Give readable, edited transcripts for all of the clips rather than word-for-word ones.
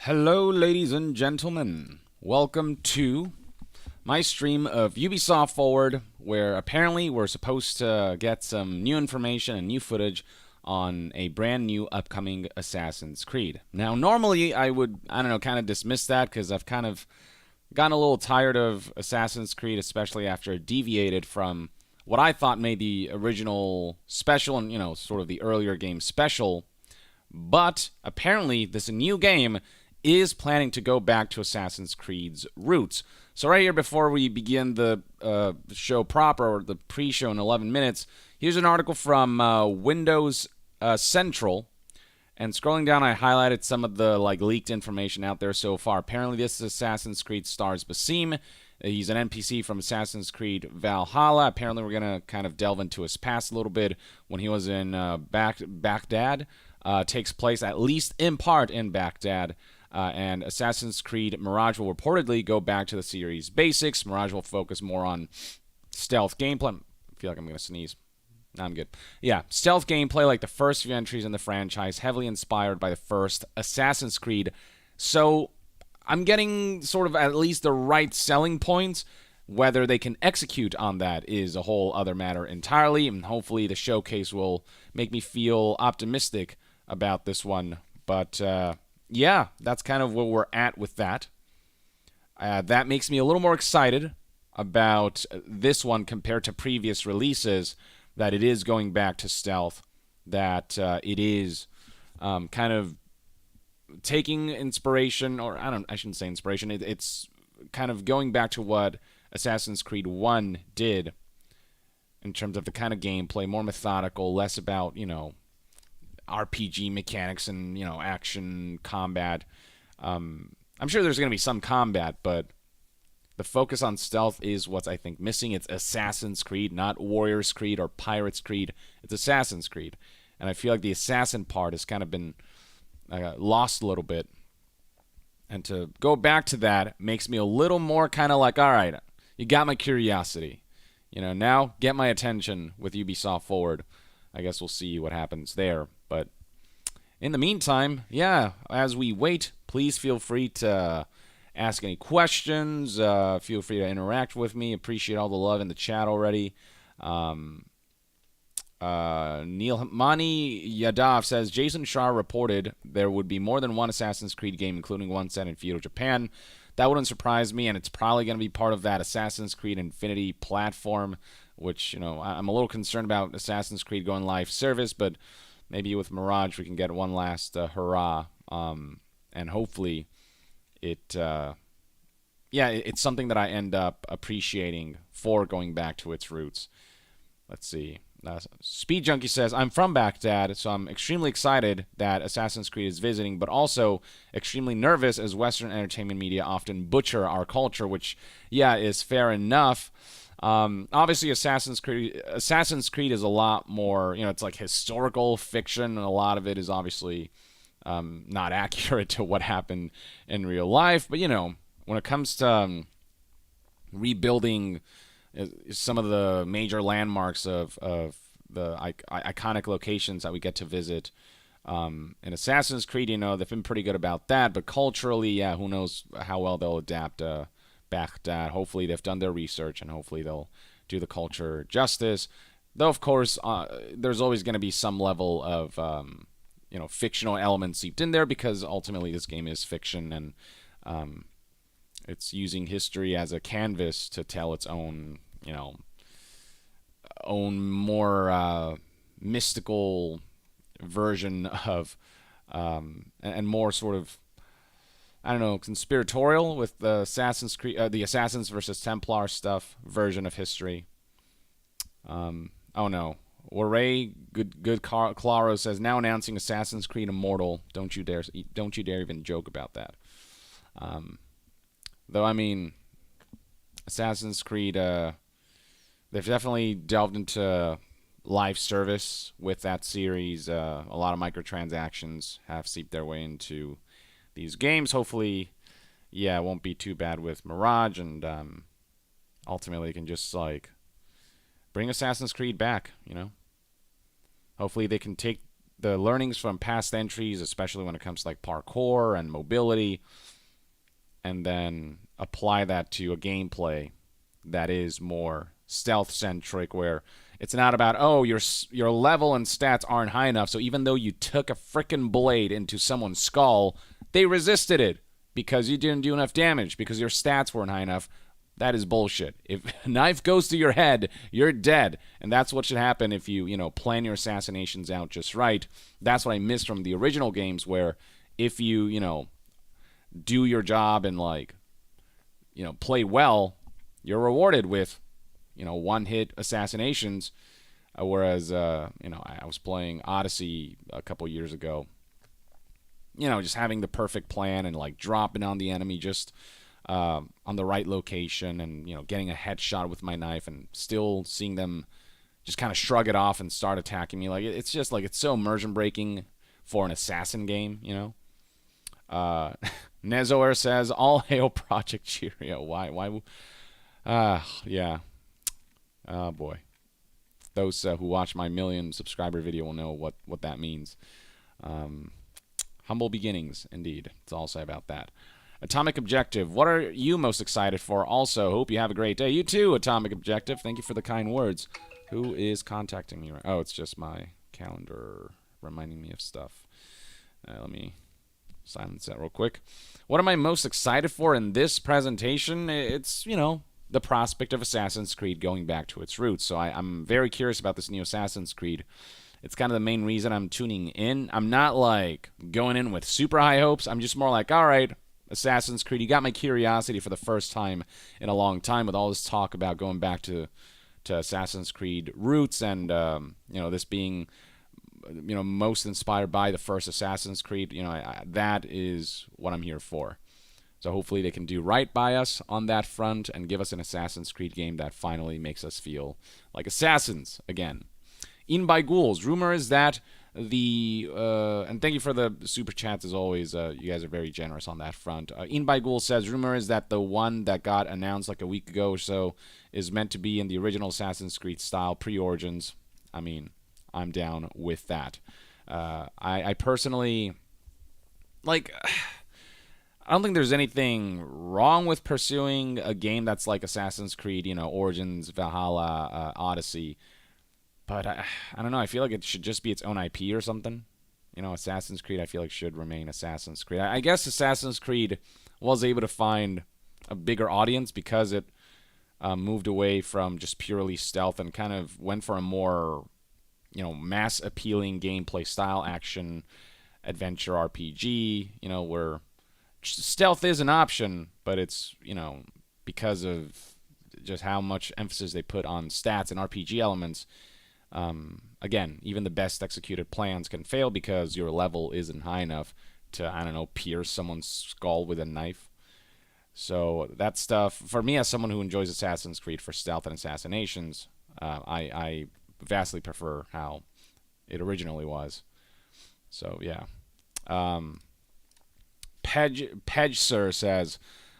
Hello, ladies and gentlemen. Welcome to my stream of Ubisoft Forward, where apparently we're supposed to get some new information and new footage on a brand new upcoming Assassin's Creed. Now, normally I would, kind of dismiss that because I've kind of gotten a little tired of Assassin's Creed, especially after it deviated from what I thought made the original special and, sort of the earlier game special. But apparently, this new game is planning to go back to Assassin's Creed's roots. So right here, before we begin the show proper, or the pre-show in 11 minutes, here's an article from Windows Central. And scrolling down, I highlighted some of the leaked information out there so far. Apparently, this is Assassin's Creed stars Basim. He's an NPC from Assassin's Creed Valhalla. Apparently, we're going to kind of delve into his past a little bit when he was in Baghdad. Takes place at least in part in Baghdad. And Assassin's Creed Mirage will reportedly go back to the series' basics. Mirage will focus more on stealth gameplay. I feel like I'm going to sneeze. No, I'm good. Yeah, stealth gameplay like the first few entries in the franchise, heavily inspired by the first Assassin's Creed. So I'm getting sort of at least the right selling points. Whether they can execute on that is a whole other matter entirely, and hopefully the showcase will make me feel optimistic about this one. But yeah, that's kind of where we're at with that. That makes me a little more excited about this one compared to previous releases, that it is going back to stealth, that it is kind of taking inspiration, or I shouldn't say inspiration, it's kind of going back to what Assassin's Creed 1 did in terms of the kind of gameplay, more methodical, less about, RPG mechanics and, action, combat. I'm sure there's going to be some combat, but the focus on stealth is what's, I think, missing. It's Assassin's Creed, not Warriors Creed or Pirates Creed. It's Assassin's Creed. And I feel like the assassin part has kind of been lost a little bit. And to go back to that makes me a little more kind of like, all right, you got my curiosity. Now get my attention with Ubisoft Forward. I guess we'll see what happens there. But in the meantime, yeah, as we wait, please feel free to ask any questions. Feel free to interact with me. Appreciate all the love in the chat already. Neil Mani Yadav says, Jason Shah reported there would be more than one Assassin's Creed game, including one set in feudal Japan. That wouldn't surprise me, and it's probably going to be part of that Assassin's Creed Infinity platform, which, I'm a little concerned about Assassin's Creed going live service, but maybe with Mirage we can get one last hurrah, and hopefully it's something that I end up appreciating for going back to its roots. Let's see. Speed Junkie says, I'm from Baghdad, so I'm extremely excited that Assassin's Creed is visiting, but also extremely nervous as Western entertainment media often butcher our culture, which, is fair enough. Obviously, Assassin's Creed is a lot more, it's like historical fiction, and a lot of it is obviously not accurate to what happened in real life. But, when it comes to rebuilding some of the major landmarks of the iconic locations that we get to visit in Assassin's Creed, they've been pretty good about that. But culturally, who knows how well they'll adapt Baghdad. Hopefully they've done their research, and hopefully they'll do the culture justice. Though, of course, there's always going to be some level of fictional elements seeped in there, because ultimately this game is fiction, and it's using history as a canvas to tell its own, own more mystical version of, and more sort of, conspiratorial with the Assassin's Creed, the Assassins versus Templar stuff version of history. Oh no, Warray good Claro says, now announcing Assassin's Creed Immortal. Don't you dare even joke about that. Though Assassin's Creed, they've definitely delved into live service with that series. A lot of microtransactions have seeped their way into these games. Hopefully, it won't be too bad with Mirage, and ultimately you can just bring Assassin's Creed back. Hopefully they can take the learnings from past entries, especially when it comes to like parkour and mobility, and then apply that to a gameplay that is more stealth-centric, where it's not about, oh, your level and stats aren't high enough, so even though you took a frickin' blade into someone's skull, they resisted it because you didn't do enough damage, because your stats weren't high enough. That is bullshit. If a knife goes to your head, you're dead. And that's what should happen if you, plan your assassinations out just right. That's what I missed from the original games, where if you, do your job and, play well, you're rewarded with, one-hit assassinations. Whereas, I was playing Odyssey a couple years ago. Just having the perfect plan and, dropping on the enemy just on the right location and, getting a headshot with my knife and still seeing them just kind of shrug it off and start attacking me. It's just, it's so immersion-breaking for an assassin game, Nezoer says, all hail Project Cheerio. Why? Yeah. Oh, boy. Those who watch my 1 million subscriber video will know what that means. Humble beginnings, indeed. That's all I'll say about that. Atomic Objective, what are you most excited for? Also, hope you have a great day. You too, Atomic Objective. Thank you for the kind words. Who is contacting me? Oh, it's just my calendar reminding me of stuff. Let me silence that real quick. What am I most excited for in this presentation? It's, the prospect of Assassin's Creed going back to its roots. So I'm very curious about this new Assassin's Creed. It's kind of the main reason I'm tuning in. I'm not, going in with super high hopes. I'm just more like, all right, Assassin's Creed, you got my curiosity for the first time in a long time with all this talk about going back to Assassin's Creed roots and, this being, most inspired by the first Assassin's Creed. That is what I'm here for. So hopefully they can do right by us on that front and give us an Assassin's Creed game that finally makes us feel like assassins again. In by Ghouls, rumor is that and thank you for the super chats as always. You guys are very generous on that front. In by Ghouls says, rumor is that the one that got announced a week ago or so is meant to be in the original Assassin's Creed style, pre-Origins. I mean, I'm down with that. I personally, I don't think there's anything wrong with pursuing a game that's like Assassin's Creed, Origins, Valhalla, Odyssey. But I don't know. I feel like it should just be its own IP or something. Assassin's Creed, I feel like, should remain Assassin's Creed. I guess Assassin's Creed was able to find a bigger audience because it moved away from just purely stealth and kind of went for a more, mass appealing gameplay style, action, adventure RPG, where stealth is an option, but it's, because of just how much emphasis they put on stats and RPG elements. Again, even the best executed plans can fail because your level isn't high enough to, pierce someone's skull with a knife. So that stuff, for me as someone who enjoys Assassin's Creed for stealth and assassinations, I vastly prefer how it originally was. So, yeah. Pedge Sir says,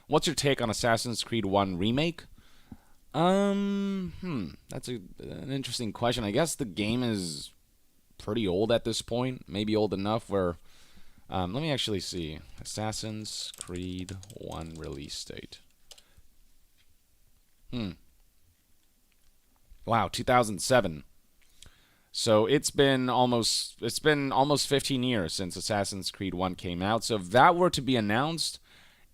what's your take on Assassin's Creed 1 Remake? That's an interesting question. I guess the game is pretty old at this point. Maybe old enough where, let me actually see. Assassin's Creed 1 release date. Wow, 2007. So it's been almost 15 years since Assassin's Creed 1 came out. So if that were to be announced,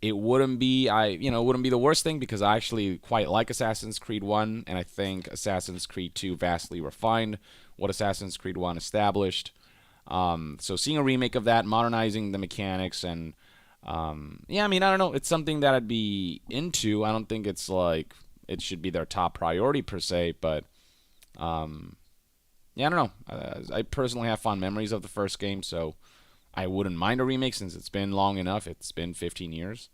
it wouldn't be the worst thing because I actually quite like Assassin's Creed 1, and I think Assassin's Creed 2 vastly refined what Assassin's Creed 1 established. So seeing a remake of that, modernizing the mechanics, and I don't know. It's something that I'd be into. I don't think it's it should be their top priority per se, but I don't know. I personally have fond memories of the first game, so I wouldn't mind a remake since it's been long enough. It's been 15 years.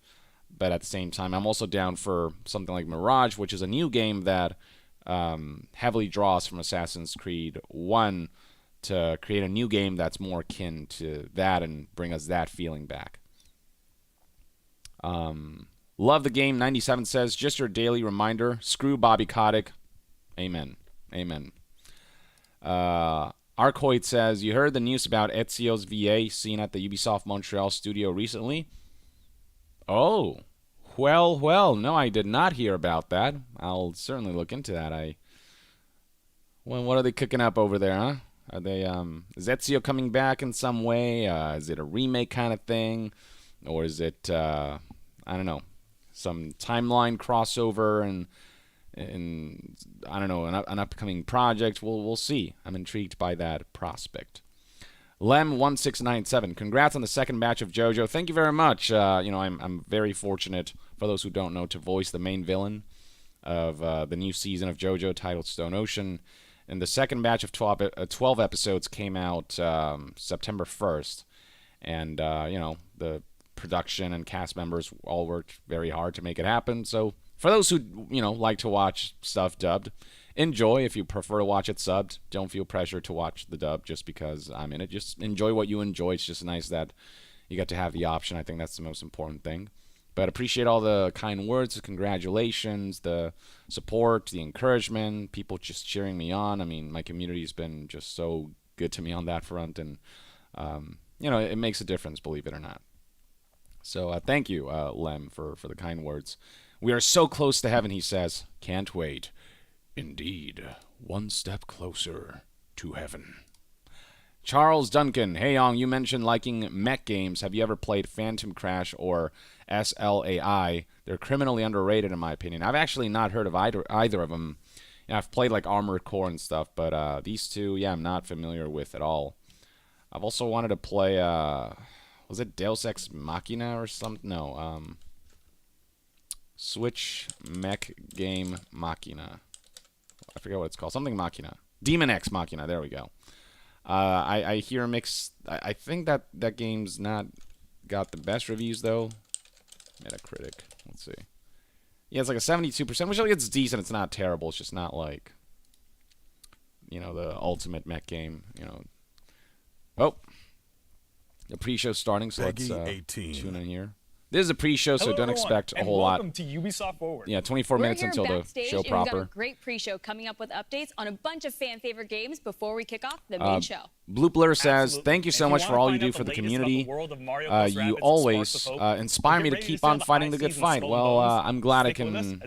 But at the same time, I'm also down for something like Mirage, which is a new game that heavily draws from Assassin's Creed 1 to create a new game that's more akin to that and bring us that feeling back. Love the game, 97 says. Just your daily reminder. Screw Bobby Kotick. Amen. Amen. Are Arcoit says, you heard the news about Ezio's VA seen at the Ubisoft Montreal studio recently? Oh, well, no, I did not hear about that. I'll certainly look into that. Well, what are they cooking up over there, huh? Are they, is Ezio coming back in some way? Is it a remake kind of thing? Or is it, I don't know, some timeline crossover and I don't know, an upcoming project? We'll see. I'm intrigued by that prospect. Lem1697, congrats on the second batch of JoJo. Thank you very much. I'm very fortunate, for those who don't know, to voice the main villain of the new season of JoJo titled Stone Ocean. And the second batch of 12 episodes came out September 1st. And, the production and cast members all worked very hard to make it happen. So for those who, like to watch stuff dubbed, enjoy. If you prefer to watch it subbed, don't feel pressure to watch the dub just because I'm in it. Just enjoy what you enjoy. It's just nice that you get to have the option. I think that's the most important thing. But appreciate all the kind words, the congratulations, the support, the encouragement, people just cheering me on. I mean, my community's been just so good to me on that front, and it makes a difference, believe it or not. So thank you, Lem, for the kind words. We are so close to heaven, he says. Can't wait. Indeed, one step closer to heaven. Charles Duncan, hey Yong, you mentioned liking mech games. Have you ever played Phantom Crash or SLAI? They're criminally underrated in my opinion. I've actually not heard of either of them. I've played like Armored Core and stuff, but these two, I'm not familiar with at all. I've also wanted to play, was it Deus Ex Machina or something? No, Switch mech game Machina. I forget what it's called. Something Machina. Demon X Machina. There we go. I hear mixed. I think that game's not got the best reviews though. Metacritic. Let's see. Yeah, it's like a 72%, which I think it's decent. It's not terrible. It's just not like, the ultimate mech game. Oh, the pre-show starting. So let's tune in here. This is a pre-show, so don't expect a whole lot. Welcome to Ubisoft Forward. Yeah, 24 minutes until the show proper. We've got a great pre-show coming up with updates on a bunch of fan-favorite games before we kick off the main show. Blue Blur says, thank you so much for all you do for the community. You always inspire me to keep on fighting the good fight. Well, I'm glad I can,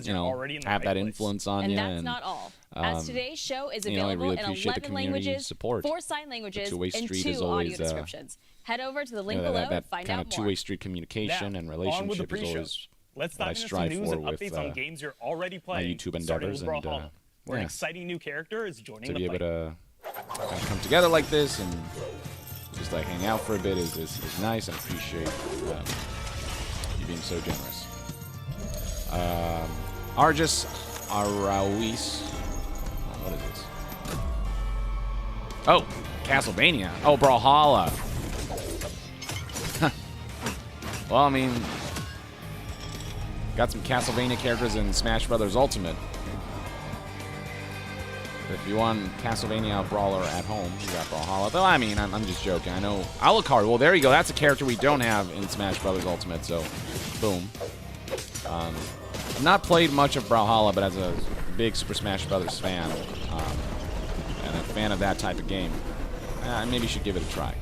have that influence on you. And that's not all. As today's show is available in 11 languages, 4 sign languages, and 2 audio descriptions. Head over to the link below to find out more. That two-way street communication and relationship is always what I strive for with on games you're already playing, my YouTube endeavors. And where an exciting new character is joining the fight. To fight. be able to come together like this and just like hang out for a bit is nice. I appreciate you being so generous. Argis Arawis. What is this? Oh, Castlevania. Oh, Brawlhalla. Well, I mean, got some Castlevania characters in Smash Brothers Ultimate. If you want Castlevania Brawler at home, you got Brawlhalla. Though, I mean, I'm just joking. I know Alucard. Well, there you go. That's a character we don't have in Smash Brothers Ultimate, so boom. I've not played much of Brawlhalla, but as a big Super Smash Brothers fan, and a fan of that type of game, maybe you should give it a try.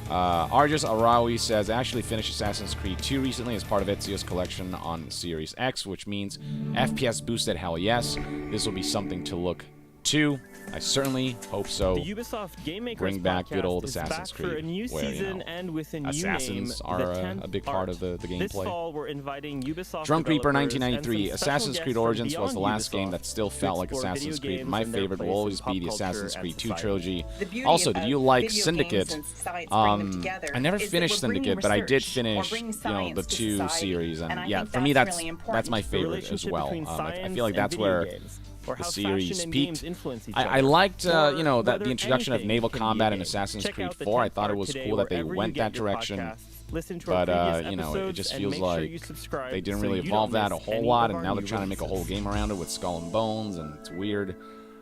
Arjus Arawi says, I actually finished Assassin's Creed 2 recently as part of Ezio's collection on Series X, which means FPS boosted, hell yes. This will be something to look to. I certainly hope so. The Ubisoft Game Makers Bring back good old is Assassin's back Creed, for a new where, season and with a new assassins name, are the a big part of the gameplay. This fall, we're inviting Ubisoft Drunk Reaper developers 1993. and some Assassin's special Creed guests Origins from was the last beyond game that still Ubisoft felt like to explore Assassin's video Creed. My games and their favorite will place always in be the pop culture Assassin's and Creed 2 society. trilogy. The Also, did you like video Syndicate? games and science bring them together I never is that finished we're bringing Syndicate, but I did research, finish, we're bringing the science to 2 society, series, and I yeah, think for me that's that's really important. my The favorite as relationship well. between I science feel like and that's video where games, or the how series fashion and peaked. games influence each I other. liked, Or the whether introduction of anything naval can be a combat in game. Assassin's Check Creed out the 4. I tech thought it part was today cool that they wherever you went that get your direction. podcasts. Listen to our But, previous it episodes just and feels make sure like you subscribe they didn't so really you evolve don't that a miss whole any lot, of and our now they're new trying to make a whole releases. game around it with Skull and Bones, and it's weird.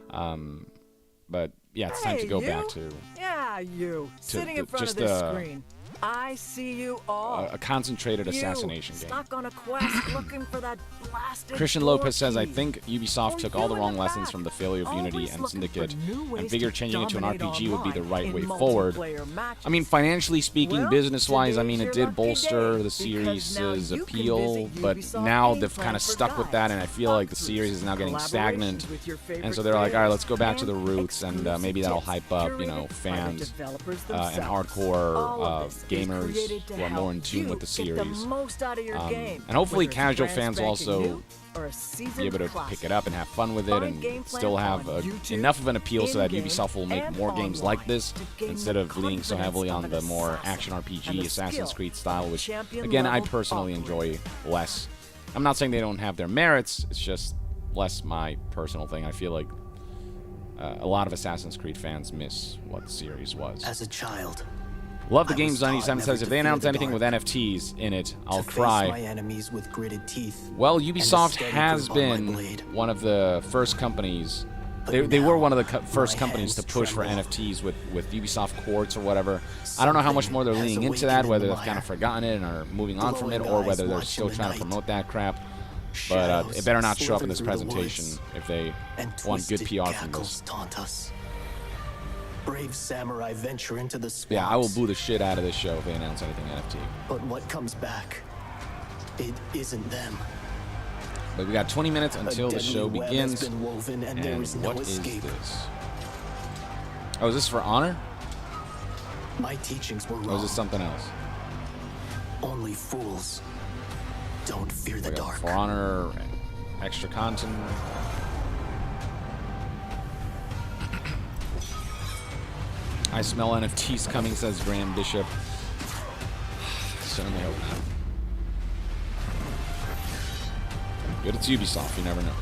But yeah, it's time to go back to Yeah, you. Sitting in front just of this screen. I see you all. A concentrated assassination game. Stuck on a quest looking for that blasted Christian Lopez says, I Kurtti. think Ubisoft took all the wrong lessons from the failure of Unity and Syndicate and figured changing it to an RPG would be the right way forward. I mean, financially speaking, business-wise, I mean, it did bolster the series' appeal, but now they've kind of stuck with that, and I feel like the series is now getting stagnant. And so they're like, all right, let's go back to the roots, and maybe that'll hype up, you know, fans and hardcore gamers who are more in tune with the series. And hopefully casual fans will also be able to pick it up and have fun with it and still have enough of an appeal so that Ubisoft will make more games like this instead of leaning so heavily on the more action RPG Assassin's Creed style, which, again, I personally enjoy less. I'm not saying they don't have their merits, it's just less my personal thing. I feel like a lot of Assassin's Creed fans miss what the series was. As a child, love the games. 97 says, if they announce anything with NFTs in it, I'll cry. My enemies with gritted teeth. Well, Ubisoft has been one of the first companies. They were one of the first companies to push for NFTs with Ubisoft Quartz or whatever. I don't know how much more they're leaning into that, whether they've kind of forgotten it and are moving on from it, or whether they're still trying to promote that crap. But it better not show up in this presentation if they want good PR from this. Brave samurai venture into the swamps. Yeah, I will boo the shit out of this show if they announce anything NFT. But what comes back, it isn't them. But we got 20 minutes until the show begins. And what is this? Oh, is this for Honor? My teachings were wrong. Or is this something else? Only fools don't fear the dark. For Honor, extra content. I smell NFTs coming, says Graham Bishop. Certainly hope not. Good, it's Ubisoft, you never know.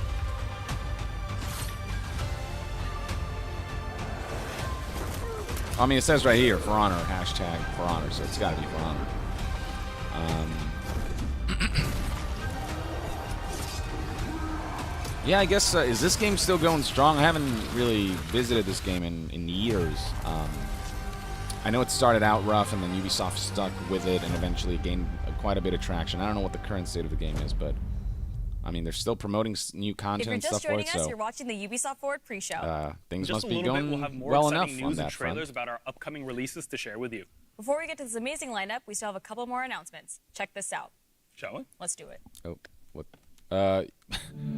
I mean, it says right here, For Honor, hashtag For Honor, so it's gotta be For Honor. Yeah, I guess, is this game still going strong? I haven't really visited this game in years. I know it started out rough, and then Ubisoft stuck with it, and eventually gained quite a bit of traction. I don't know what the current state of the game is, but I mean, they're still promoting new content and stuff for it. If you're just joining us, you're watching the Ubisoft Forward pre-show. Things just must be going we'll have more well enough news on that and trailers front. about our upcoming releases to share with you. Before we get to this amazing lineup, we still have a couple more announcements. Check this out. Shall we? Let's do it. Oh, what?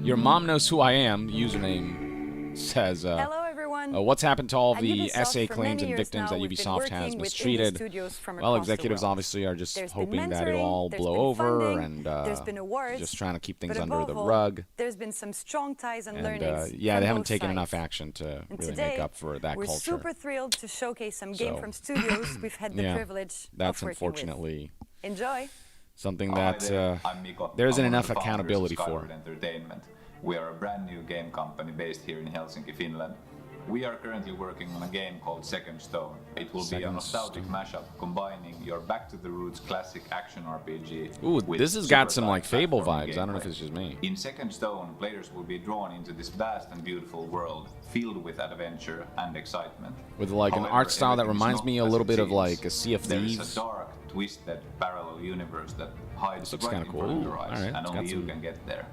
Your mom knows who I am. Username says. Hello, everyone. What's happened to all the Ubisoft, essay for claims many and years victims now, that we've been Ubisoft working has with mistreated? indie studios from Well, across the executives world. obviously are just There's been hoping that it'll all mentoring, blow there's been over funding, and there's been awards, just trying to keep things but under the above all, rug. there's been some strong ties and And learnings yeah, from they haven't both taken sides. enough action to And really today, make up for that we're culture. super thrilled to showcase some game So, from studios we've had the yeah, privilege that's of working unfortunately with. Enjoy. something Hi that there, I'm Miko. there isn't I'm one enough of the founders of accountability for. Skyward Entertainment. We are a brand new game company based here in Helsinki, Finland. We are currently working on a game called Second Stone. It will be a nostalgic mashup combining your Back to the Roots classic action RPG. Ooh, with this has got some super like Fable platforming vibes. I don't know if gameplay. it's just me. In Second Stone, players will be drawn into this vast and beautiful world, filled with adventure and excitement. With like an However, art style that everything's reminds not me a as little it bit of seems. like a Sea of There Thieves. is a dark, twisted, parallel universe that hides looks right kinda in cool. front of Ooh, your eyes, alright, and it's only got you some can get there.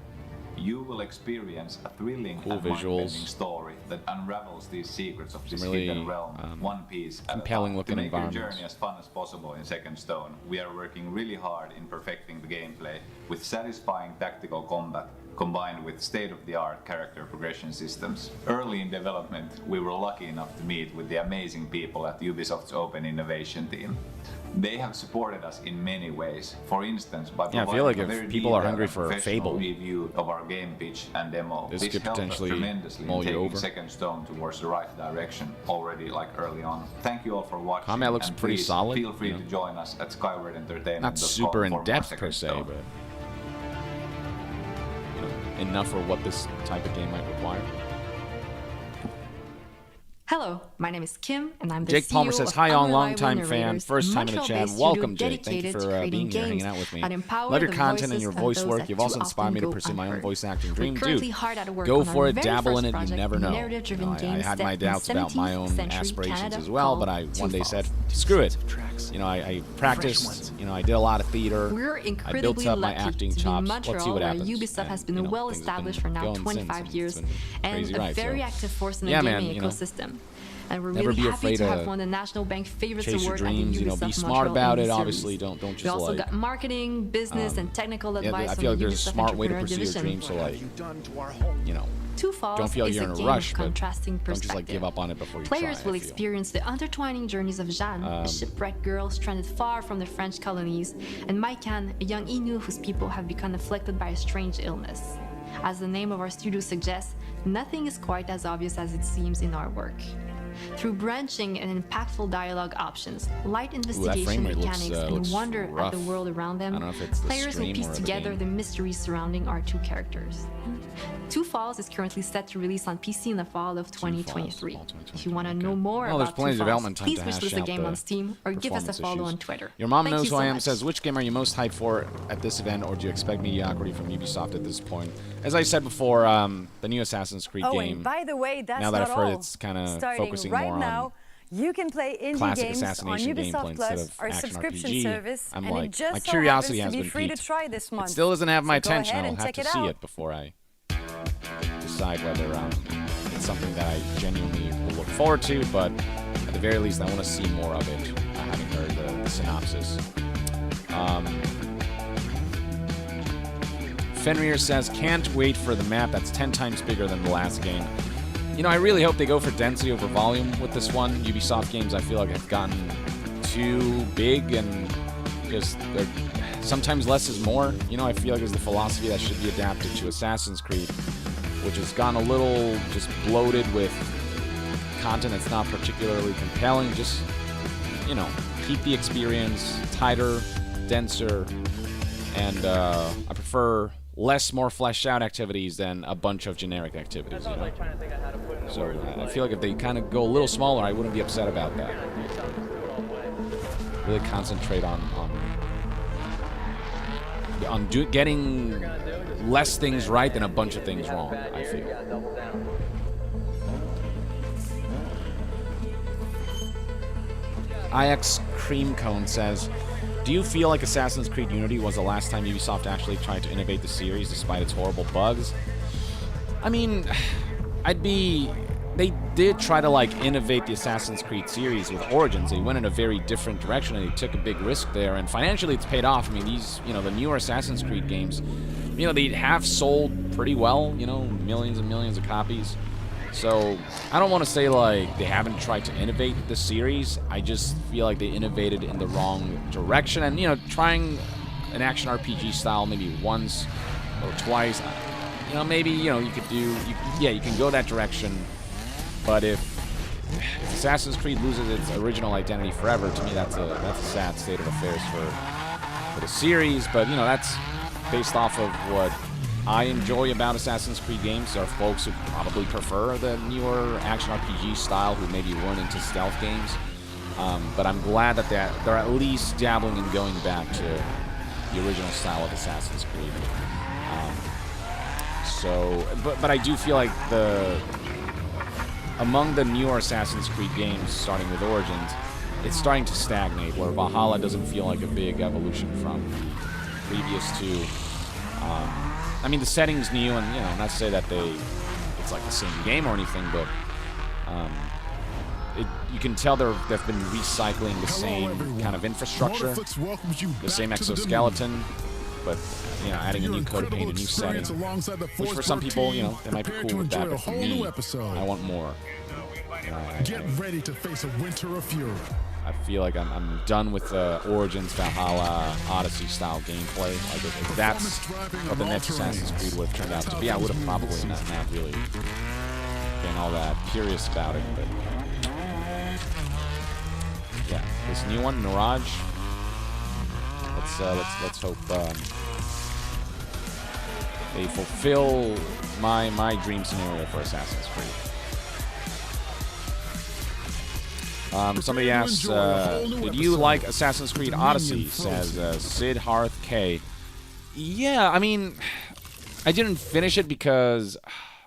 You will experience a thrilling cool and visuals. mind-bending story that unravels these secrets of this really, hidden realm, one piece at a compelling time. looking To make your environments. journey as fun as possible in Second Stone, we are working really hard in perfecting the gameplay with satisfying tactical combat combined with state-of-the-art character progression systems. Early in development, we were lucky enough to meet with the amazing people at Ubisoft's Open Innovation team. They have supported us in many ways. For instance, by Yeah, I providing feel like a if very people are detailed hungry and for professional Fable, review of our game pitch and demo. this could helped us potentially tremendously mull in you taking over. Second Stone towards the right direction already like early on. Thank you all for watching. Combat looks and pretty please solid, Feel free you know. to join us at skyward-entertainment.com. Not super in for more depth Second per se, Stone. but you know, enough for what this type of game might require. Hello, my name is Kim, and I'm the Jake CEO Palmer says, hi, of on long-time fan, Narrators, first time in the chat. Montreal-based Welcome, studio Jake. Thank you dedicated for to creating being here, hanging games out with me. that empower Love your the content and voices your of voice those work. that You've too also inspired often me to go pursue my own unheard. voice acting dream, We're too. currently hard at work Go on for our it, very dabble first in it, you project, never know. narrative-driven I games had my set in doubts about my own 17th century aspirations Canada as well, but I called one day Two said, Falls. screw it. You know, I practiced, you know, I did a lot of theater. We're I built incredibly up my lucky acting to be in chops. Let's see Montreal, what where happens. Ubisoft has been And, you know, well things have established been for now going since, 25 and years, it's been and crazy a ride, very so. active force in the Yeah, gaming man, you know, ecosystem. And we're never really be happy afraid to to have won the National Bank Favorites chase your Award at the dreams, you know, Ubisoft be smart Montreal about Indie it. Series. Obviously, don't just We also like. got marketing, business, and technical Yeah, advice I from feel like the there's a Ubisoft smart way to Entrepreneur pursue your Division. dreams, so like, you know, Two Falls don't feel like is you're a in a game rush, of but contrasting don't just like perspective. give up on it before you Players try. will I feel. experience the intertwining journeys of Jeanne, a shipwrecked girl stranded far from the French colonies, and Maikan, a young Innu whose people have become afflicted by a strange illness. As the name of our studio suggests, nothing is quite as obvious as it seems in our work. Through branching and impactful dialogue options, light investigation rate looks, mechanics, and looks wonder rough. at the world around them, I don't know if it's the players will stream piece or the together game. the mysteries surrounding our two characters. Two Falls is currently set to release on PC in the fall of 2023. If you want to know more Well, there's about plenty Two of Falls, development time please to wish hash list the out game the on Steam or give us a performance follow issues. on Twitter. Your mom Thank knows you who so I am. much. Says, which game are you most hyped for at this event, or do you expect mediocrity from Ubisoft at this point? As I said before, the new Assassin's Creed Oh, game. and by the way, that's now that not I've heard all. it's kind of Starting focusing right more now, on you can play indie classic games on assassination gameplay Ubisoft instead Plus, of our action subscription RPG. service, I'm and like, it just my so curiosity happens has to be been free piqued. to try this month. It still doesn't have my So go attention. ahead I'll and have check to it see out. it before I decide whether it's something that I genuinely will look forward to, but at the very least, I want to see more of it, having heard the synopsis. Fenrir says, can't wait for the map that's 10 times bigger than the last game. You know, I really hope they go for density over volume with this one. Ubisoft games, I feel like, have gotten too big and just sometimes less is more. You know, I feel like is the philosophy that should be adapted to Assassin's Creed, which has gone a little just bloated with content that's not particularly compelling. Just, you know, keep the experience tighter, denser, and I prefer less, more fleshed out activities than a bunch of generic activities. You know? So I feel like if they kind of go a little smaller, I wouldn't be upset about that. Really concentrate on getting less things right than a bunch of things wrong, I feel. IX Cream Cone says, do you feel like Assassin's Creed Unity was the last time Ubisoft actually tried to innovate the series despite its horrible bugs? I mean, they did try to like innovate the Assassin's Creed series with Origins. They went in a very different direction and they took a big risk there, and financially it's paid off. I mean, these, you know, the newer Assassin's Creed games, you know, they have sold pretty well, you know, millions and millions of copies. So I don't want to say like they haven't tried to innovate the series. I just feel like they innovated in the wrong direction, and you know, trying an action RPG style maybe once or twice, you know, maybe, you know, you could do, you can go that direction. But if Assassin's Creed loses its original identity forever, to me that's a sad state of affairs for the series. But you know, that's based off of what I enjoy about Assassin's Creed games. There are folks who probably prefer the newer action RPG style, who maybe weren't into stealth games. But I'm glad that they're at least dabbling and going back to the original style of Assassin's Creed. But I do feel like among the newer Assassin's Creed games, starting with Origins, it's starting to stagnate, where Valhalla doesn't feel like a big evolution from previous to. I mean, the setting's new, and you know, not to say that it's like the same game or anything, but you can tell they've been recycling the same kind of infrastructure, the same exoskeleton, but you know, adding a new coat of paint, a new setting, which for some people, you know, they might be cool with that, but for me, I want more. Get ready to face a winter of fury. I feel like I'm done with the Origins, Valhalla, Odyssey style gameplay. Like if that's what the next Assassin's Creed would have turned out to be, I would have probably not really been all that curious about it. But yeah, this new one, Mirage. Let's hope they fulfill my dream scenario for Assassin's Creed. Somebody asks, did you like Assassin's Creed Odyssey? Says Sid Hearth K. Yeah, I mean, I didn't finish it because,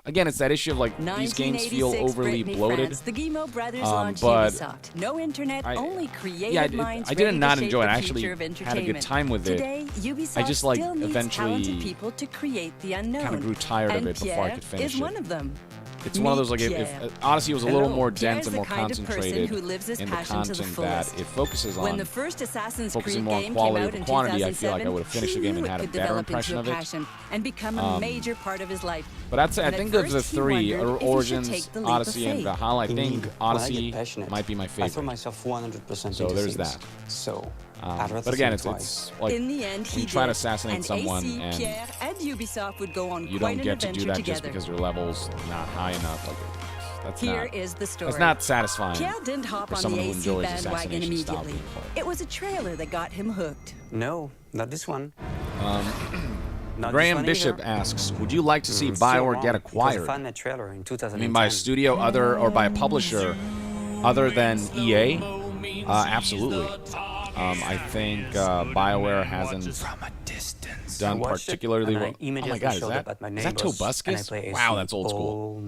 again, it's that issue of like these games feel overly bloated. France, the Guillemot brothers launched but Ubisoft. No internet, only creative minds. I did not enjoy it. I actually had a good time with it. Today, Ubisoft I just like still needs eventually talented people to create the unknown. kind of grew tired of it before I could finish is it. one of them. It's one of those, like, if Odyssey was a little more dense Pierre's and more the kind of concentrated person who lives his in the passion to the content that fullest. it focuses When on, the first Assassin's focusing Creed more on game quality came out over in quantity, I feel like I 2007, would have finished the game and had a could better develop impression into of a it. passion and become a major part of his life. But I'd say, I And think at of the first he three, wondered if he should Origins, take the leap Odyssey, of and faith. Valhalla, I think Odyssey passionate, might be my I throw favorite. myself 100% So into there's things. that. So, But again, it's like, in the end, when he you try to did. assassinate And someone AC, and Pierre, and Ubisoft would go on you quite don't an get to do adventure that together. just because your level's not high enough. Like, that's Here not, is the story. That's not satisfying Pierre didn't hop for on someone the who AC enjoys bandwagon assassination style immediately. gameplay. It was a trailer that got him hooked. No, not this one. Not Graham this one Bishop either. asks, would you like to see Still BioWare wrong. get It was a acquired? fun trailer in 2010. I mean, by a studio or by a publisher other than EA? Absolutely. I think BioWare hasn't done particularly well. Oh my god, is that Tobuscus? Wow, that's old school.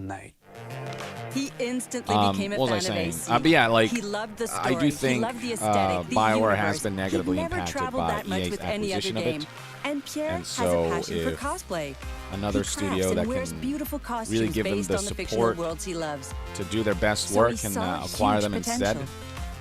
He instantly became a What fan was I saying? of AC. But yeah, like, he loved the story. I do think he loved the aesthetic, the BioWare has universe. been negatively He'd never impacted traveled by that much EA's with any other acquisition of game. it. And Pierre And has so a passion for if cosplay. another He crafts studio and that wears can beautiful costumes really give them based the on the fictional support worlds he loves. to do their best So work he and saw acquire huge them instead,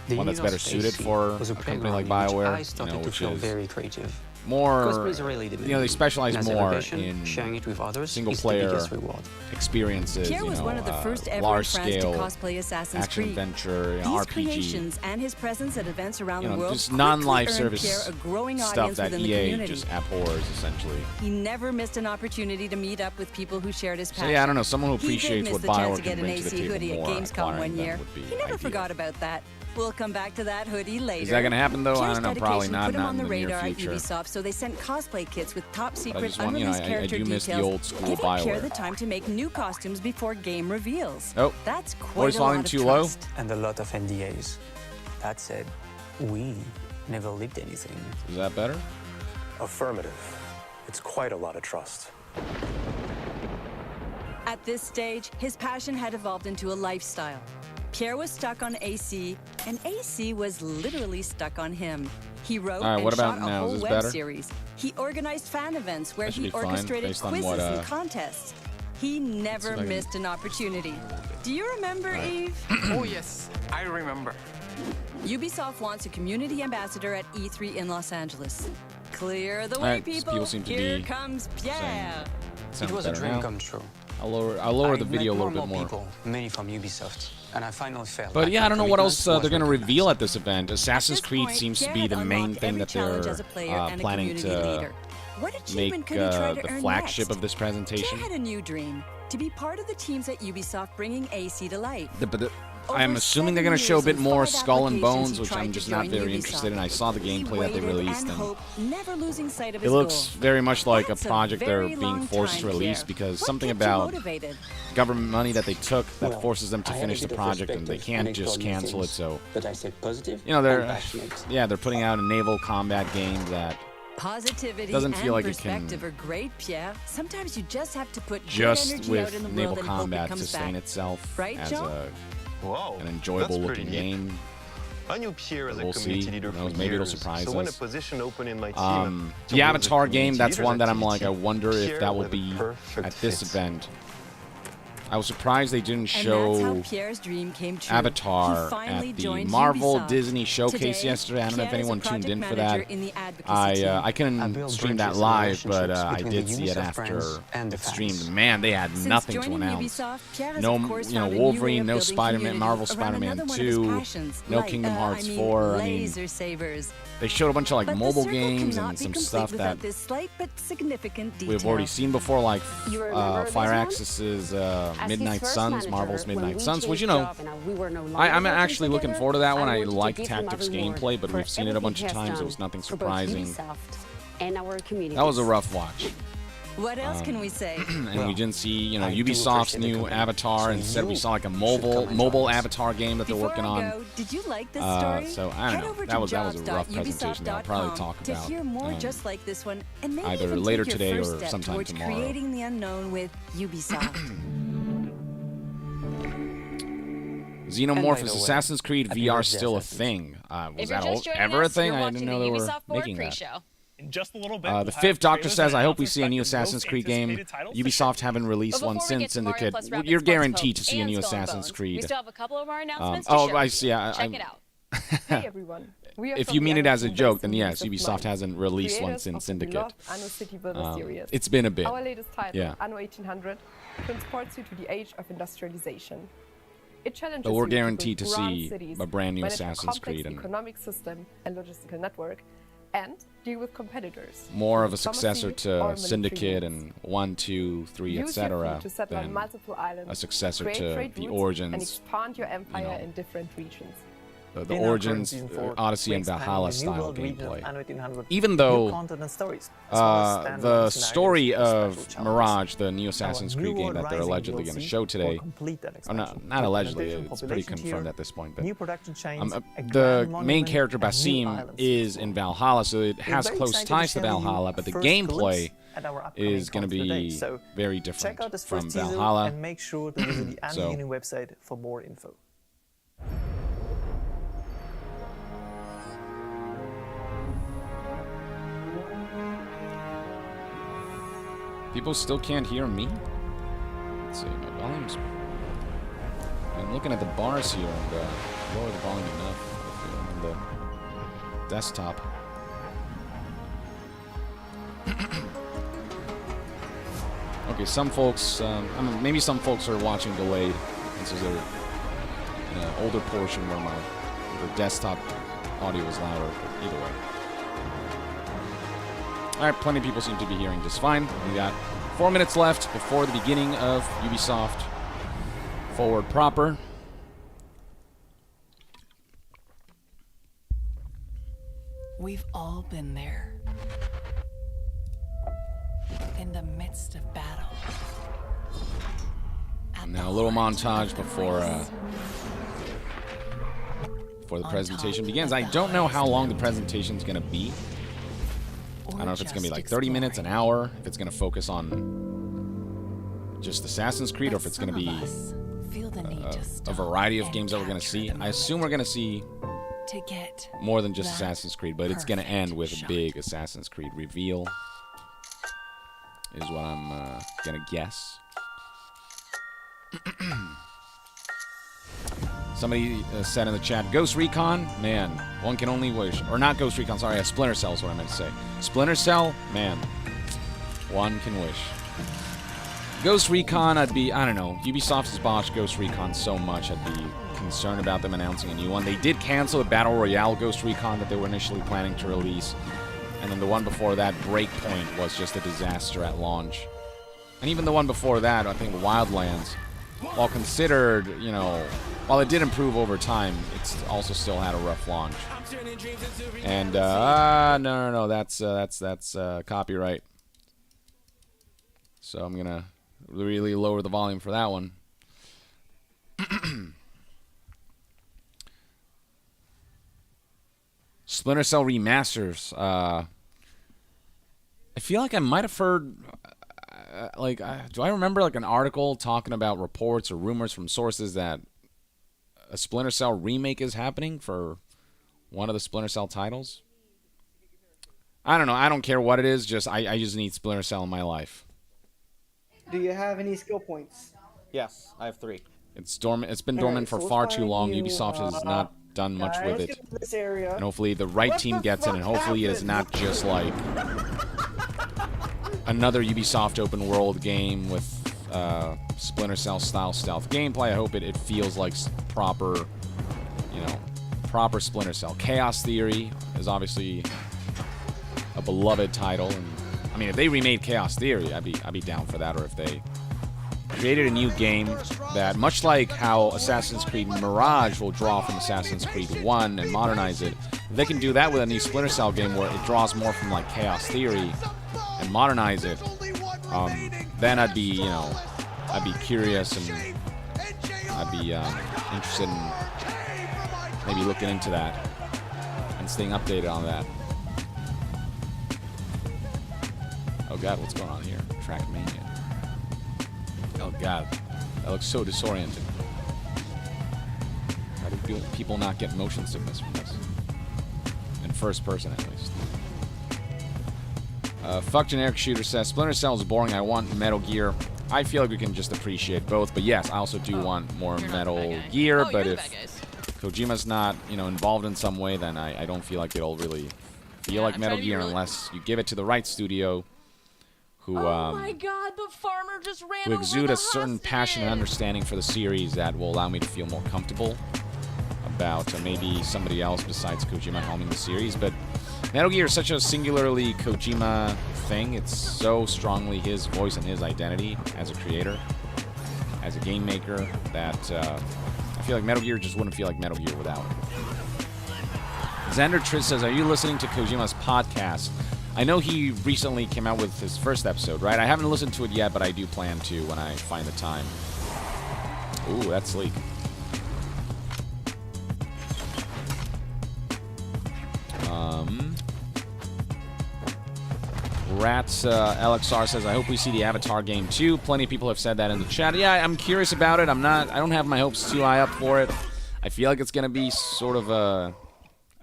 The one that's better Ubisoft suited AC for was a company like playground in which BioWare, I started to which feel is very creative. more, Cosplay is really the they specialize and as more elevation, in sharing it with others is the single-player biggest reward. experiences, Pierre was one of the first ever in France to large-scale cosplay Assassin's action Creed. adventure, These RPG, creations and his presence at events around the world just non-life quickly earned service Pierre a growing stuff audience that within the EA community. just abhors, essentially. He never missed an opportunity to meet up with people who shared his passion. So yeah, I don't know, someone who He did appreciates miss what the chance BioWare to get can an bring to the AC hoodie table at more, Gamescom acquiring one them year. would be He never ideal. forgot about that. We'll come back to that hoodie later. Is that gonna happen, though? I Pierre's don't know, probably dedication not, put him not on in the the near radar at future. Ubisoft, so they sent cosplay kits with top secret just want- unreleased I character do miss the details, old school giving Pierre BioWare. the time to make new costumes before game reveals. Oh, that's quite voice a lot volume of too low? trust. And a lot of NDAs. That said, we never leaked anything. Is that better? Affirmative. It's quite a lot of trust. At this stage, his passion had evolved into a lifestyle. Pierre was stuck on AC, and AC was literally stuck on him. He wrote All right, what and about shot a now? whole Is this web better? series. He organized fan events where That should he be fine, orchestrated based on quizzes what, and contests. He never if I can- missed an opportunity. Do you remember, Eve? Oh yes, I remember. Ubisoft wants a community ambassador at E3 in Los Angeles. Clear the way, Alright, people. people seem to Here be comes Pierre. It was a dream come true. I'll lower the video a little bit more. People, many from Ubisoft, and I finally felt. But like yeah, I don't know what else commitment they're going to was reveal at this event. Assassin's At this Creed point, seems to Pierre be had the main unlocked thing every that challenge they're as a player and a planning community to leader. What make achievement could he try to the earn flagship next? of this presentation. Pierre had a new dream: to be part of the teams at Ubisoft bringing AC to life. I'm assuming they're going to show a bit more Skull and Bones, which I'm just not very interested in. I saw the gameplay that they released, and never losing sight of it his looks goal. very much like a That's project they're very being long forced to time, release Pierre. because What something kept you about motivated? government money that they took that Well, forces them to I had a finish the bit of project, and they perspective can't and just explored new cancel it. things. So But I said positive. you know and they're passionate. they're putting out a naval combat game that Positivity doesn't feel and like it can perspective are great, Pierre. Sometimes you just have to put good just energy out in the with naval world and hope it combat comes sustain back. itself Right, as John? an enjoyable looking game. I knew Pierre as a We'll community see. leader Who knows? for Maybe it'll years, surprise so when a us. position opened in my team, to The build a Avatar game, community that's leaders one that I'm like, activity, I wonder if Pierre that will was a be perfect at this fit. event. I was surprised they didn't And that's how show Pierre's dream came true. Avatar He finally at the joined Marvel Ubisoft. Disney showcase Today, yesterday. I don't know if Pierre is a anyone tuned project in for manager that. in the advocacy team. I couldn't built stream that bridges and live, but relationships I between did the see it Ubisoft after brands and the it streamed. fans. Man, they had Since nothing to joining announce. Ubisoft, Pierre has, No, of course, found a new way Wolverine, of no building Spider-Man, community Marvel around Spider-Man another one of his 2, passions, no like, Kingdom Hearts 4. I mean, laser sabers. they showed a bunch of like But the mobile circle games cannot and be some complete stuff without that this slight but significant detail. we've already seen before, like You remember Fire this Axis's As his Midnight first Suns, manager, Marvel's when Midnight we Suns, which, you changed know, job and we were no longer I'm working actually looking together, forward to that one. I wanted to like give him a Tactics reward gameplay, but for we've seen it a everything bunch he of has times. It done was nothing for both surprising. Ubisoft and our community. That was a rough watch. What else can we say? And we didn't see, you know, Ubisoft's new avatar. Instead, we saw like a mobile avatar game that they're working on. Did you like this story? So I don't know. That was a rough presentation. That I'll probably talk to about hear more just like this one, and maybe either even later take today your or first step sometime towards tomorrow. Creating the unknown with Ubisoft. Xenomorph is Assassin's Creed VR still a thing? Was that ever a thing? I didn't know they were making that. In just a little bit, The fifth Doctor says, I hope we see a new Assassin's Creed game. Ubisoft haven't released one since Syndicate. You're guaranteed to see a new Assassin's Creed. We still have a couple of our announcements I see. Check it out. Hey everyone. If you mean it as a joke, then yes, Ubisoft hasn't released one since Syndicate. It's been a bit. Our latest title, Anno 1800, transports you to the age of industrialization. It challenges but we're you guaranteed to build grand see cities, a brand new manage a Assassin's complex Creed and economic system and logistical network, and deal with competitors. more of a successor to Syndicate and 1, 2, 3, etc. than a successor to the Origins. And expand your empire in different regions. The Origins, Odyssey, and Valhalla style gameplay. Even though the story of Mirage, the new Assassin's Creed game that they're allegedly going to show today, not allegedly, it's pretty confirmed at this point, but the main character Basim is in Valhalla, so it has close ties to Valhalla, but the gameplay is going to be very different from Valhalla. And make sure to visit the Anno Uni website for more info. People still can't hear me? Let's see, my volume's... I'm looking at the bars here and lower the volume enough if you're on the desktop. Okay, some folks, maybe some folks are watching delayed. This is an older portion where the desktop audio is louder, but either way. Alright, plenty of people seem to be hearing just fine. We got 4 minutes left before the beginning of Ubisoft Forward proper. We've all been there. In the midst of battle. Now a little montage before the presentation begins. I don't know how long the presentation is going to be. I don't know if it's going to be like 30 minutes, an hour, if it's going to focus on just Assassin's Creed, or if it's going to be a variety of games that we're going to see. I assume we're going to see more than just Assassin's Creed, but it's going to end with a big Assassin's Creed reveal, is what I'm going to guess. Somebody said in the chat, Ghost Recon, man, one can only wish. Or not Ghost Recon, sorry, Splinter Cell is what I meant to say. Splinter Cell, man, one can wish. Ghost Recon, I don't know. Ubisoft has botched Ghost Recon so much, I'd be concerned about them announcing a new one. They did cancel the Battle Royale Ghost Recon that they were initially planning to release. And then the one before that, Breakpoint, was just a disaster at launch. And even the one before that, I think Wildlands, while considered, you know, while it did improve over time, it's also still had a rough launch. And no, that's copyright. So I'm gonna really lower the volume for that one. Splinter Cell Remasters. I feel like I might have heard. Do I remember like an article talking about reports or rumors from sources that a Splinter Cell remake is happening for one of the Splinter Cell titles? I don't know. I don't care what it is. Just I just need Splinter Cell in my life. Do you have any skill points? Yes, I have 3. It's dormant. It's been dormant for far too long. Ubisoft has not done much with it. This area. And hopefully the right team gets it, and hopefully it is not just like another Ubisoft open world game with Splinter Cell style stealth gameplay. I hope it feels like proper, proper Splinter Cell. Chaos Theory is obviously a beloved title, and I mean, if they remade Chaos Theory, I'd be down for that. Or if they created a new game that, much like how Assassin's Creed Mirage will draw from Assassin's Creed 1 and modernize it, if they can do that with a new Splinter Cell game where it draws more from like Chaos Theory and modernize it, then I'd be, I'd be curious and I'd be interested in maybe looking into that and staying updated on that. Oh God, what's going on here? Trackmania. Oh God, that looks so disorienting. How do people not get motion sickness from this? In first person, at least. Fuck Generic Shooter says, Splinter Cell is boring. I want Metal Gear. I feel like we can just appreciate both, but yes, I also do want more Metal Gear. But if Kojima's not, involved in some way, then I don't feel like it'll really feel like Metal Gear unless you give it to the right studio, who oh my God, the farmer just ran who exude a certain passion and understanding for the series that will allow me to feel more comfortable about maybe somebody else besides Kojima helming the series. But Metal Gear is such a singularly Kojima thing. It's so strongly his voice and his identity as a creator, as a game maker, that I feel like Metal Gear just wouldn't feel like Metal Gear without it. Xander Triss says, are you listening to Kojima's podcast? I know he recently came out with his first episode, right? I haven't listened to it yet, but I do plan to when I find the time. Ooh, that's sleek. Rats LXR says, I hope we see the Avatar game too. Plenty of people have said that in the chat. Yeah, I'm curious about it. I don't have my hopes too high up for it. I feel like it's going to be sort of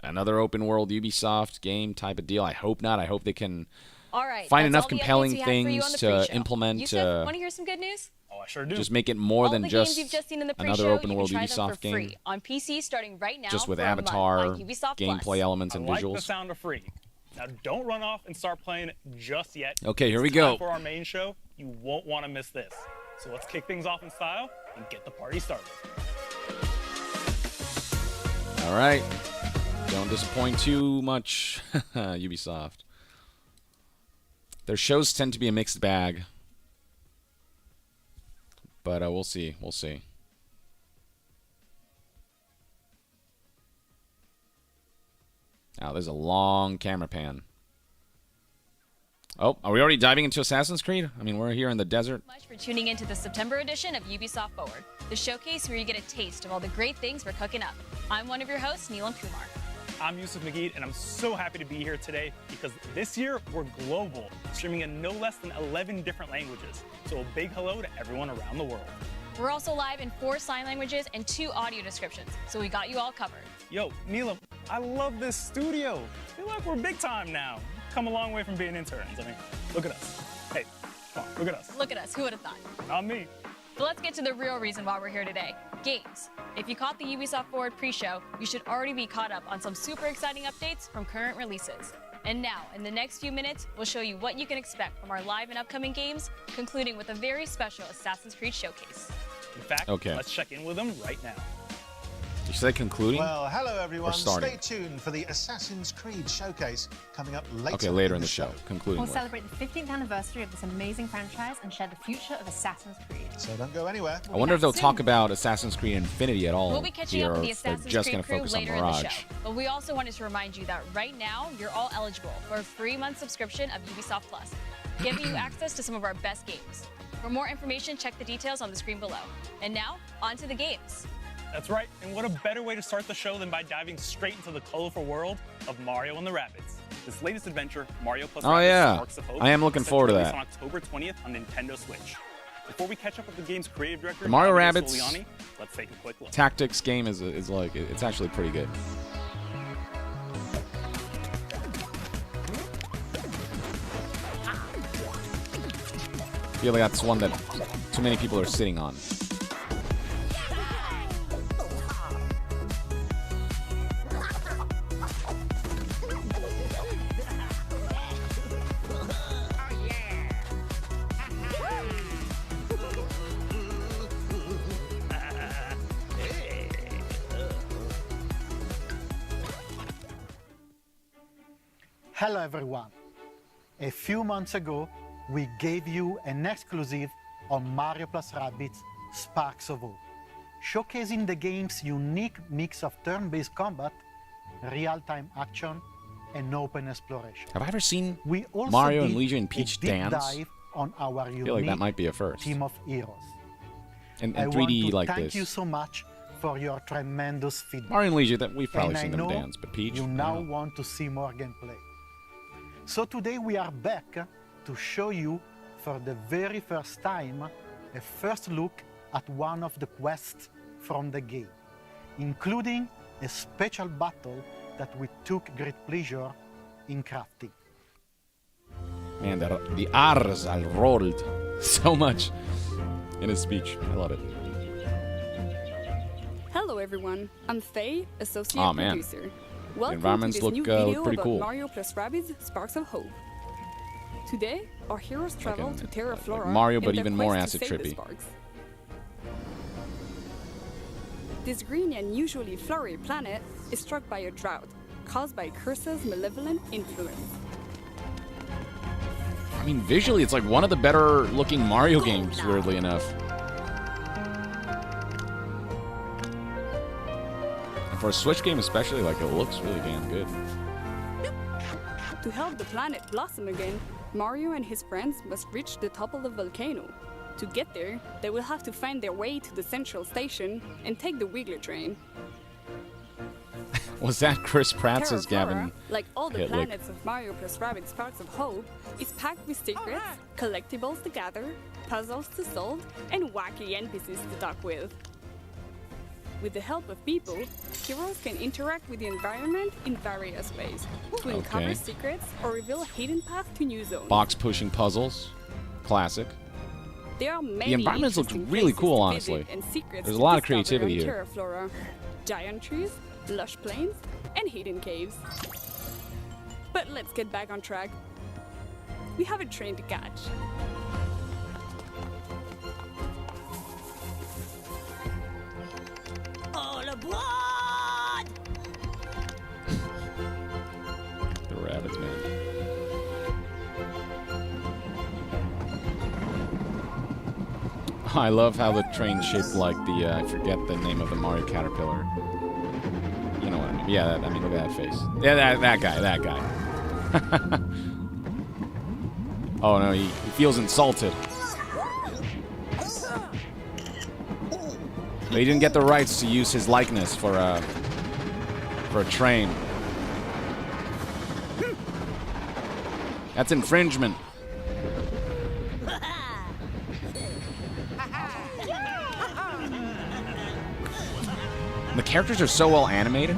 another open world Ubisoft game type of deal. I hope not. I hope they can find enough compelling things to implement. Yusuf, want to hear some good news? Oh, I sure do. Just make it more than just another open world Ubisoft game. Free on PC starting right now. Just with Avatar, gameplay elements, and I visuals. like the sound of free. Now, don't run off and start playing it just yet. Okay, here we go. For our main show, you won't want to miss this. So let's kick things off in style and get the party started. All right. Don't disappoint too much, Ubisoft. Their shows tend to be a mixed bag. But we'll see. We'll see. Now, there's a long camera pan. Oh, are we already diving into Assassin's Creed? I mean, we're here in the desert. Thank you so much for tuning into the September edition of Ubisoft Forward, the showcase where you get a taste of all the great things we're cooking up. I'm one of your hosts, Neelam Kumar. I'm Yusuf Magid, and I'm so happy to be here today because this year we're global, streaming in no less than 11 different languages. So a big hello to everyone around the world. We're also live in 4 sign languages and 2 audio descriptions, so we got you all covered. Yo, Neelam, I love this studio. I feel like we're big time now. Come a long way from being interns. I mean, look at us. Hey, come on, look at us. Look at us. Who would have thought? Not me. But let's get to the real reason why we're here today. Games. If you caught the Ubisoft Forward pre-show, you should already be caught up on some super exciting updates from current releases. And now, in the next few minutes, we'll show you what you can expect from our live and upcoming games, concluding with a very special Assassin's Creed showcase. In fact, let's check in with them right now. You say concluding? Well, hello everyone. Starting? Stay tuned for the Assassin's Creed showcase coming up later. Okay, later in the show. Concluding. We'll celebrate the 15th anniversary of this amazing franchise and share the future of Assassin's Creed. So don't go anywhere. I wonder if they'll talk about Assassin's Creed Infinity at all. We'll be catching up with the Assassin's Creed crew later in the show. But we also wanted to remind you that right now, you're all eligible for a free month subscription of Ubisoft Plus, giving you access to some of our best games. For more information, check the details on the screen below. And now, on to the games. That's right, and what a better way to start the show than by diving straight into the colorful world of Mario and the Rabbids. This latest adventure, Mario plus Rabbids Sparks of Hope, I am looking forward to that. On October 20th on Nintendo Switch. Before we catch up with the game's creative director, the Mario Rabbids Soliani, let's take a quick look. Tactics game is like, it's actually pretty good. I feel like that's one that too many people are sitting on. Hello everyone. A few months ago, we gave you an exclusive on Mario plus Rabbids Sparks of Hope, showcasing the game's unique mix of turn-based combat, real-time action, and open exploration. Have I ever seen Mario and Luigi and Peach dance? Dive on our unique I feel like that might be a first. team of heroes. And I 3D want to like thank this. you so much for your tremendous feedback. Mario and Luigi, that we've probably And seen I them know dance, but Peach, you I don't now know. want to see more gameplay. So today we are back to show you for the very first time a first look at one of the quests from the game, including a special battle that we took great pleasure in crafting. Man, the R's I rolled so much in his speech. I love it. Hello everyone, I'm Faye, associate Aw, man. producer. Welcome environments to this look, new video pretty about cool. Mario plus Rabbids Sparks of Hope. Today, our heroes travel to Terra Flora Mario, in but their even more quest to acid save the trippy. Sparks. This green and usually flowery planet is struck by a drought caused by Curse's malevolent influence. I mean, visually, it's like one of the better looking Mario games, weirdly enough. And for a Switch game especially, like, it looks really damn good. To help the planet blossom again, Mario and his friends must reach the top of the volcano. To get there, they will have to find their way to the central station and take the Wiggler train. Was that Chris Pratt's Terra as Gavin? Flora, like all the Hitlick? planets of Mario plus Rabbids Sparks of Hope, is packed with secrets, collectibles to gather, puzzles to solve, and wacky NPCs to talk with. With the help of people, heroes can interact with the environment in various ways to uncover Okay. secrets or reveal a hidden path to new zones. Box pushing puzzles. Classic. There are many The environments look interesting really places cool, to honestly. visit and secrets There's a to lot of discover creativity on here. Terra Flora. Giant trees, lush plains, and hidden caves. But let's get back on track. We have a train to catch. All aboard! The Rabbids, man. I love how the train's shaped like the, I forget the name of the Mario Caterpillar. You know what I mean? Yeah, I mean, look at that face. Yeah, that guy. Oh no, he feels insulted. But he didn't get the rights to use his likeness for a train. That's infringement. The characters are so well animated.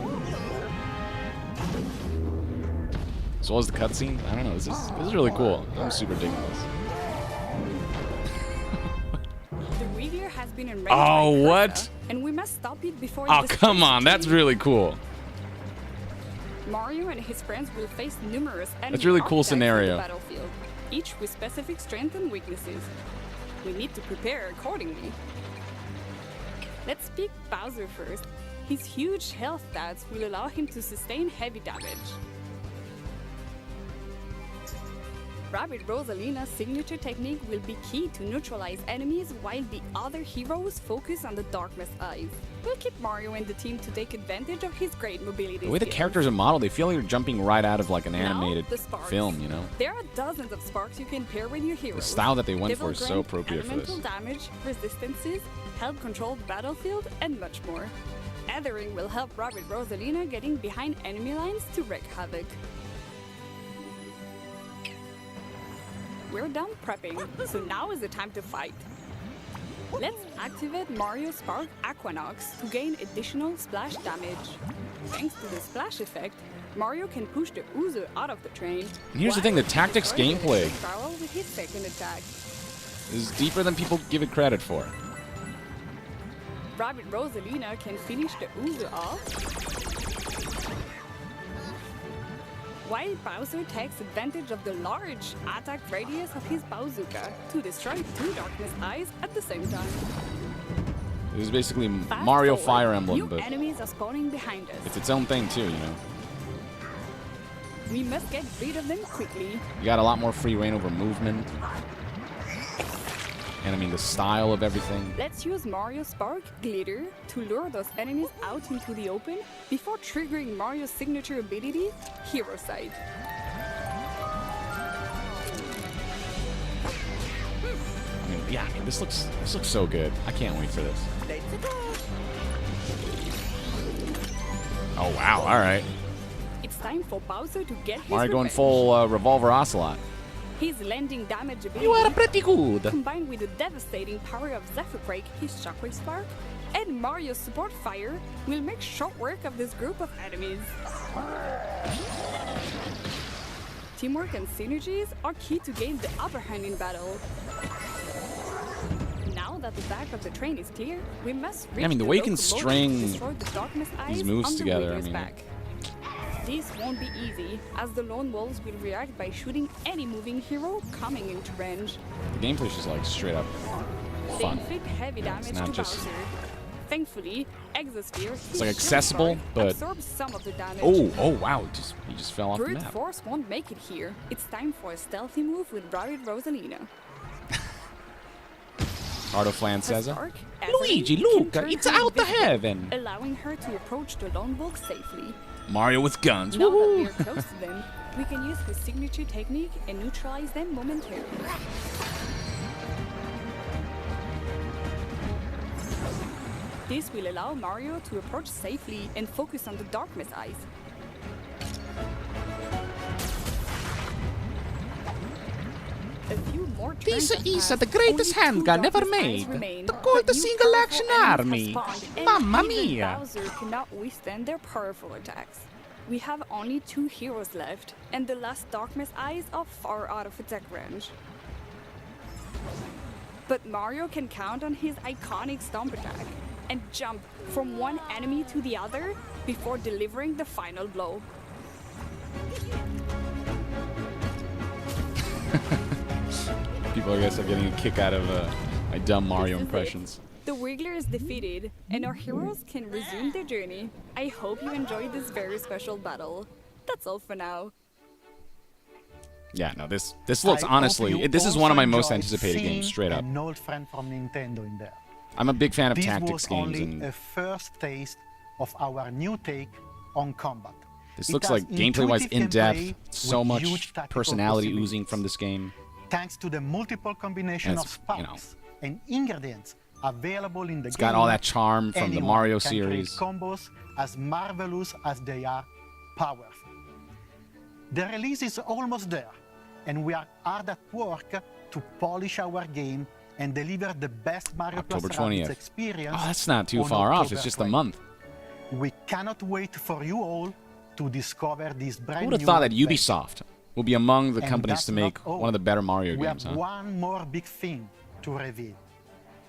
So was the cutscene. I don't know. This is really cool. I'm super digging this. The Wiggler has been enraged Oh, by what? Cursa, and we must stop it before Oh, it come destroys on. the That's train. really cool. Mario and his friends will face numerous enemy That's a really cool archetypes on the scenario. battlefield, each with specific strengths and weaknesses. We need to prepare accordingly. Let's pick Bowser first. His huge health stats will allow him to sustain heavy damage. Rabbid Rosalina's signature technique will be key to neutralize enemies while the other heroes focus on the Darkness Eyes. We'll keep Mario and the team to take advantage of his great mobility The way the skills. characters are modeled, they feel like they're jumping right out of like an Now, animated the sparks. film, you know? There are dozens of sparks you can pair with your heroes. The style that they went Devil for is so Grant, appropriate for this. elemental damage, resistances, help control the battlefield, and much more. Ethering will help Rabbid Rosalina getting behind enemy lines to wreak havoc. We're done prepping, so now is the time to fight. Let's activate Mario Spark Aquanox to gain additional splash damage. Thanks to the splash effect, Mario can push the Uzo out of the train. And here's the thing, the while tactics destroying the gameplay barrel with his second attack. is deeper than people give it credit for. Rabbid Rosalina can finish the Uzo off, while Bowser takes advantage of the large attack radius of his bazooka to destroy two Darkness Eyes at the same time. It was basically Fast Mario forward, Fire Emblem, new but enemies are spawning behind us. it's its own thing too, you know? We must get rid of them quickly. You got a lot more free reign over movement. And I mean, the style of everything. Let's use Mario Spark Glitter to lure those enemies out into the open before triggering Mario's signature ability, Hero Sight. yeah, I mean, this looks so good. I can't wait for this. Oh wow! All right. It's time for Bowser to get his Mario going revenge. full Revolver Ocelot. His landing damage ability, You are pretty good. combined with the devastating power of Zephyr Break, his Shockwave Spark, and Mario's support fire, will make short work of this group of enemies. Teamwork and synergies are key to gain the upper hand in battle. Now that the back of the train is clear, we must reach I mean, the the way you can locomotive string to destroy the darkness eyes these moves on the together, I Wiggler's mean, back. This won't be easy, as the lone wolves will react by shooting any moving hero coming into range. the gameplay's just like straight up They fun. inflict heavy damage not to just- Bowser. Thankfully, Exosphere, It's like accessible, but absorbs some of the damage. oh wow! He just fell off the Brute map. Force won't make it here. It's time for a stealthy move with Rabbid Rosalina. Ardo Flan says it. Stark, Luigi, Azaleen look, can turn it's her out the invisible, heaven. allowing her to approach the lone wolf safely. Mario with guns. Now that Woohoo! we are close to them, we can use his signature technique and neutralize them momentarily. This will allow Mario to approach safely and focus on the darkness eyes. A few more turns This have is passed. the greatest Only two handgun ever darkness eyes made. remain, The but called the new single powerful action enemies have army. spawned, and Mamma even mia. Bowser cannot withstand their powerful attacks. We have only 2 heroes left, and the last darkness eyes are far out of attack range. But Mario can count on his iconic stomp attack and jump from one enemy to the other before delivering the final blow. People, I guess, are getting a kick out of my dumb Mario This is it. impressions. The Wiggler is defeated, and our heroes can resume their journey. I hope you enjoyed this very special battle. That's all for now. Yeah, no, this looks I honestly. hope you This is one of my also most enjoyed anticipated seeing games, straight up. An old friend from Nintendo in there. I'm a big fan of This tactics was games, only and a first taste of our new take on combat. this It looks has like gameplay-wise intuitive in depth. gameplay So with much huge tactical personality possibilities. oozing from this game. Thanks to the multiple combination And of it's, sparks and ingredients available in the It's game. got all that charm from the anyone Mario can series. create combos as marvelous as they are powerful. The release is almost there, and we are hard at work to polish our game and deliver the best Mario October Plus Rabbids 20th. experience. Oh, that's not too on far off. October It's just a 20th. month. We cannot wait for you all to discover this brand Who new would have thought that adventure. Ubisoft will be among the And companies that's to make not all. one of the better Mario We games, have huh? one more big thing to reveal.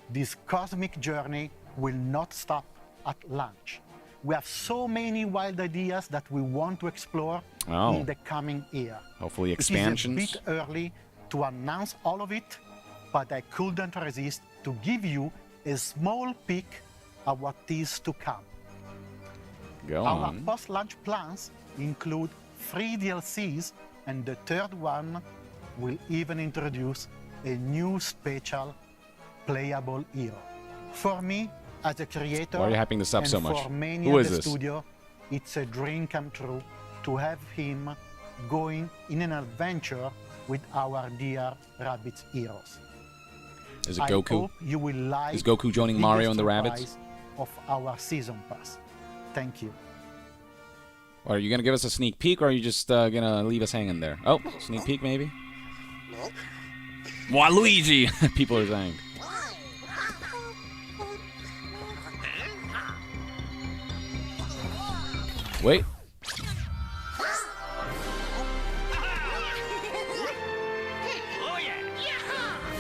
This cosmic journey will not stop at launch. We have so many wild ideas that we want to explore Oh. in the coming year. Hopefully It expansions. is a bit early to announce all of it, but I couldn't resist to give you a small peek at what is to come. Go Our on. post-launch plans include 3 DLCs, and the third one will even introduce a new special playable hero. For me, as a creator, Why are you hyping this up and so much? for many Who at is the this? studio, it's a dream come true to have him going in an adventure with our dear Rabbids heroes. Is it I Goku? hope you will like Is Goku joining the Mario and the biggest Rabbids? surprise of our season pass. Thank you. Or are you gonna give us a sneak peek, or are you just gonna leave us hanging there? Oh, sneak peek maybe. Waluigi, people are saying. Wait.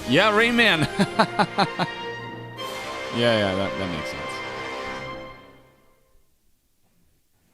Yeah, Rayman. yeah, that makes sense.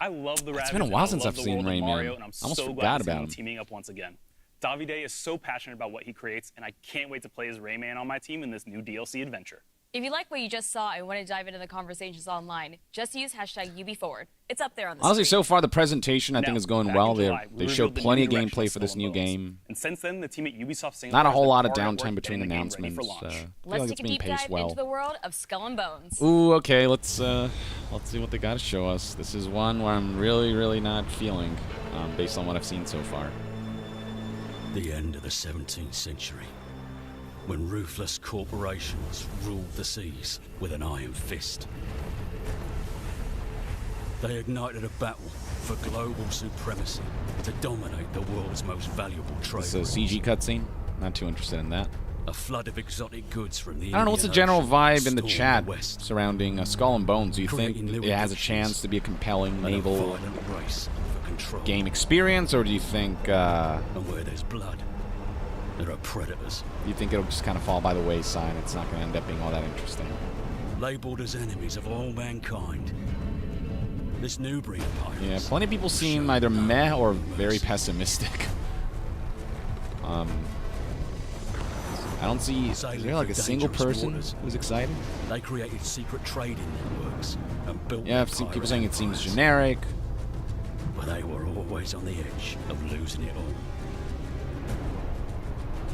I love the Rabbids. It's been a while and I since love I've the seen world of Rayman. Mario, and I'm I almost so forgot glad to see about them him. teaming up once again. Davide is so passionate about what he creates, and I can't wait to play as Rayman on my team in this new DLC adventure. If you like what you just saw and want to dive into the conversations online, just use #UbiForward. It's up there on the Honestly, screen. so far the presentation I think Now, is going back well. in July, we They revealed showed the plenty new of direction gameplay of for this Skull new and Bones. game. And since then, the team at Ubisoft Singapore Not a has whole been lot of hard at downtime work between getting the game ready announcements. for launch. I feel Let's like take it's a being deep paced dive well. into the world of Skull and Bones. Ooh, okay, let's see what they got to show us. This is one where I'm really not feeling, based on what I've seen so far. The end of the 17th century. when ruthless corporations ruled the seas with an iron fist. They ignited a battle for global supremacy to dominate the world's most valuable trade. This is a CG cutscene. Not too interested in that. A flood of exotic goods from the I don't know what's the general Indian vibe in the Ocean chat stormed west, surrounding Skull and Bones. Do you think creating new it has a addictions chance to be a compelling and a naval violent race for control. game experience, or do you think And where there's blood, there are predators. you think it'll just kind of fall by the wayside? It's not going to end up being all that interesting. Labeled as enemies of all mankind. This new breed of pirates. Yeah, plenty of people seem either meh or very pessimistic. I don't see. Is there like a single person who's excited? They created secret trading networks and built. Yeah, I've seen people saying it seems generic. But they were always on the edge of losing it all.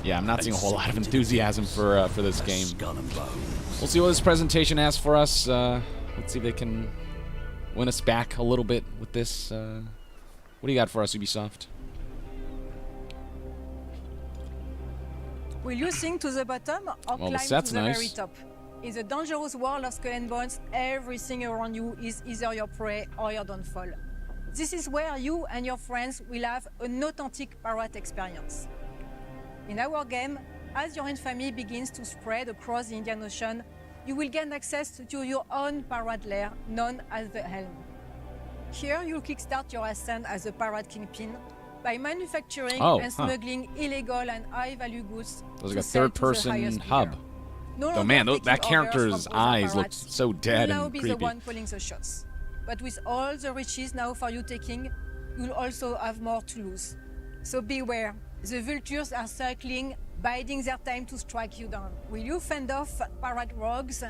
Yeah, I'm not seeing a whole lot of enthusiasm for this game. Skull and Bones. We'll see what this presentation has for us. Let's see if they can win us back a little bit with this. What do you got for us, Ubisoft? Will you sink to the bottom or Well, the climb set's to the nice. very top? In the dangerous world of Skull and Bones, everything around you is either your prey or your downfall. This is where you and your friends will have an authentic pirate experience. In our game, as your infamy begins to spread across the Indian Ocean, you will gain access to your own pirate lair known as the Helm. Here, you'll kickstart your ascent as a pirate kingpin by manufacturing and smuggling illegal and high-value goods. There's like a third-person hub. Oh man, that character's eyes look so dead You'll now and be creepy. the one calling the shots. But with all the riches now for you taking, you'll also have more to lose. So beware. The vultures are circling, biding their time to strike you down. Will you fend off pirate rogues,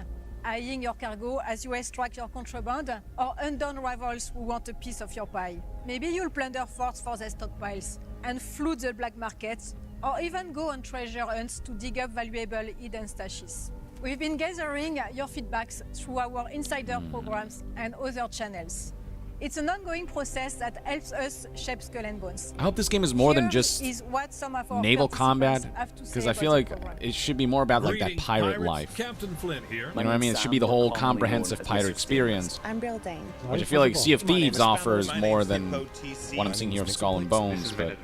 eyeing your cargo as you extract your contraband, or undone rivals who want a piece of your pie? Maybe you'll plunder forts for their stockpiles and flood the black markets, or even go on treasure hunts to dig up valuable hidden stashes. We've been gathering your feedbacks through our insider programs and other channels. It's an ongoing process that helps us shape Skull and Bones. I hope this game is more than Here just is what some of our naval participants combat, have to say because I about feel the like program. it should be more about like that Greetings, pirate pirates. life. Captain Flint here. You know what I mean? It should be the whole comprehensive pirate experience, I'm Bill Dane. which I feel like Sea of Thieves offers more than what I'm seeing here of Skull and Bones, but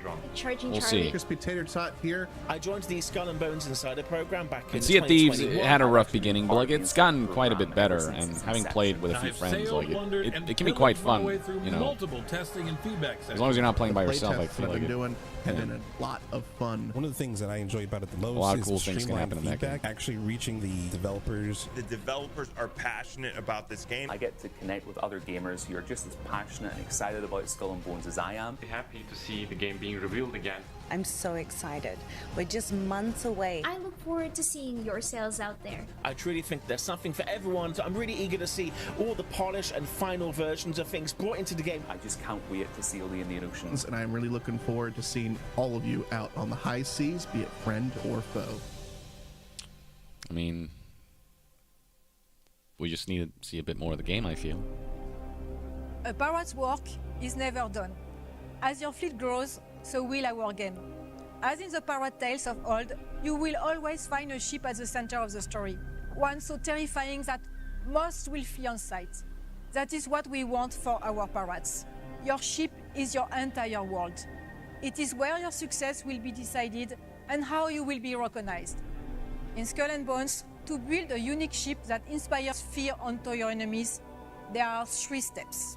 we'll see. Crispy Tater Tot here. I joined the Skull and Bones Insider program back in And Sea of Thieves 2021. had a rough beginning, but like it's gotten quite a bit better. And having played with a few friends, like it can be quite fun. You know, Multiple testing and feedback as long as you're not playing by yourself, I Playtests feel that like I've been it. doing have been a lot of fun. One of the things that I enjoy about it the most A lot of is cool the things can happen in that feedback, actually reaching the developers. The developers are passionate about this game. I get to connect with other gamers who are just as passionate and excited about Skull and Bones as I am. Happy to see the game being revealed again. I'm so excited. We're just months away. I look forward to seeing your sales out there. I truly think there's something for everyone, so I'm really eager to see all the polished and final versions of things brought into the game. I just can't wait to sail the Indian Ocean. And I'm really looking forward to seeing all of you out on the high seas, be it friend or foe. I mean, we just need to see a bit more of the game, I feel. A pirate's work is never done. As your fleet grows, so will our game. As in the pirate tales of old, you will always find a ship at the center of the story. One so terrifying that most will flee on sight. That is what we want for our pirates. Your ship is your entire world. It is where your success will be decided and how you will be recognized. In Skull and Bones, to build a unique ship that inspires fear onto your enemies, there are 3 steps.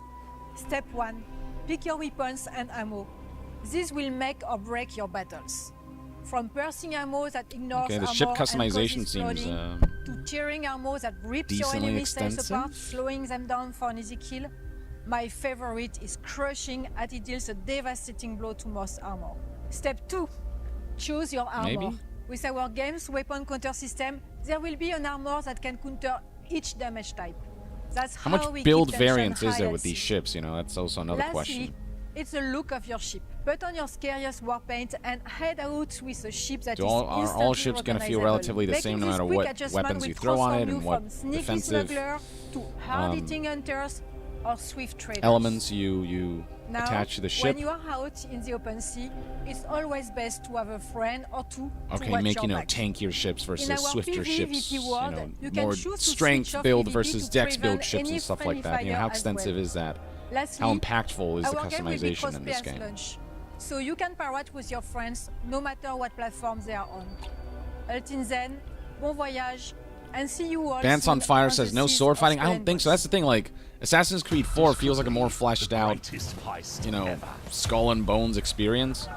Step 1. Pick your weapons and ammo. This will make or break your battles. From piercing ammo that ignores Okay, the armor ship and customization causes seems flooding, to tearing ammo that rips your decently enemy's tails extensive. apart, slowing them down for an easy kill. My favorite is crushing as it deals a devastating blow to most armor. Step 2. Choose your armor. Maybe. With our game's weapon counter system, there will be an armor that can counter each damage type. That's How how much we build keep tension variance is high there at with these sea. ships? You know, that's also another Lastly, question. it's the look of your ship. Put on your scariest war paint and head out with a ship that Are is all instantly ships going to feel recognizable. relatively the Making same no this matter quick what adjustment weapons will you throw on it transform and you what from sneaky defensive smuggler to hard-hitting hunters or swift traders. elements you Now, attached to the ship. when you are out in the open sea, it's always best to have a friend or two to Okay, watch make, your you know, back. tankier ships versus In our swifter ships. PvP world, You know, you can more choose to strength switch off build PvP versus to dex build prevent ships any and stuff like friendly that. You know, how fire as extensive well. is that? Lastly, How impactful is the our game will be customization in this crossplay game? at launch, so you can pirate with your friends no matter what platform they are on. Until then, bon voyage, and see you all Vance soon on Fire on says the no seas sword of fighting. I don't think so. Splendor. That's the thing. Like Assassin's Creed 4 feels like a more fleshed out, you know, skull and bones experience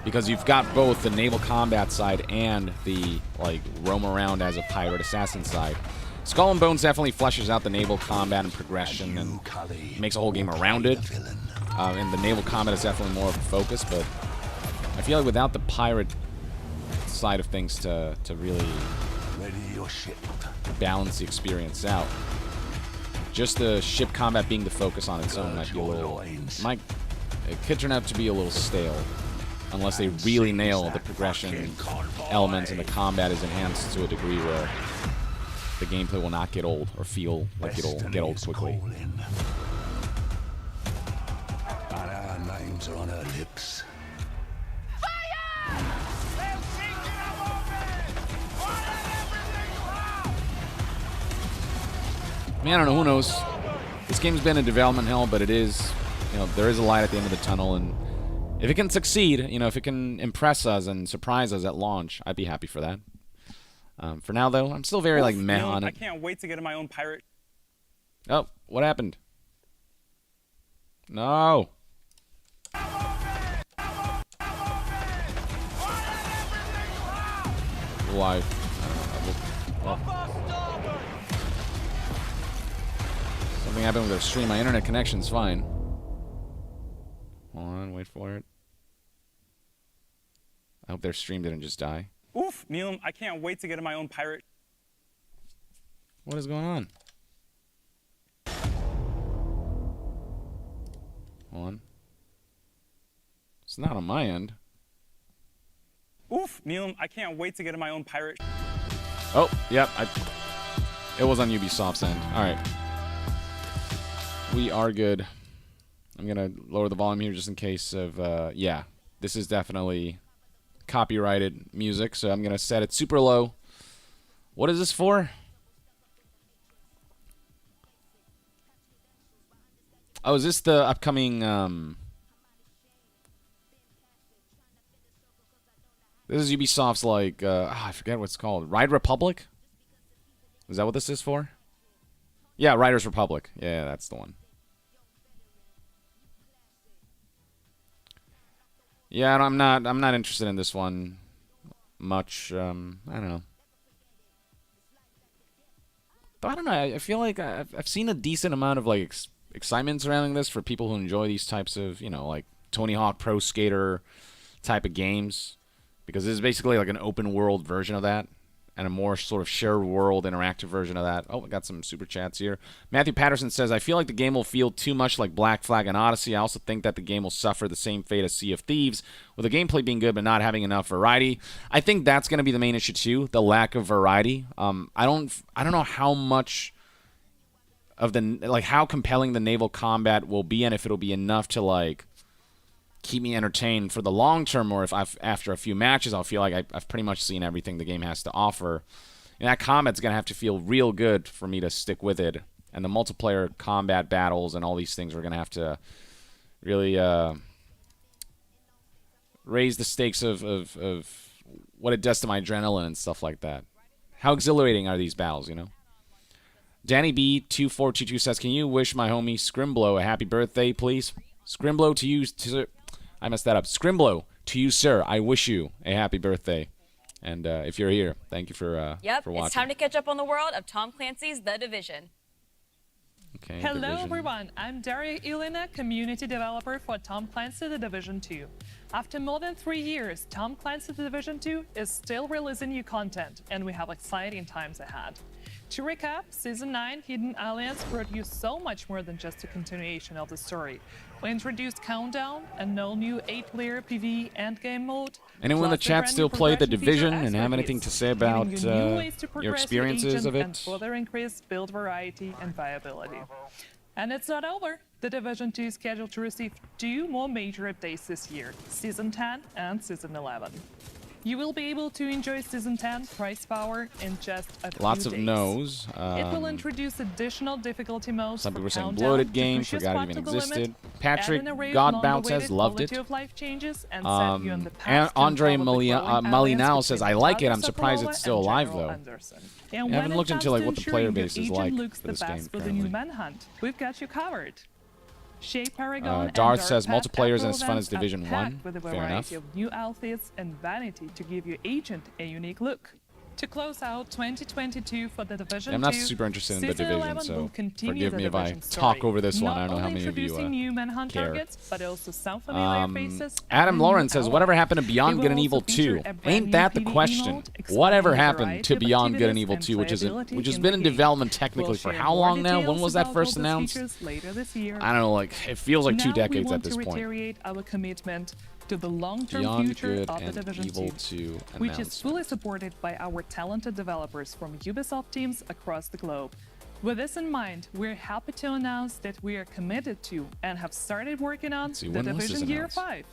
because you've got both the naval combat side and the like roam around as a pirate assassin side. Skull and Bones definitely fleshes out the naval combat and progression and makes a whole game around it. And the naval combat is definitely more of a focus, but I feel like without the pirate side of things to really balance the experience out, just the ship combat being the focus on its own might be a little... it could turn out to be a little stale unless they really nail the progression elements and the combat is enhanced to a degree where the gameplay will not get old or feel like it'll get old quickly. And our names are on her lips. Man, I don't know, who knows? This game's been in development hell, but it is, you know, there is a light at the end of the tunnel, and if it can succeed, you know, if it can impress us and surprise us at launch, I'd be happy for that. For now, though, I'm still very, like, meh on it. I can't wait to get in my own pirate. Oh, what happened? No. Live. Something happened with our stream. My internet connection's fine. Hold on, wait for it. I hope their stream didn't just die. Oof, Neil, I can't wait to get in my own pirate. What is going on? Hold on. It's not on my end. Oof, Neil, I can't wait to get in my own pirate. Oh, yep. It was on Ubisoft's end. All right. We are good. I'm going to lower the volume here just in case of... yeah, this is definitely copyrighted music, so I'm going to set it super low. What is this for? Oh, is this the upcoming... This is Ubisoft's, like... I forget what it's called. Ride Republic? Is that what this is for? Yeah, Riders Republic. Yeah, that's the one. Yeah, I'm not interested in this one much. I don't know. But I don't know. I feel like I've seen a decent amount of like excitement surrounding this for people who enjoy these types of, you know, like Tony Hawk Pro Skater type of games, because this is basically like an open world version of that. And a more sort of shared world interactive version of that. Oh, we got some super chats here. Matthew Patterson says, I feel like the game will feel too much like Black Flag and Odyssey. I also think that the game will suffer the same fate as Sea of Thieves, with the gameplay being good but not having enough variety. I think that's going to be the main issue too, the lack of variety. I don't know how much of the, like, how compelling the naval combat will be, and if it'll be enough to like keep me entertained for the long term, or if after a few matches I'll feel like I've pretty much seen everything the game has to offer. And that combat's going to have to feel real good for me to stick with it. And the multiplayer combat battles and all these things are going to have to really raise the stakes of what it does to my adrenaline and stuff like that. How exhilarating are these battles, you know? Danny B2422 says, can you wish my homie Scrimblow a happy birthday, please? Scrimblow to you, I messed that up. Scrimblow, to you, sir, I wish you a happy birthday. And if you're here, thank you for watching. It's time to catch up on the world of Tom Clancy's The Division. Okay, Hello Division. everyone, I'm Daria Ilina, community developer for Tom Clancy The Division 2. After more than 3 years, Tom Clancy The Division 2 is still releasing new content, and we have exciting times ahead. To recap, Season 9 Hidden Alliance brought you so much more than just a continuation of the story. We introduced Countdown, an all-new 8-player PvE endgame mode. Anyone in the plus a chat brand still new play The progression Division feature and have as anything to Rabbids, say about giving you new ways to your progress experiences agent of and it? further increase build variety and viability. And it's not over. The Division 2 is scheduled to receive 2 more major updates this year, Season 10 and Season 11. You will be able to enjoy Season 10 price power in just a few Lots of days. no's. It will introduce additional difficulty modes. Some people were saying Countdown, bloated to game, push your forgot squad it even to the limit, existed. add Patrick an array of Godbout says long-awaited loved it. quality of life changes and set you on the path to Andre uncover the growing Malinal alliance says, between I like it. I'm Brothers surprised Sokolova it's still and alive, General though. Anderson. I And haven't when looked it into comes like to what the ensuring player your base is agent like looks for the this game best for the currently. new Manhunt, we've got you covered. Shea Paragon and Darth says Darth multiplayer isn't Pack as fun as events are Division 1. packed with a Fair variety enough. of new outfits and vanity to give your agent a unique look. To close out 2022 for the Division 2, I'm not super interested in the Season Division, 11 so will continue forgive the me if I Division talk story. over this one. Not I don't know how only many of you introducing new Manhunt care. targets, but also some familiar faces. Adam and Lawrence says, new whatever allies. happened to It Beyond will Good and also Evil feature 2? a brand Ain't new that the PvE question? mode, Whatever expanding the happened variety to of Beyond Good and activities Evil and 2, playability which has in been the in game. development technically We'll for share how more long now? When details was that about first all those announced? features later this year. I don't know, like, it feels like 2 Now decades we at want this to point. reiterate our commitment to the long-term Beyond future Good of the and Division Evil 2, 2 which is announcement. fully supported by our talented developers from Ubisoft teams across the globe. With this in mind, we're happy to announce that we are committed to and have started working on the when was this Division Year announced? 5.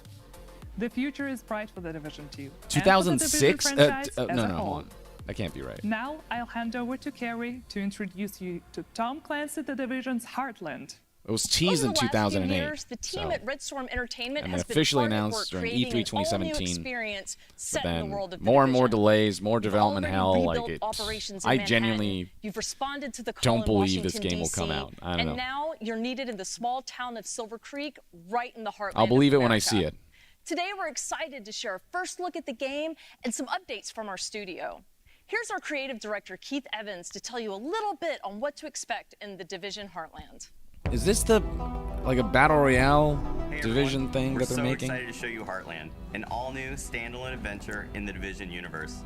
The future is bright for the Division 2. and for the 2006? Division franchise No, as a no, whole. hold on. That can't be right. Now I'll hand over to Carrie to introduce you to Tom Clancy, The Division's Heartland. It was teased in Over the last few 2008. years, the team so- at Red Storm Entertainment and has then officially been hard at announced work during creating E3 an all-new 2017. experience But set in the then world of the more and more Division. delays, more development Already hell. Like rebuilt it, operations in I Manhattan. genuinely You've responded to the call don't in believe this Washington, game will come DC, out. I don't and know. now you're needed in the small town of Silver Creek, right in the heartland I'll believe of it when I America. see it. Today, we're excited to share a first look at the game and some updates from our studio. Here's our creative director, Keith Evans, to tell you a little bit on what to expect in the Division Heartland. Is this the like a battle royale Hey Division everyone, thing we're that they're so making? excited to show you Heartland, an all-new standalone adventure in the Division universe.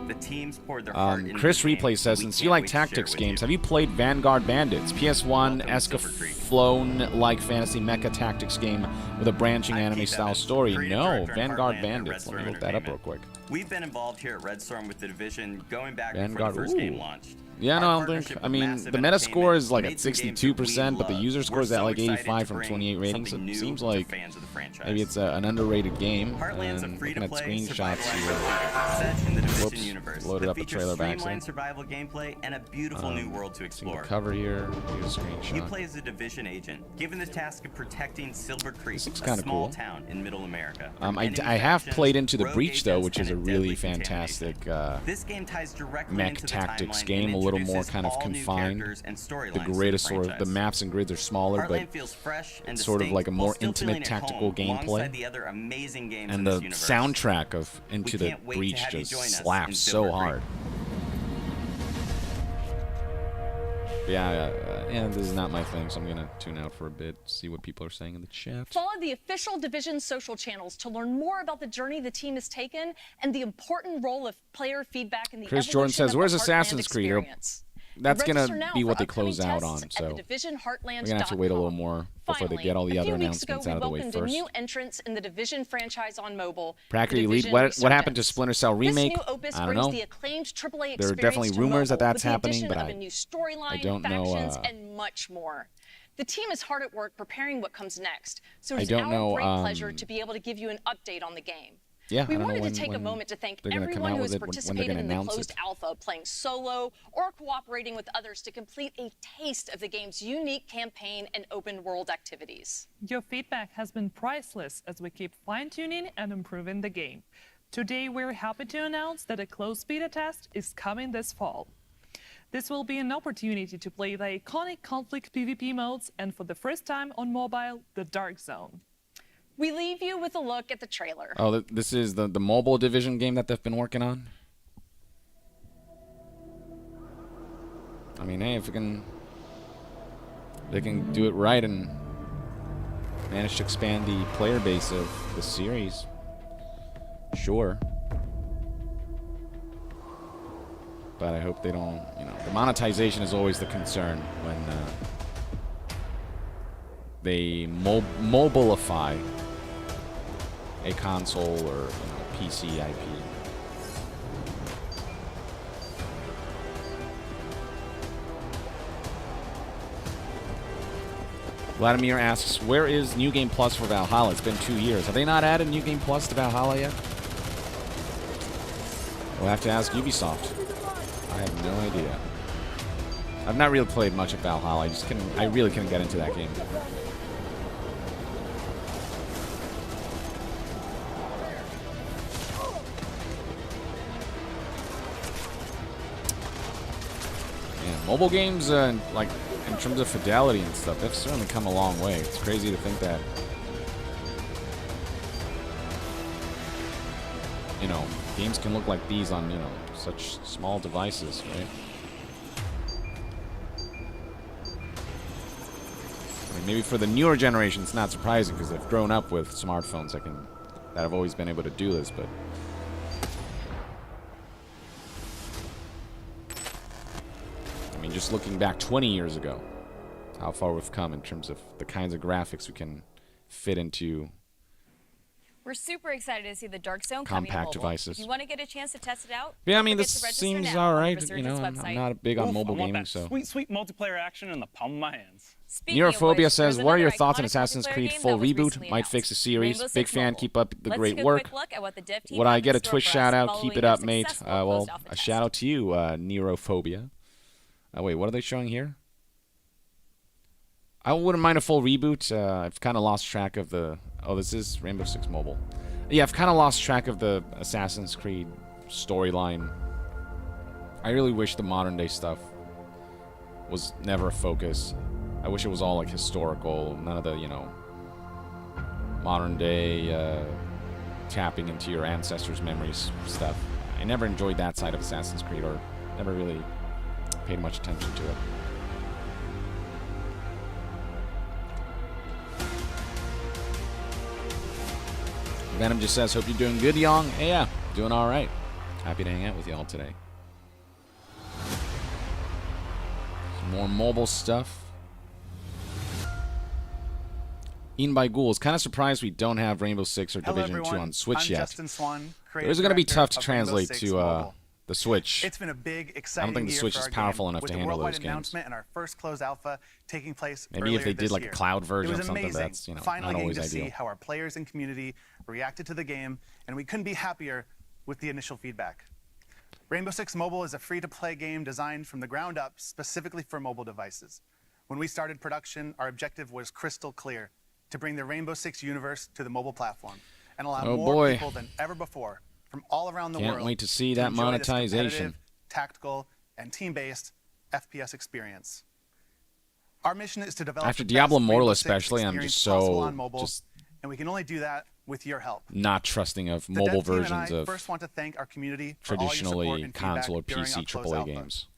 The teams poured their heart into Chris the game, Replay says, and we since can't you like wait to share it tactics with games, you. have you played Vanguard Bandits? PS1 Welcome to Silver Creek. Escaflowne-like fantasy mecha tactics game with a branching anime-style Evans, story. creative No, director at Vanguard Heartland and Bandits. Red Let me Storm look that up real Entertainment. quick. We've been involved here at Red Storm with the Division going back Vanguard, before the first ooh. game launched. Yeah, no, Our I don't think. partnership I with mean, Massive the meta score is like Entertainment at made some games that we 62%, but the love. user score is We're at so like excited 85 to from bring 28 ratings. something It new seems to like fans of the franchise. maybe it's an underrated game. Heartland's a And looking at free-to-play screenshots survival here. set in the Division Whoops, universe loaded that up the features trailer by streamlined accident. survival gameplay and a beautiful new world to Seeing explore. the cover here. Here's a You screenshot. play as a Division agent, given the task of protecting Silver Creek, looks a kinda small cool. town in Middle America. I from enemy have factions, played Into the rogue Breach though, agents, which is a and really deadly fantastic This game ties directly mech into the tactics timeline game. and a little more introduces kind of all new confined. characters and storylines The to grid is the sort of the franchise. maps and grids are smaller, Heartland but feels fresh and it's sort of like a distinct more while still feeling intimate at tactical home gameplay. alongside the other amazing games And in the this universe. soundtrack of Into the can't wait to Breach have you just join us in slaps so Silver Creek. hard. Yeah, this is not my thing, so I'm gonna tune out for a bit, see what people are saying in the chat. Follow the official Division social channels to learn more about the journey the team has taken and the important role of player feedback in the Chris evolution Jordan says, of the "Where's Heartland Assassin's Creed?" experience. That's Register gonna now be for what they upcoming close out tests on, at so we're thedivisionheartland.com. gonna have to wait a little more before they get all the Finally, other a few weeks ago, announcements we out of the way welcomed a first. new entrance in the Division franchise on mobile. Pracker the Elite, Division what happened to Resurgence. Splinter Cell Remake? This new opus I don't brings know. the acclaimed AAA There are experience definitely to rumors that mobile that's with the happening, addition but of I a new storyline, don't know, factions, and much more. The team is hard at work preparing what comes next, so I it's don't our know, great pleasure to be able to give you an update on the game. Yeah, we I don't know wanted when- to take a when moment to thank they're gonna come everyone out who with has it, when they're participated gonna in the announce closed it. alpha, playing solo or cooperating with others to complete a taste of the game's unique campaign and open world activities. Your feedback has been priceless as we keep fine-tuning and improving the game. Today, we're happy to announce that a closed beta test is coming this fall. This will be an opportunity to play the iconic conflict PvP modes and for the first time on mobile, the Dark Zone. We leave you with a look at the trailer. Oh, this is the mobile Division game that they've been working on? I mean, hey, if they can do it right and manage to expand the player base of the series, sure. But I hope they don't, the monetization is always the concern when they mobilify a console or PC IP. Vladimir asks, where is New Game Plus for Valhalla? It's been 2 years. Have they not added New Game Plus to Valhalla yet? We'll have to ask Ubisoft. I have no idea. I've not really played much of Valhalla. I really couldn't get into that game. Yeah, mobile games, like in terms of fidelity and stuff, they've certainly come a long way. It's crazy to think that, you know, games can look like these on, you know, such small devices, right? I mean, maybe for the newer generation, it's not surprising because they've grown up with smartphones that have always been able to do this, but I mean, just looking back 20 years ago, how far we've come in terms of the kinds of graphics we can fit into We're super excited to see the Dark Zone compact coming to mobile. devices. If you want to get a chance to test it out, Yeah, I mean, don't this forget to register seems now all on right. the You know, Resurgence I'm website. not big on mobile I want gaming, that so. sweet multiplayer action in the palm of my hands. Neurophobia says, what are your thoughts on Assassin's Creed full reboot? Might fix the series. Rainbow Big Six fan. Mobile. Keep up the Let's great take a work. quick look at what the dev team Would I has get in a store Twitch for us shout out? Keep following it their up, mate. successful Well, closed alpha a test. shout out to you, Neurophobia. Wait, what are they showing here? I wouldn't mind a full reboot. I've kind of lost track of the... Oh, this is Rainbow Six Mobile. Yeah, I've kind of lost track of the Assassin's Creed storyline. I really wish the modern day stuff was never a focus. I wish it was all like historical. None of the, you know, modern day tapping into your ancestors' memories stuff. I never enjoyed that side of Assassin's Creed, or never really paid much attention to it. Venom just says, hope you're doing good, Yong. Hey, yeah, doing all right. Happy to hang out with y'all today. Some more mobile stuff. Ian by Ghouls, kind of surprised we don't have Rainbow Six or Division 2 on Switch yet. Justin Swan, It was going to be tough to creative director of Rainbow translate Six to Mobile. The Switch. It's been a big, I exciting don't think the year Switch for is our powerful game, enough with to the handle worldwide those games. announcement and our first closed alpha taking place Maybe if they earlier did this like year. a cloud version It of was something amazing, that's, you know, finally not getting always to ideal. see how our players and community reacted to the game, and we couldn't be happier with the initial feedback. Rainbow Six Mobile is a free-to-play game designed from the ground up specifically for mobile devices. When we started production, our objective was crystal clear: to bring the Rainbow Six universe to the mobile platform and allow more people than ever before from all around the world Can't wait to see that enjoy this monetization. competitive, tactical, and team-based FPS experience. Our mission is to develop After the Diablo best Immortal Rainbow Six especially, I'm experience just possible so on mobile, and we can only do that with your help. not trusting of The mobile dev team and versions I of first want to thank our community for all your support traditionally and feedback console or during PC our closed AAA alpha. games.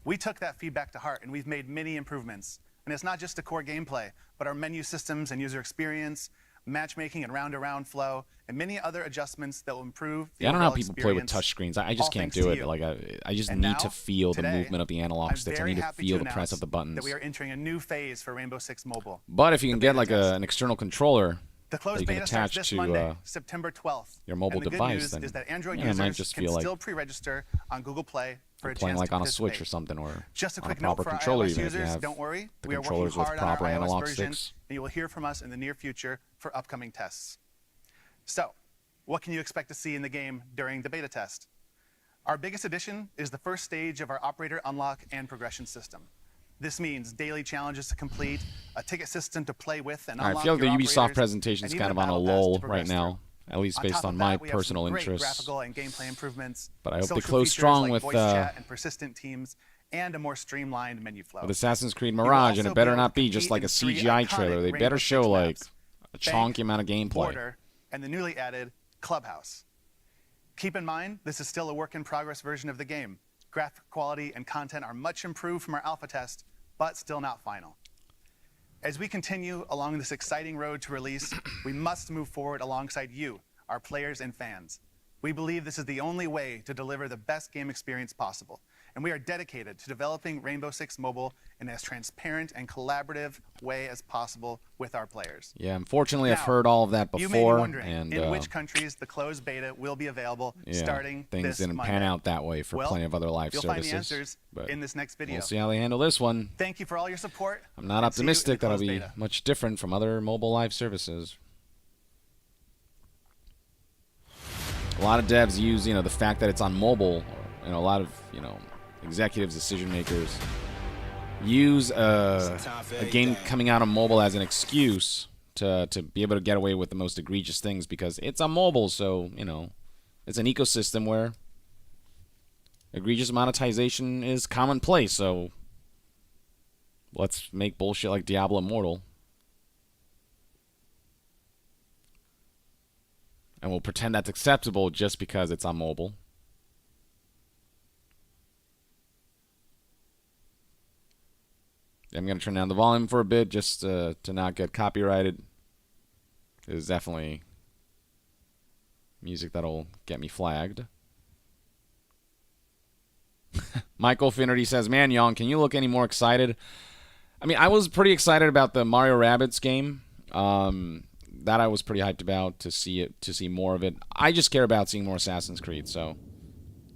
We took that feedback to heart, and we've made many improvements. And it's not just the core gameplay, but our menu systems and user experience, matchmaking and round-to-round flow, and many other adjustments that will improve the Yeah, I don't know how overall people play with experience, touchscreens. I just all can't thanks do to it. you. Like I just And need now, to feel the today, movement of the analog I'm sticks. I very need to happy feel to the press of the announce buttons. that we are entering a new phase for Rainbow Six Mobile. But if you can get like an external controller The that closed you can beta starts attach this Monday, to September 12th. your mobile and the device, good news then is that Android yeah, it might users just can feel like still pre-register on Google Play for you're a playing chance like to on a Switch or participate. something, or Just a on a quick proper note for controller. iOS Even if you users, have don't worry. the We are working controllers with hard on proper our iOS analog version, sticks. and you will hear from us in the near future for upcoming tests. So, what can you expect to see in the game during the beta test? Our biggest addition is the first stage of our operator unlock and progression system. This means daily challenges to complete, a ticket system to play with and unlock I feel like the your Ubisoft operators, presentation is and kind even of on a battle pass to lull progress right now, through. at least On based top on of my that, we have some personal great interests. graphical and gameplay improvements, But I hope they social close features strong like with voice chat and persistent teams, and a more streamlined menu flow. with Assassin's Creed You will Mirage, and also it better be able not to be just compete like a in 3 CGI iconic trailer. They Rainbow better Six show like maps: a Bank, chonky amount of gameplay. Border, and the newly added Clubhouse. Keep in mind, this is still a work-in-progress version of the game. Graphic quality and content are much improved from our alpha test, but still not final. As we continue along this exciting road to release, we must move forward alongside you, our players and fans. We believe this is the only way to deliver the best game experience possible. and we are dedicated to developing Rainbow Six Mobile in as transparent and collaborative way as possible with our players. Yeah, unfortunately, I've Now, heard all of that before. You may be wondering and, in which countries the closed beta will be available starting things this didn't Monday. pan out that way for plenty of other live you'll services. Find the answers but in this next video. we'll see how they handle this one. Thank you for all your support. I'm not and see you in optimistic the that'll closed be beta. much different from other mobile live services. A lot of devs use, the fact that it's on mobile. A lot of, executives, decision makers use a game coming out on mobile as an excuse to be able to get away with the most egregious things because it's on mobile. So, it's an ecosystem where egregious monetization is commonplace. So let's make bullshit like Diablo Immortal. And we'll pretend that's acceptable just because it's on mobile. I'm going to turn down the volume for a bit just to not get copyrighted. There's definitely music that'll get me flagged. Michael Finnerty says, man, Yong, can you look any more excited? I mean, I was pretty excited about the Mario Rabbids game. That I was pretty hyped about to see more of it. I just care about seeing more Assassin's Creed, so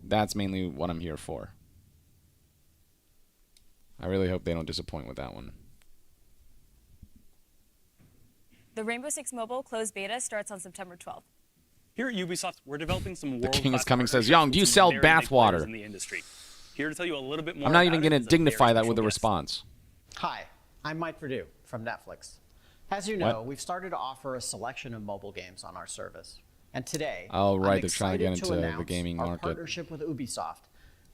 that's mainly what I'm here for. I really hope they don't disappoint with that one. The Rainbow Six Mobile closed beta starts on September 12th. Here at Ubisoft, we're developing some The world-class King is coming says, partnerships Yong, do you with some sell very big players bathwater? in the industry. Here to tell you a little bit more I'm not about even it going to is a very dignify that with a special guest. response. Hi, I'm Mike Perdue from Netflix. As you know, we've started to offer a selection of mobile games on our service. And today, Oh, right, I'm they're trying to get excited into announce the gaming our market. partnership with Ubisoft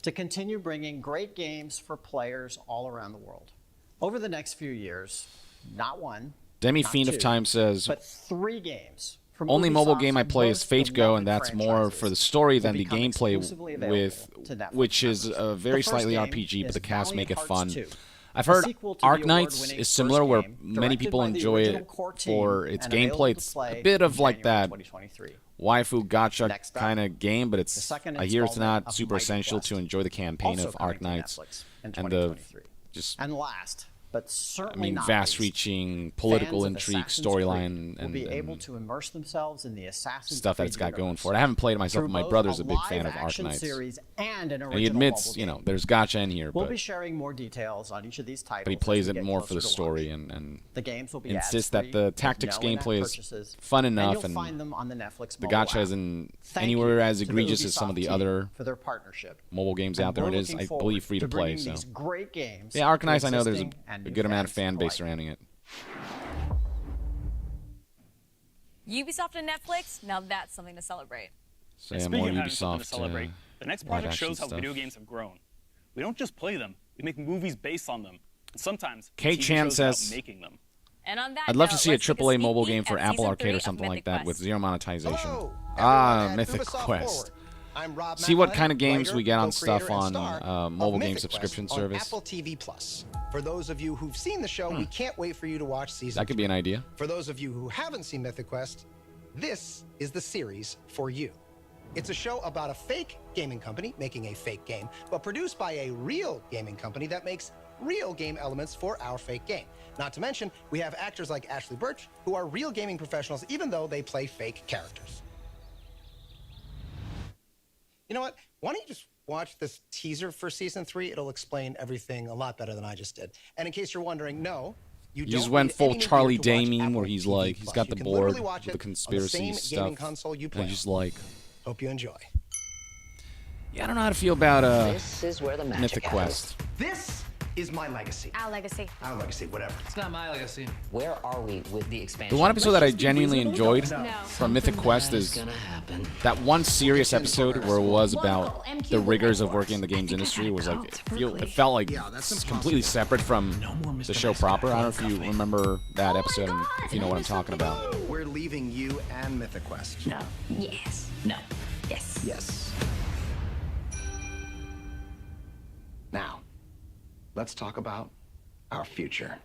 to continue bringing great games for players all around the world. Over the next few years, not one, Demi not Fiend of two, Time says, but 3 games from only mobile Ubisoft's game I play is most Fate Go, and beloved that's more for the story than the become gameplay exclusively available with, to Netflix which is a very The first slightly game RPG, but is the cast make it Valiant fun. Hearts 2, I've a heard sequel to the Arc Knights award-winning is similar, first where game, many directed people by the enjoy original it core for team its and available gameplay. to It's play a bit of in like January that 2023. waifu gacha Next up, kind of game, but the it's second I hear it's installment not of super Mighty essential Quest, to enjoy the campaign also of coming Arc to Knights Netflix in and the 2023. just And last, but I certainly mean not vast-reaching political fans of intrigue Assassin's storyline Creed will be able and to immerse themselves in the Assassin's stuff that Creed it's got going universe for it. I haven't played it myself, through but my both brother's a big fan of Arc live-action Knights. series and an And original he admits, mobile game. there's gacha in here, We'll but be sharing more details on each of these titles. he as plays we it get more for the closer to story launch. and The games will be insists that ads-free, the with tactics no in-app gameplay is purchases, fun and enough you'll and find them on the Netflix the mobile gacha app. isn't Thank anywhere you as to the egregious as some of Ubisoft the team other for their partnership. mobile games And out there. we're It is, looking I forward believe, free to play. bringing So these great games yeah, Arc to Knights, I know there's existing and a new good amount of fans fan base alike. surrounding it. Ubisoft and Netflix, now that's something to celebrate. So And yeah, speaking more of having something to Ubisoft celebrate, the next live project action shows how stuff. video games have grown. We don't just play them; we make movies based on them. And sometimes Kate TV Chan shows about says, making them. And on that I'd love to note, see a let's take AAA sneak mobile peek game for at Apple Season Arcade 3 or of something like Mythic that Quest. with zero monetization. Hello, Mythic Ubisoft Quest. Forward. I'm Rob See what McElhenney, kind of games writer, we get on co-creator, stuff and on star of mobile game Mythic Quest subscription on service. Apple TV Plus. For those of you who've seen the show, we can't wait for you to watch season That could be an idea. For those of you who haven't seen Mythic Quest, this is the series for you. It's a show about a fake gaming company making a fake game, but produced by a real gaming company that makes real game elements for our fake game. Not to mention, we have actors like Ashley Birch, who are real gaming professionals, even though they play fake characters. You know what? Why don't you just watch this teaser for season 3? It'll explain everything a lot better than I just did. And in case you're wondering, no, you He just don't went need full any Charlie gear to watch Day meme Apple where he's TV like, he's Plus. got You the can board literally with watch the it conspiracy on the same gaming stuff. console you And play. I just like, Hope you enjoy. yeah, I don't know how to feel about This is where the magic Mythic happens. Quest. This is my legacy. Our legacy. Our legacy, whatever. It's not my legacy. Where are we with the expansion? The one episode that I genuinely enjoyed from Mythic Quest is that one serious episode where it was about the rigors of working in the games industry. It was like it felt like it's completely separate from the show proper. I don't know if you remember that episode and if you know what I'm talking about. We're leaving you and Mythic Quest. No. Yes. No. Yes. Yes. Now, let's talk about our future.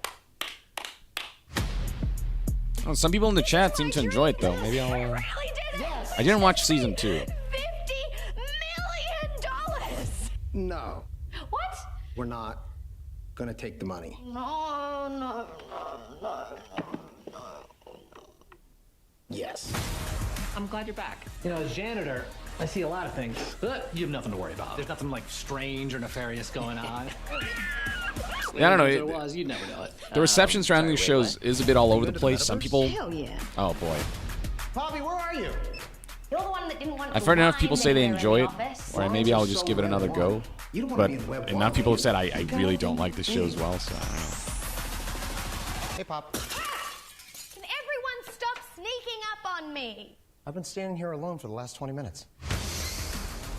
Oh, some people in the chat seem to enjoy it though. Maybe I'll. I didn't watch season 2. No. we're not gonna take the money. No. Yes. I'm glad you're back. You know, as janitor, I see a lot of things. But you have nothing to worry about. There's nothing like strange or nefarious going on. Yeah, I don't know. If there was, you'd never know it. The reception surrounding these shows is a bit all over the place. Some people. Hell yeah. Oh boy. Poppy, where are you? You're the one that didn't want I've heard enough people say they enjoy it, or maybe I'll just give it another go. But enough people have said I really don't like this show as well, so I don't know. Hey, Pop. Can everyone stop sneaking up on me? I've been standing here alone for the last 20 minutes.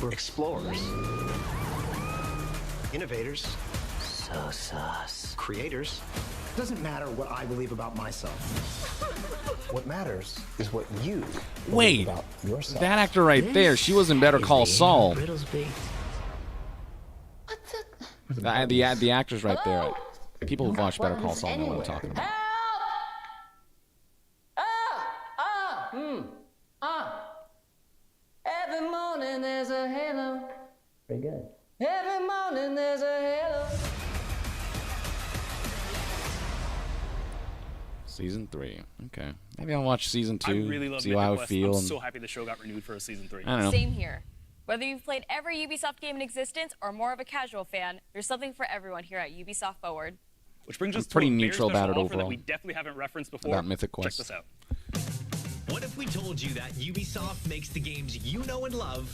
We're explorers. Innovators. So sus. Creators. Doesn't matter what I believe about myself. What matters is what you Wait, believe about yourself. that actor right there, she was in Better Call Saul. The actor's right there. People who've watched Better Call Saul know what I'm talking about. Every morning there's a halo. Very good. Every morning there's a halo. Season 3. Okay. Maybe I'll watch Season 2, I really love see how I Mythic feel. Quest. I'm And so happy the show got renewed for a Season 3. I don't know. Same here. Whether you've played every Ubisoft game in existence or more of a casual fan, there's something for everyone here at Ubisoft Forward. Which brings I'm us pretty to a neutral very about special it offer that overall. we definitely haven't referenced before. About Mythic Quest. Check this out. What if we told you that Ubisoft makes the games you know and love,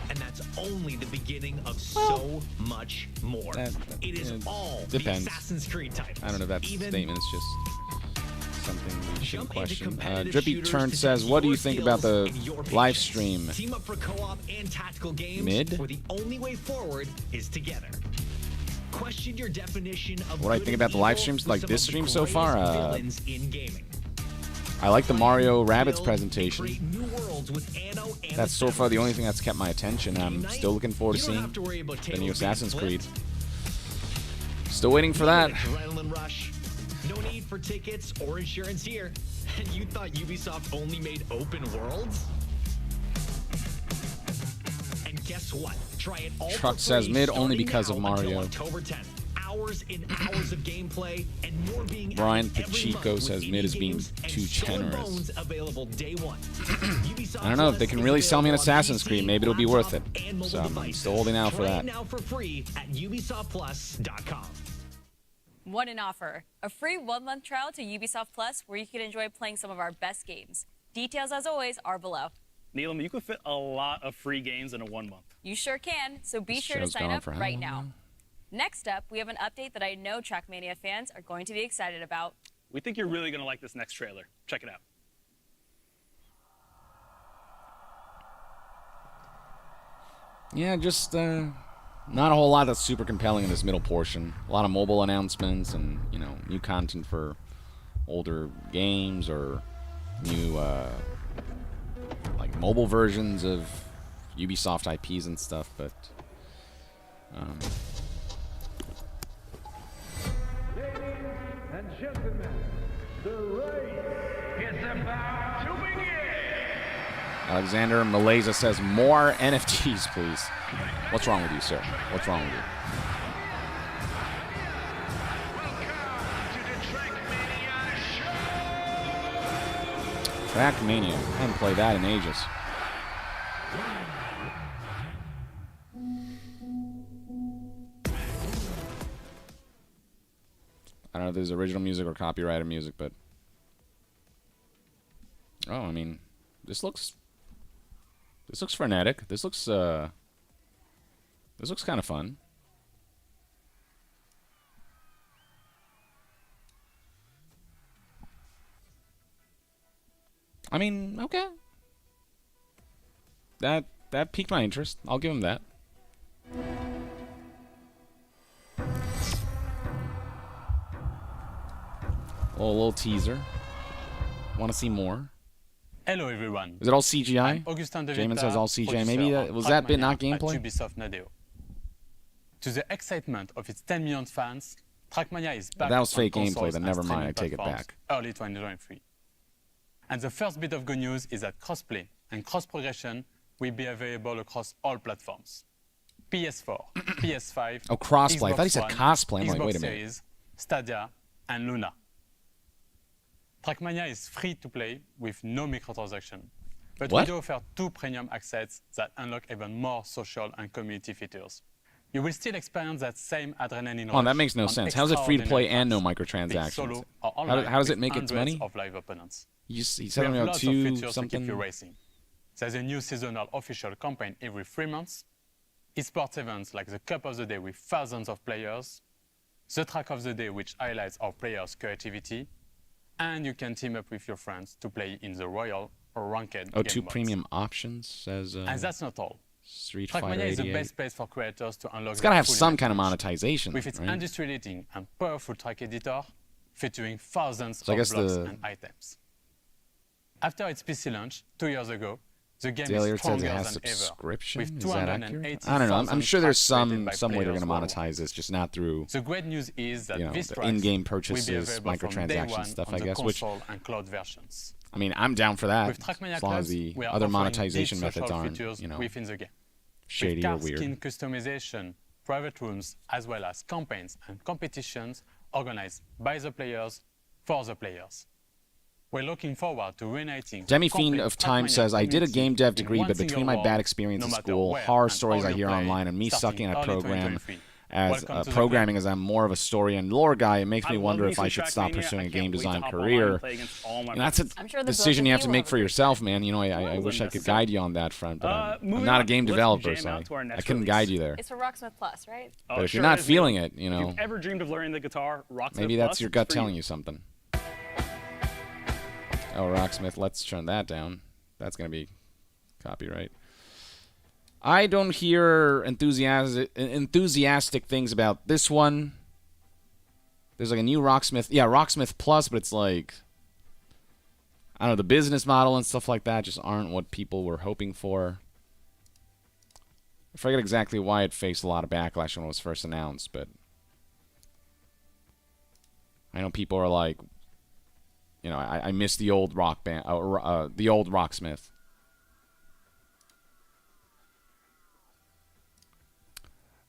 and that's only the beginning of so much more? It is all depends. the Assassin's Creed titles. I don't know if that's a Even statement. It's just something we shouldn't question. competitive Drippy shooters Turn to says, test what do you your think about the skills and your live patience. stream? Team up for co-op and tactical games, Mid? where the only way forward is together. Question your definition of What I good think and about the live evil streams, with like some this of the stream so far, greatest villains in gaming. I like the Mario Rabbids presentation. New worlds with Anno and That's so far the only thing that's kept my attention. I'm still looking forward to You don't seeing have to worry about the new tables being Assassin's flipped. Creed. Still waiting for that. Adrenaline rush. No need for tickets or insurance here. And you thought Ubisoft only made open worlds? And guess what? Try it all Truck for says free mid only starting because now of until Mario. October 10th. Hours and hours of gameplay and more being Brian added every Pacheco month says with mid indie is being games and too Skull and generous. Bones available day one. I don't know if they can really sell me an Assassin's Creed. Maybe it'll be worth it. So I'm still holding out for Try it that. now for free at ubisoftplus.com. What an offer. A free 1-month trial to Ubisoft Plus where you can enjoy playing some of our best games. Details, as always, are below. Neelam, you could fit a lot of free games in a 1 month. You sure can, so be This sure to show's sign gone up for how right long now. Next up, we have an update that I know Trackmania fans are going to be excited about. We think you're really going to like this next trailer. Check it out. Yeah, just not a whole lot that's super compelling in this middle portion. A lot of mobile announcements and, you know, new content for older games or new like mobile versions of Ubisoft IPs and stuff, but And gentlemen, the race is about to begin. Alexander Malaysia says more NFTs, please. What's wrong with you, sir? What's wrong with you? Trackmania. I haven't played that in ages. I don't know if there's original music or copyrighted music, but oh, I mean, this looks frenetic. This looks kind of fun. I mean, okay. That piqued my interest. I'll give him that. Oh, a little teaser. Want to see more? Hello everyone. Is it all CGI? Augustin Jamin says all CGI. Maybe was that bit not gameplay? Ubisoft Nadeo. To the excitement of its 10 million fans, Trackmania is back. That was fake on gameplay, consoles then and never mind, streaming I take it platforms back. Early 2023. And the first bit of good news is that crossplay and cross progression will be available across all platforms. PS4, PS5, Oh, crossplay. I thought he Xbox said One, cosplay. I'm like, Xbox wait a minute. Series, Stadia, and Luna. Trackmania is free to play with no microtransaction. But What? we do offer 2 premium access that unlock even more social and community features. You will still experience that same adrenaline Oh, that rush makes no on sense. How's it free to play extraordinary and no tracks, be it microtransactions? solo or How online does it with make its hundreds money? of live opponents. He We said have something about lots of 2 features to keep something. you racing. There's a new seasonal official campaign every 3 months, esports events like the Cup of the Day with thousands of players, the Track of the Day which highlights our players' creativity, and you can team up with your friends to play in the Royal or Ranked Oh, game 2 modes. premium options, says And that's not all. Street Fighter Trackmania is the 88. best place for creators to unlock It's got to their have full some kind of image. monetization, With its right? industry-leading and powerful track editor, featuring thousands So I of guess blocks the- and items. After its PC launch 2 years ago, the game Daily is says it stronger has than ever. subscription. With Is that accurate? 280,000 I don't know. I'm sure there's tracks rated by some way they're going to players monetize this, just not through The great news is that you know, these the tracks in-game will be purchases, available from day microtransaction one stuff, on I the guess. Which console and cloud versions. I mean, I'm down for that With Trackmania as long as Clubs, the we are other offering monetization deep methods social aren't, features you know, within the game. shady with or card weird. skin customization, private rooms, as well as campaigns and competitions organized by the players for the players. We're looking forward to reuniting. Demi complete Fiend of Time Trackmania says, I did a community game dev in degree, one but single between my wall, bad experience no at matter school, where horror and stories how I you hear play, online, and me starting sucking at early program 2023. as Welcome to the programming as I'm more of a story and lore guy, it makes me I love wonder me if some I should stop Trackmania. pursuing I a can't game wait to design hop online career. and play against all my And that's a friends. I'm sure the decision both you of have to you make will for agree. yourself, man. You know, I Well, wish I could unnecessary. guide you on that front, but I'm moving not a on. game Let's developer, jam so out to our I next couldn't release. guide you there. It's for Rocksmith Plus, right? But if sure you're not is, feeling Neil. it, you If know, you've ever dreamed of learning the guitar, Rocksmith maybe that's Plus your is gut for telling you something. Oh, Rocksmith, let's turn that down. That's going to be copyright. I don't hear enthusiastic things about this one. There's like a new Rocksmith. Yeah, Rocksmith Plus, but it's like, I don't know, the business model and stuff like that just aren't what people were hoping for. I forget exactly why it faced a lot of backlash when it was first announced, but I know people are like, you know, I miss the old rock band, the old Rocksmith.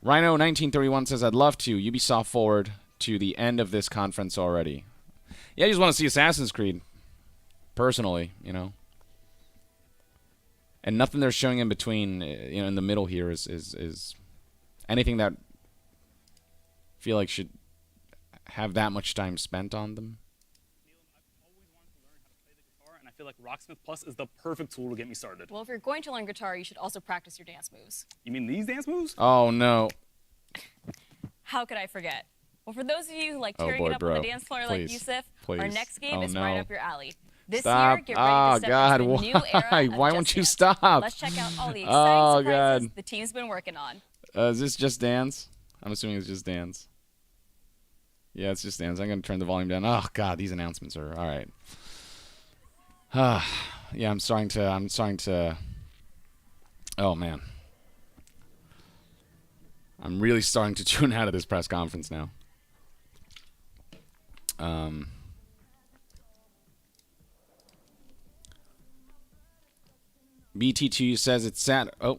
Rhino1931 says, I'd love to. Ubisoft forward to the end of this conference already. Yeah, I just want to see Assassin's Creed. Personally, you know. And nothing they're showing in between, you know, in the middle here is anything that I feel like should have that much time spent on them. And I feel like Rocksmith Plus is the perfect tool to get me started. Well, if you're going to learn guitar, you should also practice your dance moves. You mean these dance moves? Oh, no. How could I forget? Well, for those of you who like Oh, tearing boy, it up on bro. the dance floor like Please. Yusuf, our Please. next game Oh, is no. right up your alley. This Stop. year, get ready Oh, to step God. into a new era of Why Just won't you Dance. stop? Let's check out all the exciting Oh, surprises God. the team's been working on. Is this Just Dance? I'm assuming it's Just Dance. Yeah, it's Just Dance. I'm going to turn the volume down. Oh, God, these announcements are... All right. Yeah, I'm starting to... Oh, man. I'm really starting to tune out of this press conference now. BT2 says it's sad. Oh.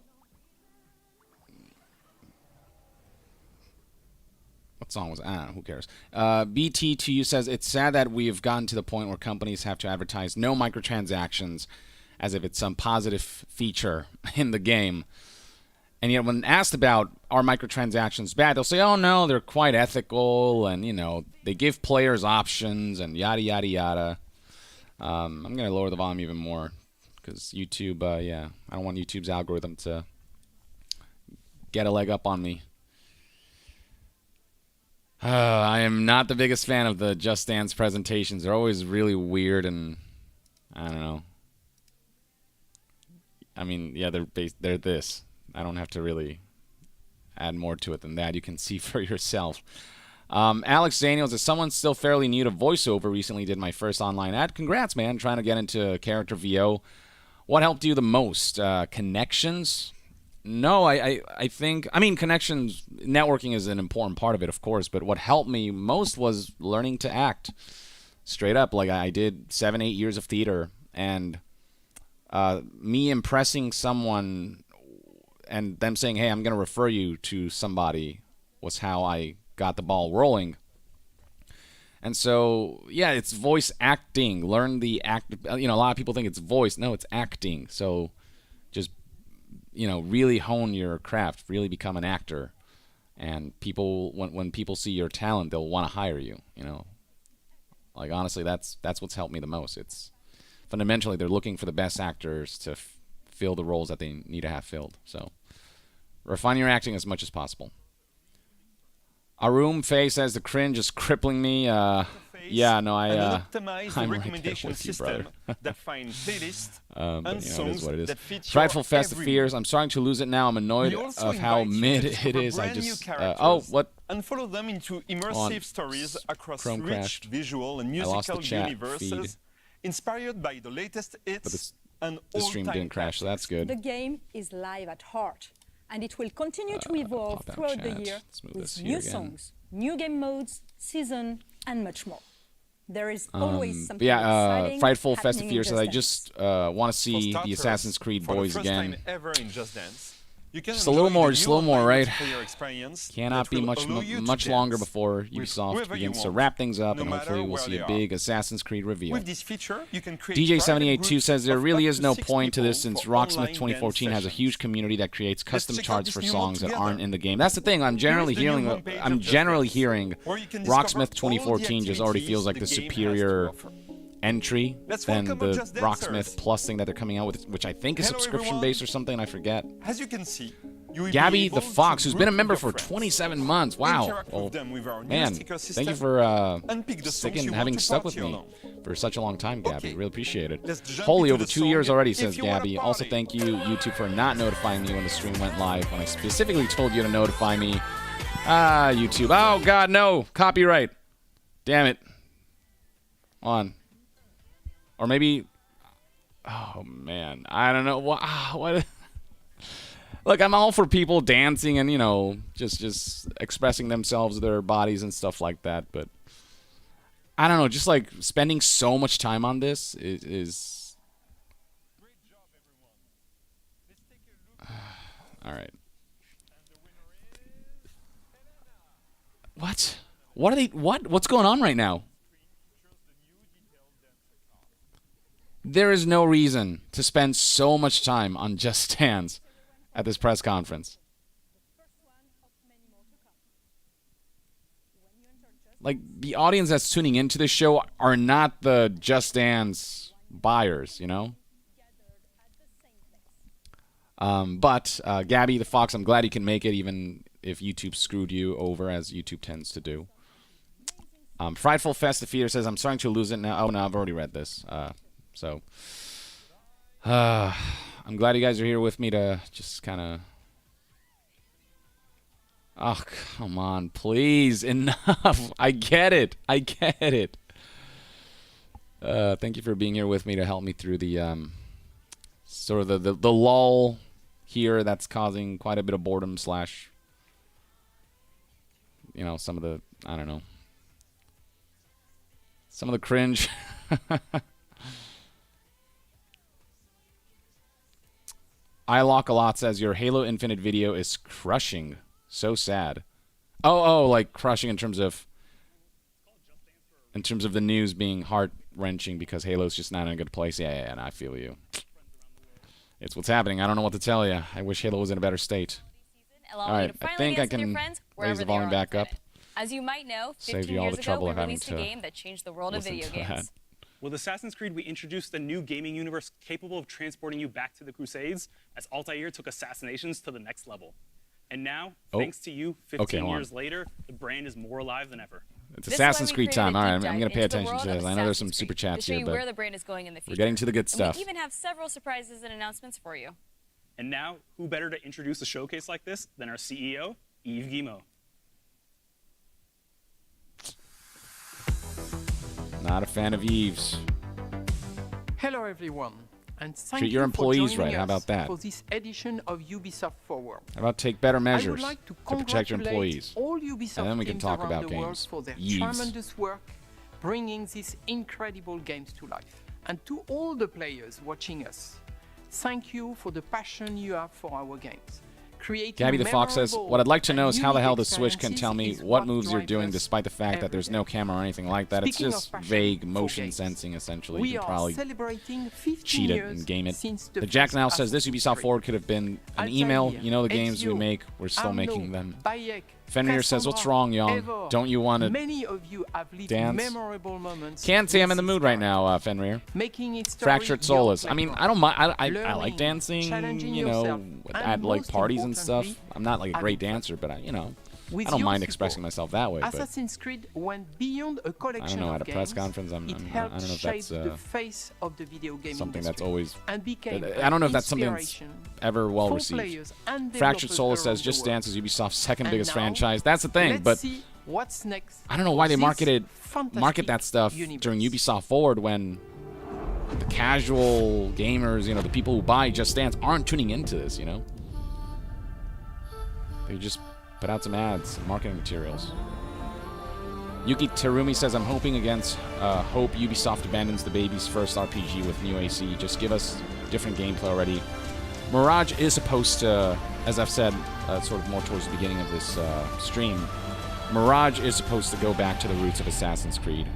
What song was it? I don't know. Who cares? BT2 says it's sad that we have gotten to the point where companies have to advertise no microtransactions as if it's some positive feature in the game. And yet when asked about are microtransactions bad, they'll say, oh, no, they're quite ethical and, you know, they give players options and yada, yada, yada. I'm going to lower the volume even more because YouTube, yeah, I don't want YouTube's algorithm to get a leg up on me. I am not the biggest fan of the Just Dance presentations. They're always really weird and, I don't know. I mean, yeah, they're this. I don't have to really add more to it than that. You can see for yourself. Alex Daniels, as someone still fairly new to voiceover, recently did my first online ad. Congrats, man. Trying to get into character VO. What helped you the most? Connections? No, I think... I mean, connections, networking is an important part of it, of course, but what helped me most was learning to act. Straight up. Like, I did 7-8 years of theater, and me impressing someone and them saying, hey, I'm going to refer you to somebody was how I got the ball rolling. And so, yeah, it's voice acting. Learn the act. You know, a lot of people think it's voice. No, it's acting. So just, you know, really hone your craft. Really become an actor. And people, when people see your talent, they'll want to hire you, you know. Like, honestly, that's what's helped me the most. It's fundamentally, they're looking for the best actors to fill the roles that they need to have filled. So refine your acting as much as possible. Arum Faye says the cringe is crippling me. Yeah, no, I'm right there with you, brother. That find playlists and and songs what it is. that fit Frightful your Fest of every Fears. mood. I'm starting to lose it now. I'm annoyed We also of how invite you mid to it discover is. I brand new just characters what? and follow them into immersive stories across Chrome rich crashed. visual and I lost the musical chat universes feed. inspired by the latest hits and The stream all-time didn't crash, so that's good. The game is live at heart, and it will continue to evolve down throughout the chat. year Let's move with this here new again. songs, new game modes, season, and much more. There is always something yeah, exciting Frightful Fest of happening in Fears says I Just just want to For see the starters, Assassin's Creed for the boys first again. time ever in Just Dance, you can Just a little enjoy more, the just a new little more, online right? multiplayer experience Cannot that be will much allow you to much longer dance before with Ubisoft whoever you begins to want, wrap things up, no and hopefully matter we'll where see they a are. big Assassin's Creed reveal. With this feature, you can create DJ782 private says there groups really of is up no to 6 point to this people since for Rocksmith online 2014 dance has a huge community that creates custom check out charts this for new mode songs that together. aren't in the game. That's the thing. I'm generally the new hearing. homepage I'm of Just generally Dance, hearing where you can discover Rocksmith all the 2014 just already feels like the activities the game has to superior offer. entry Let's than welcome the our Just Rocksmith Dancers. Plus thing that they're coming out with, which I think is Hello, subscription based or something. I forget. As you can see, you will be Gabby able the to Fox, who's group been a with member your for friends. 27 months. Wow. Interact Well, with them with our new man, sticker thank you system for and pick the songs sticking, you having want to stuck with party me along. for such a long time, Gabby. Really appreciate it. Let's jump Holy, into over the 2 years song already, if says you wanna Gabby. Also, party. thank you, YouTube, for not notifying me when the stream went live when I specifically told you to notify me. Ah, YouTube. Oh, God, no. Copyright. Damn it. On. Or maybe... Oh, man. I don't know. What? Look, I'm all for people dancing and, you know, just expressing themselves, their bodies and stuff like that. But I don't know. Just, like, spending so much time on this is all right. What? What are they... What's going on right now? There is no reason to spend so much time on Just Dance at this press conference. Like, the audience that's tuning into this show are not the Just Dance buyers, you know? But Gabby the Fox, I'm glad you can make it, even if YouTube screwed you over, as YouTube tends to do. Frightful Fest of Fear says, I'm starting to lose it now. Oh, no, I've already read this. So, I'm glad you guys are here with me to just kind of... Oh, come on, please. Enough. I get it. I get it. Thank you for being here with me to help me through the sort of the lull here that's causing quite a bit of boredom slash, you know, some of the, I don't know, some of the cringe. iLock-A-Lot says, your Halo Infinite video is crushing. So sad. Oh, like crushing in terms of the news being heart-wrenching because Halo's just not in a good place. Yeah, and I feel you. It's what's happening. I don't know what to tell you. I wish Halo was in a better state. All right, I think I can raise the volume back up. As you might know, 15 Save you all years the trouble ago, of we having released a to game that changed the world of listen video to that. games. With Assassin's Creed, we introduced a new gaming universe capable of transporting you back to the Crusades as Altair took assassinations to the next level. And now, thanks to you, 15 years later, the brand is more alive than ever. It's Assassin's Creed time. All right, I'm going to pay attention to this. I know there's some super chats here, but where the brand is going in the future. we're getting to the good stuff. And we even have several surprises and announcements for you. And now, who better to introduce a showcase like this than our CEO, Yves Guillemot. Not a fan of Yves. Hello everyone, and thank Treat your you employees for right. joining How about us that? for this edition of Ubisoft Forward. How about take better I measures would like to protect your congratulate employees? all Ubisoft And then we can teams talk around about the world games. for their Yves. tremendous work bringing these incredible games to life. And to all the players watching us, thank you for the passion you have for our games. Gabby the Fox says, what I'd like to know is how the hell the Switch can tell me what moves you're doing despite the fact that there's no camera or anything like that. It's just vague motion sensing, essentially. You can probably cheat it and game it. The Jack now says, this Ubisoft Forward could have been an email. You know the games we make, we're still making them. Fenrir says, what's wrong, Yong? Don't you want to dance? Can't say I'm in the mood right now, Fenrir. Fractured Soulless. I mean, I don't mind. I like dancing, you know, at like parties and stuff. I'm not like a great dancer, but I don't mind expressing myself that way. But Assassin's Creed went beyond a collection I don't know, at a of press games. conference, I don't know if that's the face of the video game something industry that's always. and became I don't know if that's something that's inspiration ever well for received. players and Fractured developers Soulless around says, the Just world. Dance is Ubisoft's second And biggest now, franchise. That's the thing, let's but see what's next I don't know for why they this market that stuff universe. during Ubisoft Forward when the casual gamers, you know, the people who buy Just Dance aren't tuning into this, you know? They just put out some ads and marketing materials. Yuki Terumi says, I'm hoping against hope Ubisoft abandons the baby's first RPG with new AC. Just give us different gameplay already. Mirage is supposed to, as I've said, sort of more towards the beginning of this stream, Mirage is supposed to go back to the roots of Assassin's Creed.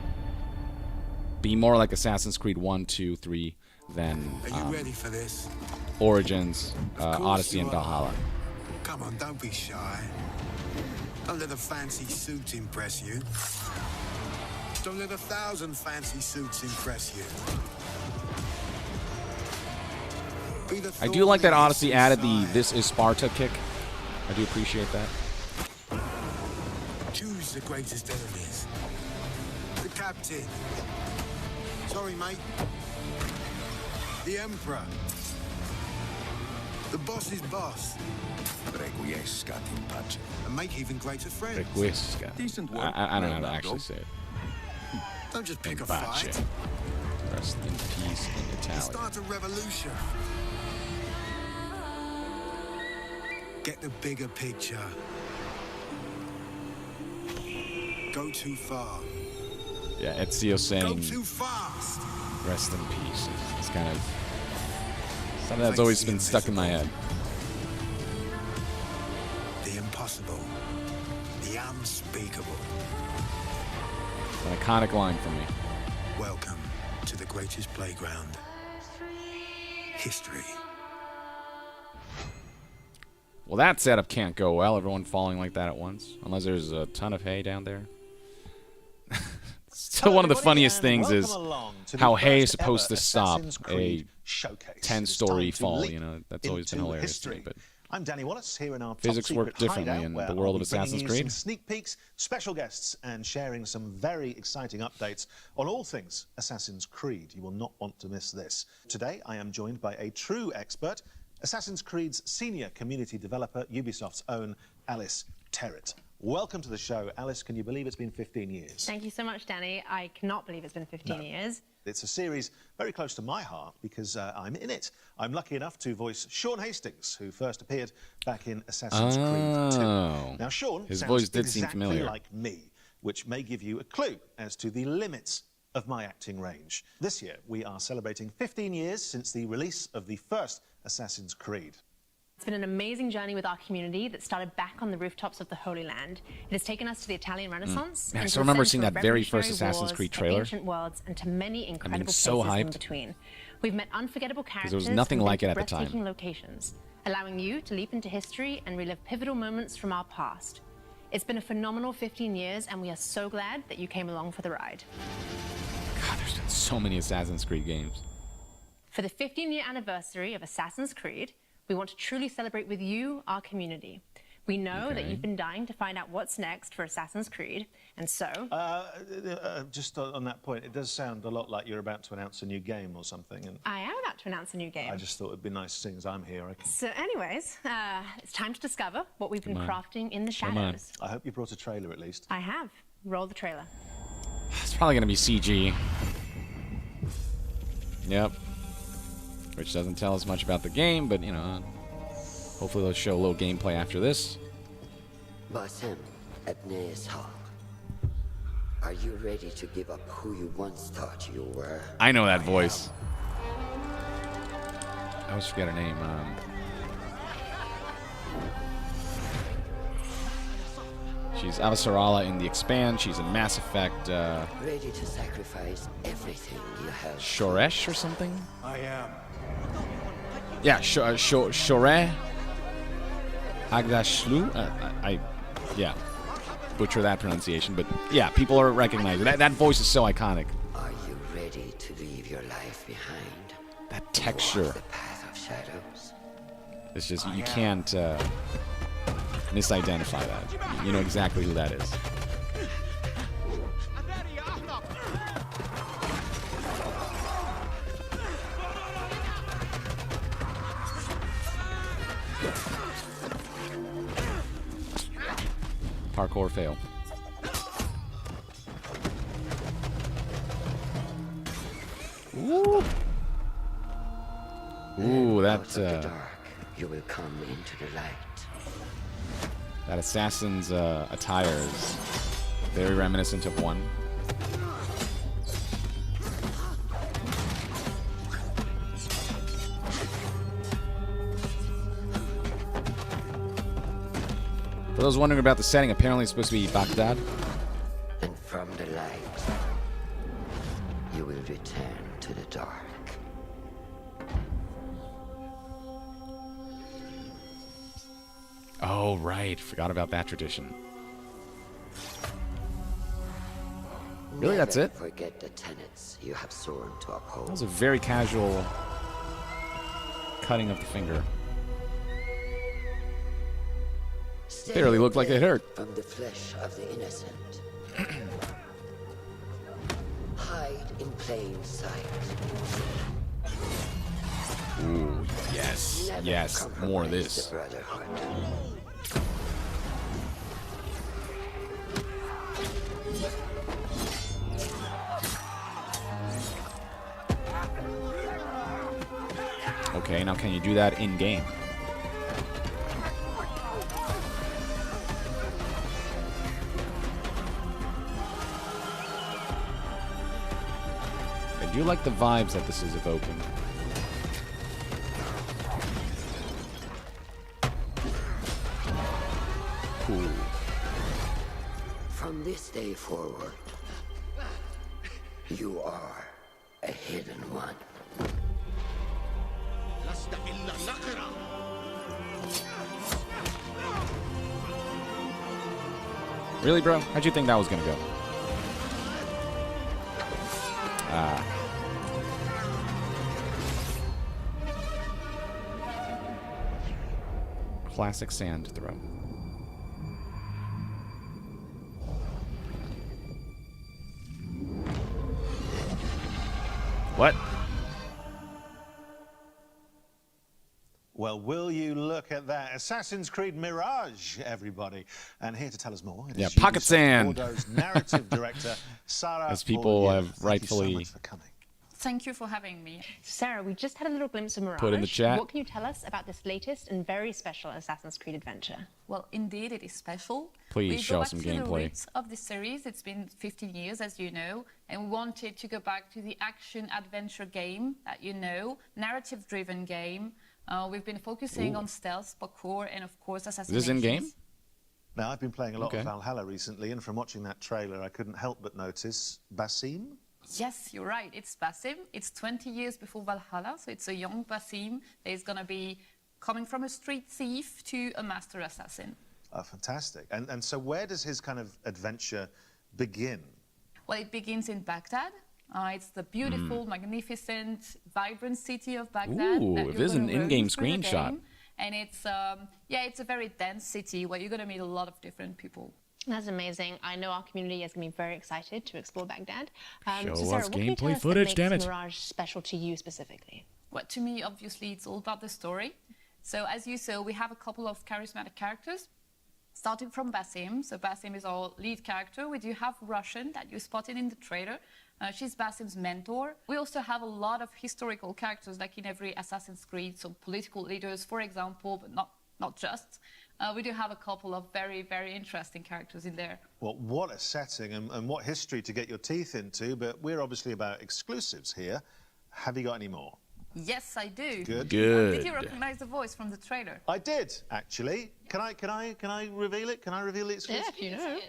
Be more like Assassin's Creed 1, 2, 3 than Are you ready for this? Origins, Of course Odyssey, you and are. Valhalla. Come on, don't be shy. Don't let a fancy suit impress you. Don't let 1,000 fancy suits impress you. Be the I do like that thorn in Odyssey his added the side. This is Sparta kick. I do appreciate that. Choose the greatest enemies. The captain. Sorry, mate. The emperor. The boss's boss. And make even greater friends. Requiescat. Decent work. I don't know how to actually say it. Don't just pick a Pace. fight. Rest in peace in Italian. Start a revolution. Get the bigger picture. Go too far. Yeah, Ezio saying Go too fast. rest in peace. It's kind of something that's always been stuck in my head. The impossible. The unspeakable. It's an iconic line for me. Welcome to the greatest playground. History. Well, that setup can't go well. Everyone falling like that at once. Unless there's a ton of hay down there. Still one of the funniest things is how hay is supposed to stop a 10-story fall. You know, that's always been hilarious to me. But I'm Danny Wallace here in our physics top work secret differently hideout, in where the world I'll of be bringing Assassin's you Creed. some sneak peeks, special guests, and sharing some very exciting updates on all things Assassin's Creed. You will not want to miss this. Today, I am joined by a true expert, Assassin's Creed's senior community developer, Ubisoft's own Alice Terrett. Welcome to the show. Alice, can you believe it's been 15 years? Thank you so much, Danny. I cannot believe it's been 15 years. It's a series very close to my heart because I'm in it. I'm lucky enough to voice Sean Hastings, who first appeared back in Assassin's Creed 2. Now, Sean his sounds voice did exactly seem familiar. like me, which may give you a clue as to the limits of my acting range. This year, we are celebrating 15 years since the release of the first Assassin's Creed. It's been an amazing journey with our community that started back on the rooftops of the Holy Land. It has taken us to the Italian Renaissance. Man, I into still the remember center seeing of that very first revolutionary Assassin's wars, Creed to trailer. ancient worlds, and to many incredible so places in hyped. between. We've met unforgettable characters there was nothing and like been it at the time. breathtaking locations, allowing you to leap into history and relive pivotal moments from our past. It's been a phenomenal 15 years, and we are so glad that you came along for the ride. God, there's been so many Assassin's Creed games. For the 15-year anniversary of Assassin's Creed, we want to truly celebrate with you, our community. We know that Okay. you've been dying to find out what's next for Assassin's Creed, and so... Just on that point, it does sound a lot like you're about to announce a new game or something, and I am about to announce a new game. I just thought it'd be nice, seeing as I'm here. I can... So anyways, it's time to discover what we've been Come on. crafting in the Come on. shadows. I hope you brought a trailer at least. I have. Roll the trailer. It's probably going to be CG. Yep. Which doesn't tell us much about the game, but, you know, hopefully they'll show a little gameplay after this. Basim Ebne's Hawk. Are you ready to give up who you once thought you were? I know that voice. I always forget her name. She's Avasarala in the Expand. She's in Mass Effect. Ready to sacrifice everything you have. Shoresh or something? I am. Yeah, Shore. Agdashlu. Yeah, butcher that pronunciation, but yeah, people are recognizing that. That voice is so iconic. Are you ready to leave your life behind? That texture. The path of shadows. It's just you can't misidentify that. You know exactly who that is. Parkour fail. Ooh. Ooh, that You will come into the light. That assassin's attire is very reminiscent of one. For those wondering about the setting, apparently it's supposed to be Baghdad. And from the light, you will return to the dark. Oh, right. Forgot about that tradition. Really, that's it? Forget the tenets you have sworn to uphold. That was a very casual cutting of the finger. Barely looked like it hurt. From the flesh of the innocent. Hide in plain sight. Ooh, yes, yes, more of this. Okay, now can you do that in-game? I do like the vibes that this is evoking. Cool. From this day forward, you are a hidden one. Really, bro? How'd you think that was gonna go? Ah. Classic sand throw. What? Well, will you look at that? Assassin's Creed Mirage, everybody. And here to tell us more. Yeah, Pocket Sand. Bordeaux's narrative director, Sarah. As people have Thank rightfully you so much for coming. Thank you for having me. Sarah, we just had a little glimpse of Mirage. Put in the chat. What can you tell us about this latest and very special Assassin's Creed adventure? Well, indeed, it is special. Please show us some We go back to the gameplay. roots of the series. It's been 15 years, as you know, and we wanted to go back to the action-adventure game that you know, narrative-driven game. We've been focusing on stealth, parkour, and of course, assassinations. Is this in-game? Now, I've been playing a lot Okay. of Valhalla recently, and from watching that trailer, I couldn't help but notice Basim. Yes, you're right. It's Basim. It's 20 years before Valhalla, so it's a young Basim that is going to be coming from a street thief to a master assassin. Oh, fantastic. And so where does his kind of adventure begin? Well, it begins in Baghdad. It's the beautiful, magnificent, vibrant city of Baghdad. Ooh, that it you're is an gonna roam in-game through the screenshot. game. And it's, yeah, it's a very dense city where you're going to meet a lot of different people. That's amazing. I know our community is going to be very excited to explore Baghdad. Show so Sarah, us what can you tell gameplay us footage, that damn makes it. Mirage special to you specifically? Well, to me, obviously, it's all about the story. So as you saw, we have a couple of charismatic characters, starting from Basim. So Basim is our lead character. We do have Russian that you spotted in the trailer. She's Basim's mentor. We also have a lot of historical characters, like in every Assassin's Creed, so political leaders, for example, but not just. We do have a couple of very, very interesting characters in there. Well, what a setting and what history to get your teeth into, but we're obviously about exclusives here. Have you got any more? Yes, I do. Good. Good. Did you recognize the voice from the trailer? I did, actually. Can I reveal it? Can I reveal it? Yeah, if you know.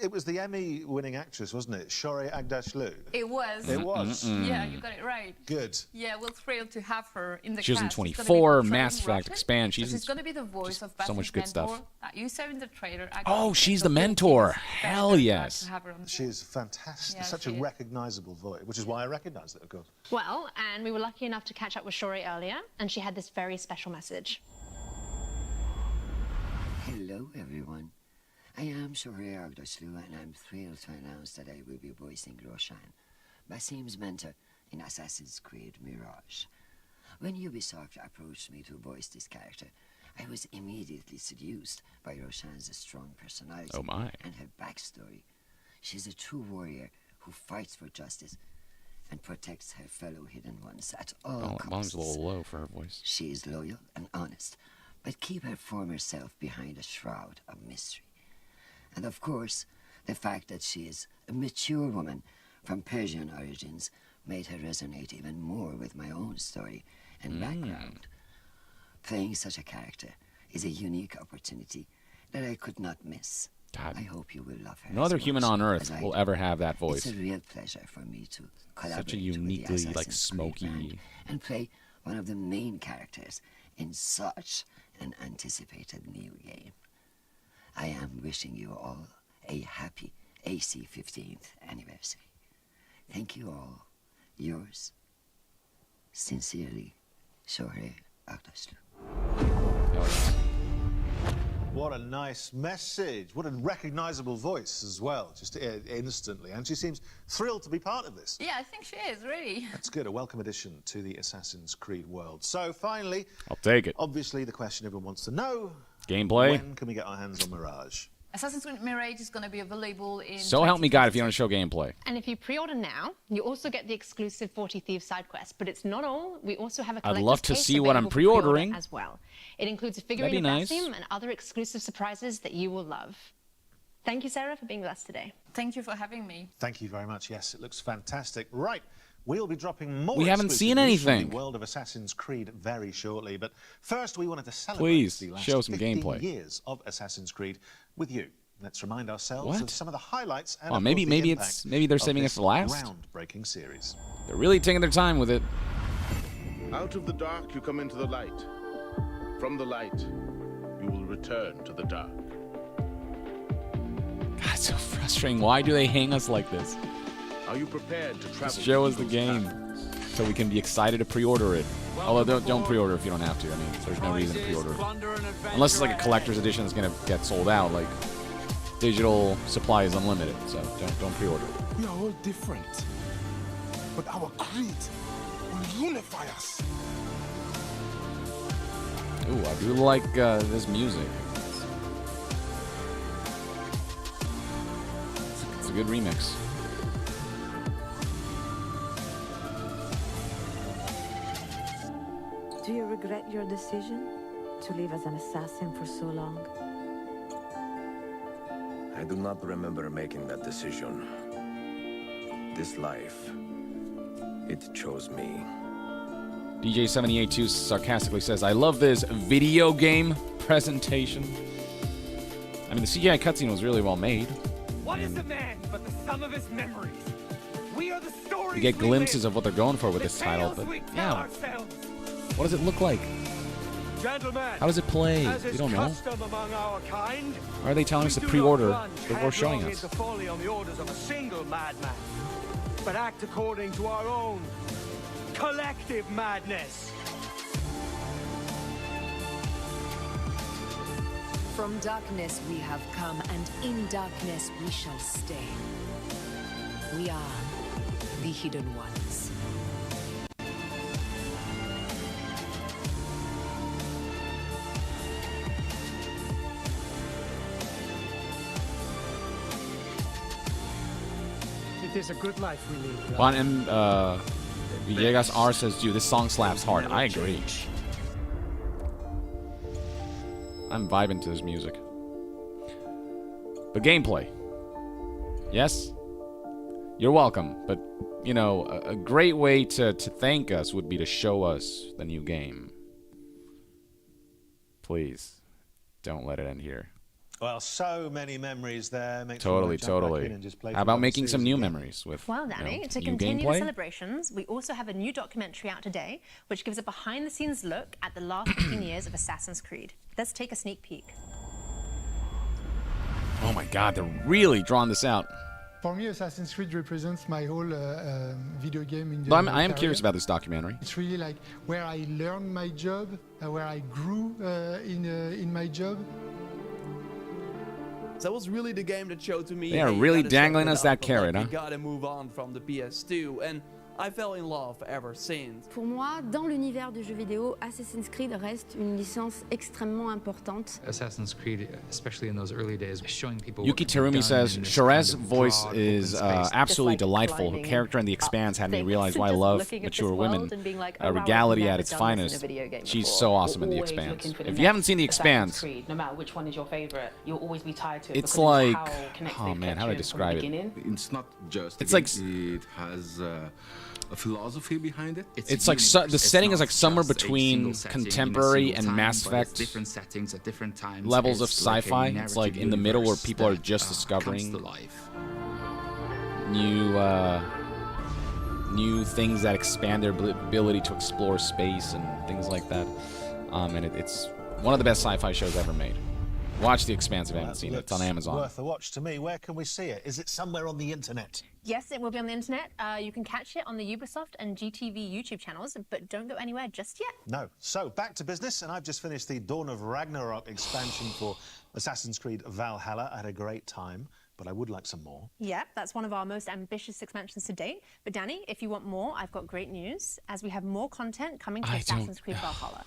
It was the Emmy-winning actress, wasn't it? Shohreh Aghdashloo. It was. It was. Yeah, you got it right. Good. Yeah, we're thrilled to have her in the She was in cast. 24, Mass Effect Expand. She's going to be the voice of so much good stuff. That you saw in the trailer. Oh, she's the mentor. Hell yes. She's fantastic. Yeah, Such a recognizable voice, which is why I recognized it, of course. Well, and we were lucky enough to catch up with Shohreh earlier, and she had this very special message. Hello, everyone. I am Shohreh Aghdashloo, and I'm thrilled to announce that I will be voicing Roshan, Basim's mentor in Assassin's Creed Mirage. When Ubisoft approached me to voice this character, I was immediately seduced by Roshan's strong personality and her backstory. She's a true warrior who fights for justice and protects her fellow hidden ones at all costs. Volume's a little low for her voice. She is loyal and honest, but keep her former self behind a shroud of mystery. And of course, the fact that she is a mature woman from Persian origins made her resonate even more with my own story and background. Playing such a character is a unique opportunity that I could not miss. God. I hope you will love her. No other as human much on Earth as I will do. ever have that voice. It's a real pleasure for me to collaborate Such a with the uniquely, like, Assassin's Creed smoky... band and play one of the main characters in such an anticipated new game. I am wishing you all a happy AC 15th anniversary. Thank you all. Yours, sincerely, Shohreh Aghdashloo. What a nice message. What a recognizable voice as well, just instantly. And she seems thrilled to be part of this. Yeah, I think she is, really. That's good. A welcome addition to the Assassin's Creed world. So finally, I'll take it. Obviously, the question everyone wants to know. Gameplay. When can we get our hands on Mirage? Assassin's Creed Mirage is going to be available in... So help me God if you want to show gameplay. And if you pre-order now, you also get the exclusive 40 Thieves side quest. But it's not all. We also have a I'd collector's love to case see what I'm available for pre-order pre-ordering. as well. It includes a That'd figurine be of nice. Basim and other exclusive surprises that you will love. Thank you, Sarah, for being with us today. Thank you for having me. Thank you very much. Yes, it looks fantastic. Right. We'll be dropping more We haven't exclusive seen news from anything. the world of Assassin's Creed very shortly, but first we wanted to celebrate Please, the last show some 15 gameplay. years of Assassin's Creed with you. Let's remind ourselves What? of some of the highlights and Oh, of maybe course, the it's impact maybe they're of saving this us for last. groundbreaking series. They're really taking their time with it. Out of the dark you come into the light. From the light you will return to the dark. God, it's so frustrating. Why do they hang us like this? Are you prepared to travel? Just show us the game so we can be excited to pre-order it. Although don't pre-order if you don't have to. I mean, there's no reason to pre-order. Unless it's like a collector's edition that's gonna get sold out. Like digital supply is unlimited, so don't pre-order. We are all different, but our creed will unify us. Ooh, I do like this music. It's a good remix. Do you regret your decision to live as an assassin for so long? I do not remember making that decision. This life, it chose me. DJ782 sarcastically says, I love this video game presentation. I mean, the CGI cutscene was really well made. What is a man but the sum of his memories? We are the stories We get glimpses live, of what they're going for with the this title, tales but we tell yeah. ourselves. What does it look like? Gentlemen, How does it play? as We is don't know. custom among our kind, Why are they telling us to we do pre-order not plunge before showing headlong us? into folly on the orders of a single madman, but act according to our own collective madness. From darkness we have come, and in darkness we shall stay. We are the Hidden Ones. It is a good life we lead. Juan M. Villegas R says, dude, this song slaps hard. I agree. I'm vibing to this music. But gameplay. Yes? You're welcome, but, you know, a great way to thank us would be to show us the new game. Please, don't let it end here. Well, so many memories there. Totally. How about making some new memories with Danny, to new continue gameplay? the celebrations, we also have a new documentary out today, which gives a behind-the-scenes look at the last 15 years of Assassin's Creed. Let's take a sneak peek. Oh my God, they're really drawing this out. For me, Assassin's Creed represents my whole video game in But I am curious about this documentary. It's really like where I learned my job, where I grew in my job. That was really the game that showed to me. They are really dangling us that carrot, huh? We gotta move on from the PS2, and I fell in love ever since. Pour moi, dans l'univers du jeu vidéo, Assassin's Creed reste une licence extrêmement importante. Assassin's Creed, especially in those early days, showing people. Yuki Terumi says Cherez's voice is absolutely delightful. Her character in The Expanse had me realize why I love mature women. Regality at its finest. She's so awesome in The Expanse. If you haven't seen The Expanse, no matter which one is your favorite, you'll always be tied to it. It's like, oh man, how do I describe it? It's not just. It's like it has a philosophy behind it. It's like the setting is like somewhere between contemporary and Mass Effect different settings at different times. Levels of sci-fi. It's like in the middle where people are just discovering new things that expand their ability to explore space and things like that. And it's one of the best sci-fi shows ever made. Watch The Expanse if you haven't seen it. It's on Amazon. Worth a watch to me. Where can we see it? Is it somewhere on the internet? Yes, it will be on the internet. You can catch it on the Ubisoft and GTV YouTube channels, but don't go anywhere just yet. No. So, back to business, and I've just finished the Dawn of Ragnarok expansion for Assassin's Creed Valhalla. I had a great time, but I would like some more. Yep, that's one of our most ambitious expansions to date. But Danny, if you want more, I've got great news, as we have more content coming to Assassin's Creed Valhalla.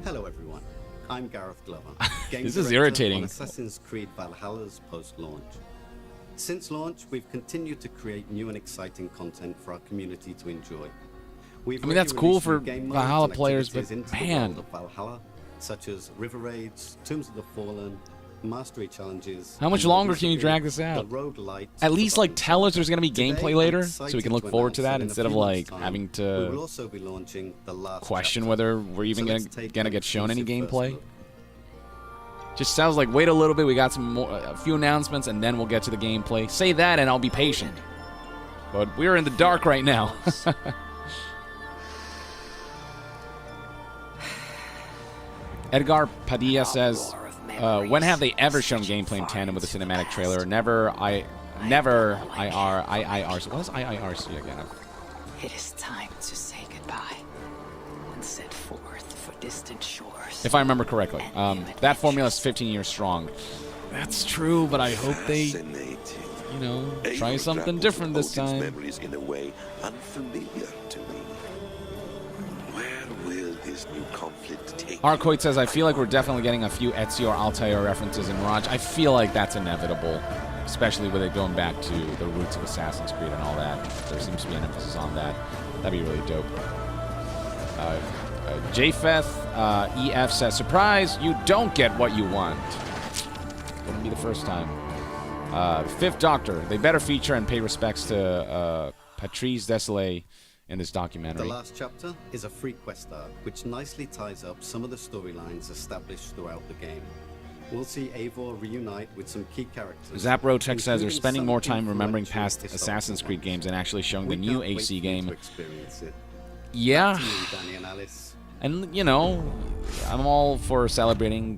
Hello everyone, I'm Gareth Glover, game This is director irritating. on Assassin's Creed Valhalla's post-launch. Since launch, we've continued to create new and exciting content for our community to enjoy. I mean, that's cool for Valhalla players, but man, Valhalla, such as river raids, Tombs of the Fallen, mastery challenges. how much longer can you drag this out? At least like tell us there's going to be gameplay later, so we can look forward to that instead of like having to question whether we're even gonna get shown any gameplay. Just sounds like wait a little bit. We got a few announcements, and then we'll get to the gameplay. Say that, and I'll be patient. But we're in the dark right now. Edgar Padilla says, when have they ever shown gameplay in tandem with a cinematic trailer? Never IIRC. What is IIRC again? It is time to say goodbye and set forth for distant shores. If I remember correctly. That formula is 15 years strong. That's true, but I hope they, you know, try something different this time. Memories in a way unfamiliar to me. Where will this new conflict take? Arcoit says, I feel like we're definitely getting a few Ezio or Altair references in Mirage. I feel like that's inevitable, especially with it going back to the roots of Assassin's Creed and all that. There seems to be an emphasis on that. That'd be really dope. Japheth EF says, surprise, you don't get what you want. Wouldn't be the first time. The Fifth Doctor, they better feature and pay respects to Patrice Desolé in this documentary. The last chapter is a free quest arc, which nicely ties up some of the storylines established throughout the game. We'll see Eivor reunite with some key characters. Zaprotech says they're spending more time remembering past Assassin's Creed games and actually showing the new AC game. Yeah. And, you know, I'm all for celebrating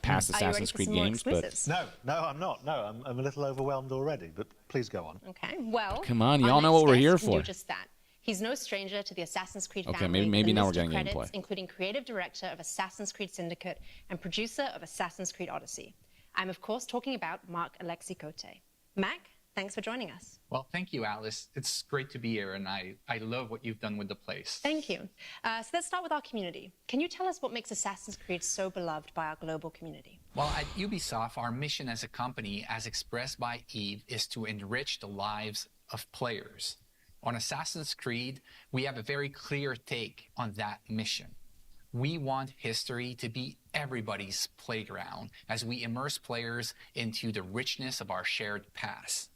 past Assassin's Creed games, but... No, I'm not. No, I'm a little overwhelmed already, but please go on. Okay, well... Come on, y'all know what we're here for. Do just that. He's no stranger to the Assassin's Creed family. Okay, maybe now we're getting gameplay. Credits, including creative director of Assassin's Creed Syndicate and producer of Assassin's Creed Odyssey. I'm, of course, talking about Marc Alexis Cote. Mac, thanks for joining us. Well, thank you, Alice. It's great to be here, and I love what you've done with the place. Thank you. So let's start with our community. Can you tell us what makes Assassin's Creed so beloved by our global community? Well, at Ubisoft, our mission as a company, as expressed by Yves, is to enrich the lives of players. On Assassin's Creed, we have a very clear take on that mission. We want history to be everybody's playground as we immerse players into the richness of our shared past.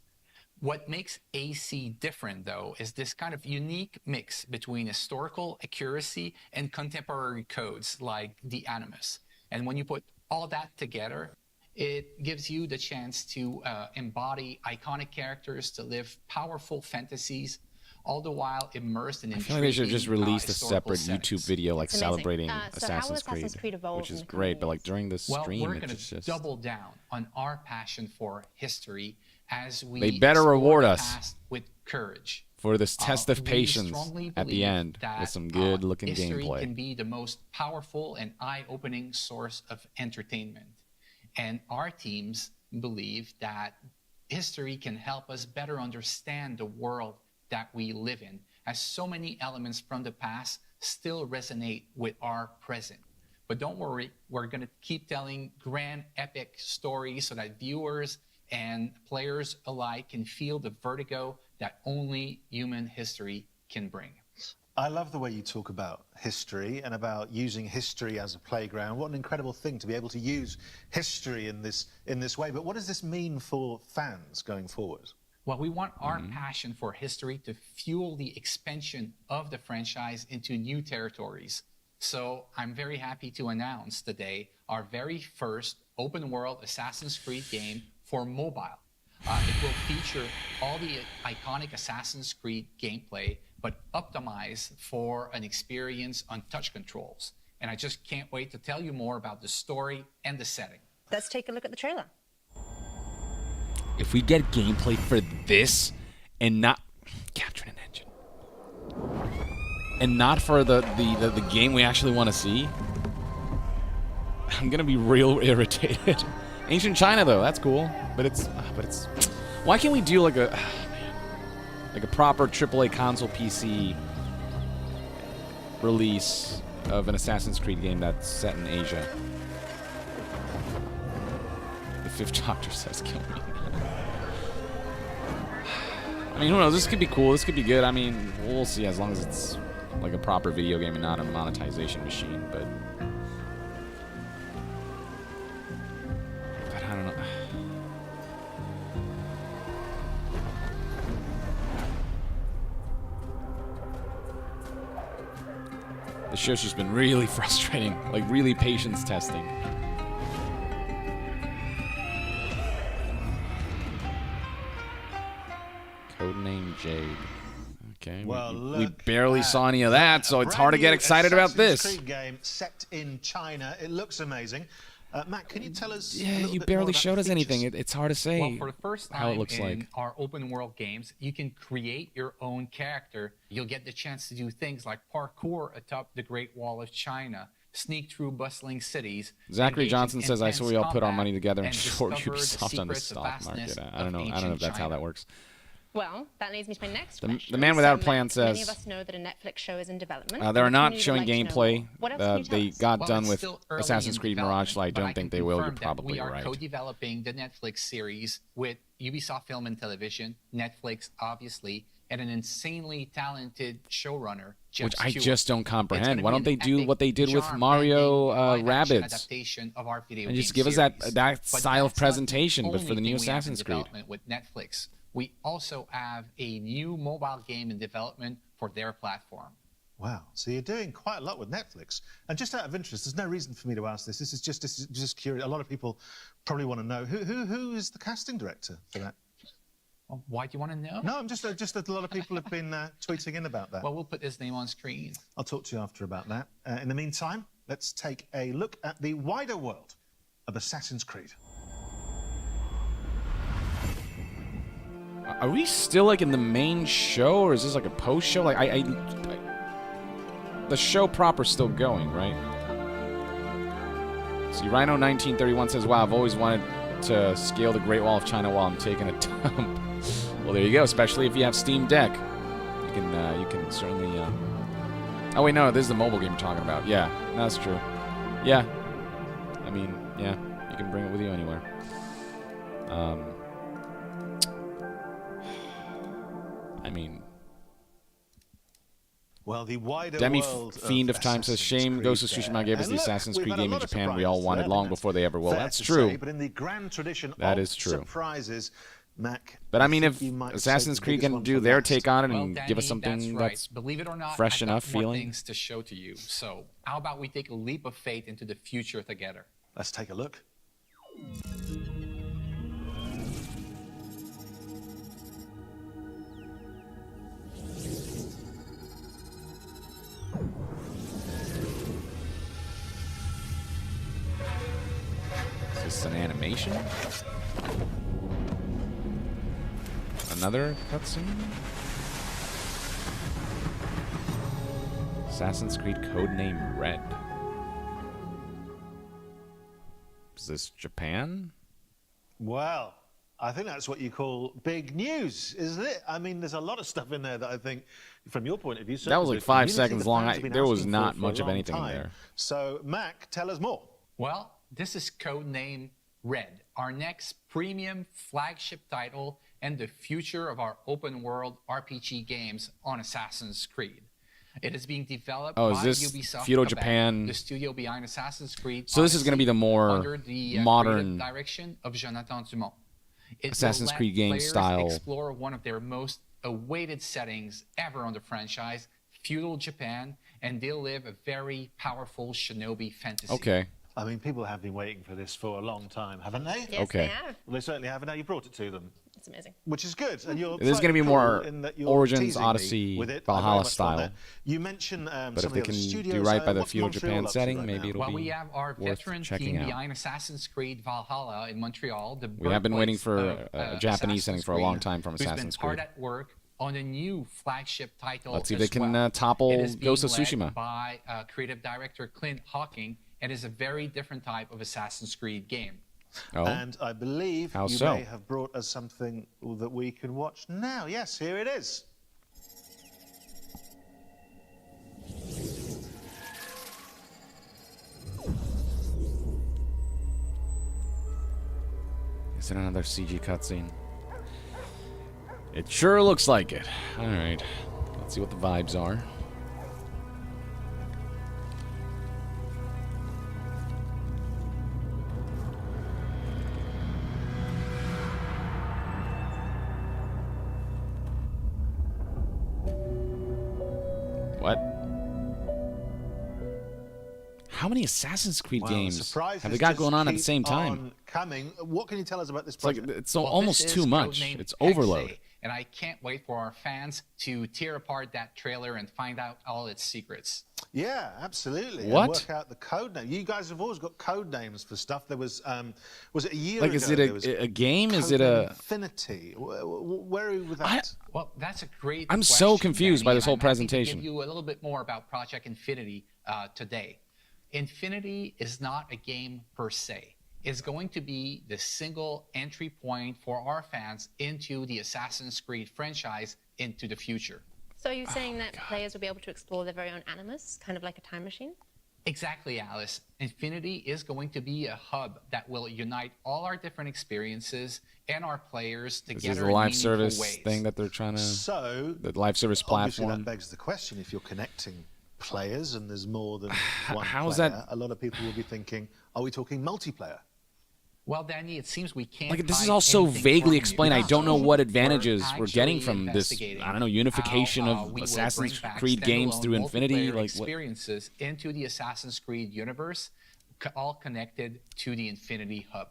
What makes AC different, though, is this kind of unique mix between historical accuracy and contemporary codes like the Animus. And when you put all that together, it gives you the chance to embody iconic characters, to live powerful fantasies, all the while immersed in I feel like they should have just released a historical separate settings. YouTube video like It's amazing. celebrating So how will Assassin's Assassin's Creed evolve which is in the great, coming but like during the Well, stream, we're it's going just to double down on our passion for history as we They better explore reward the us past with courage. for this test of We patience strongly at the believe end that, with some good-looking history gameplay. can be the most powerful and eye-opening source of entertainment. And our teams believe that history can help us better understand the world that we live in, as so many elements from the past still resonate with our present. But don't worry, we're going to keep telling grand, epic stories so that viewers and players alike can feel the vertigo that only human history can bring. I love the way you talk about history and about using history as a playground. What an incredible thing to be able to use history in this way. But what does this mean for fans going forward? Well, we want our passion for history to fuel the expansion of the franchise into new territories. So I'm very happy to announce today our very first open-world Assassin's Creed game for mobile. It will feature all the iconic Assassin's Creed gameplay, but optimized for an experience on touch controls. And I just can't wait to tell you more about the story and the setting. Let's take a look at the trailer. If we get gameplay for this and not capturing an engine and not for the game we actually want to see, I'm gonna be real irritated. Ancient China though, that's cool, but it's why can't we do like a proper AAA console PC release of an Assassin's Creed game that's set in Asia? The Fifth Doctor says kill me. I mean, who knows? This could be cool. This could be good. I mean, we'll see as long as it's like a proper video game and not a monetization machine. But I don't know. The show's just been really frustrating. Like, really patience testing. Codename Jade. Okay. Well, we barely saw any of that, so it's hard to get excited about this. Assassin's Creed game set in China. It looks amazing. Matt, can you tell us? Yeah, you barely showed us anything. It's hard to say Well, for the first how it time looks in like. our open world games, you can create your own character. You'll get the chance to do things like parkour atop the Great Wall of China, sneak through bustling cities. Zachary engage in Johnson says, "I saw we all put our combat, money together and and short discover the Ubisoft on the secrets of stock vastness market." I don't know. of I don't know if that's how ancient that works. Well, that leads me to my next The question. man without a So, plan Matt, many says, of us know that a Netflix show is in development. they and are the not community showing would like to know gameplay. more. What else can you tell They us? got Well, done it's with still early Assassin's in Creed Mirage, so I development, but don't think can they will. You're confirm that probably we are right. co-developing the Netflix series with Ubisoft Film and Television, Netflix, obviously, and an insanely talented showrunner, Jeff Which I Stewart. just don't It's comprehend. gonna Why be don't they an do epic, what they did with genre-bending, Mario live-action Rabbids? adaptation of our video And just game give us series. that But style of that's not the presentation, but for the only new thing we have in Assassin's Creed. development with Netflix. We also have a new mobile game in development for their platform. Wow, so you're doing quite a lot with Netflix. And just out of interest, there's no reason for me to ask this. This is just curious. A lot of people probably want to know who is the casting director for that. Well, why do you want to know? No, I'm just that a lot of people have been tweeting in about that. Well, we'll put his name on screen. I'll talk to you after about that. In the meantime, let's take a look at the wider world of Assassin's Creed. Are we still like in the main show, or is this like a post show? Like the show proper's still going, right? See, Rhino 1931 says, "Wow, I've always wanted to scale the Great Wall of China while I'm taking a dump." Well, there you go. Especially if you have Steam Deck, you can certainly. Oh wait, no, this is the mobile game you're talking about. Yeah, no, that's true. Yeah, I mean, yeah, you can bring it with you anywhere. I mean, Well, the wider Demi world Fiend of Time says, shame Ghost of Tsushima gave us the Assassin's Creed game in Japan we all wanted long before they ever will. That's true. But in the grand tradition that of is true. surprises, Mac, but I mean, if Assassin's Creed can do their take on it and give us something that's believe it or not, fresh I've got enough more feeling. things to show to you. So how about we take a leap of faith into the future together? Let's take a look. Is this an animation? Another cutscene? Assassin's Creed codename Red. Is this Japan? Well, I think that's what you call big news, isn't it? I mean, there's a lot of stuff in there that I think, from your point of view, that was like 5 seconds long. There was not much of anything in there. So, Mac, tell us more. Well, this is codename Red, our next premium flagship title and the future of our open world RPG games on Assassin's Creed. It is being developed by Ubisoft feudal Quebec, Japan, the studio behind Assassin's Creed. So this is going to be the more under the modern direction of Jonathan Dumont. It Assassin's Creed game players style. Explore one of their most awaited settings ever on the franchise, feudal Japan, and they'll live a very powerful shinobi fantasy. Okay. I mean, people have been waiting for this for a long time, haven't they? Yes, they have. Well, they certainly have, and now you brought it to them. It's amazing. Which is good. And you're There's going to be more cool Origins, Odyssey, Valhalla style. You mentioned but if they can do right by the feudal Japan setting, maybe it'll be we have our veteran team behind Assassin's Creed Valhalla in Montreal. We have been waiting for a Japanese setting for a long time from Assassin's Creed. Hard at work on a new flagship title. Let's see if they can topple Ghost of Tsushima. By creative director Clint Hawking, and is a very different type of Assassin's Creed game. Oh. And I believe you may have brought us something that we can watch now. Yes, here it is. Is it another CG cutscene? It sure looks like it. All right. Let's see what the vibes are. What? How many Assassin's Creed games have they got going on at the same time? Coming. What can you tell us about this project? project? It's almost too much. It's overload. And I can't wait for our fans to tear apart that trailer and find out all its secrets. Yeah, absolutely. What? And work out the code name. You guys have always got code names for stuff. There was it a year ago? Like, is it a game? Is it a Infinity? Where are we with that? Well, that's a great I'm question, so confused by this whole I'm happy presentation. to give you a little bit more about Project Infinity today. Infinity is not a game per se. It's going to be the single entry point for our fans into the Assassin's Creed franchise into the future. So you're saying that players will be able to explore their very own animus, kind of like a time machine? Exactly, Alice. Infinity is going to be a hub that will unite all our different experiences and our players together. Is this the live service thing that they're trying to... So, the live service obviously platform? that begs the question, if you're connecting players and there's more than one How's player, that? a lot of people will be thinking, are we talking multiplayer? Well, Danny, it seems we can't. Like, this is hide all so anything vaguely from you. explained. I don't know what advantages we're actually getting from this, investigating I don't know, unification how, of we will Assassin's bring back Creed games standalone through Infinity. multiplayer Like, what? experiences into the Assassin's Creed universe, all connected to the Infinity Hub.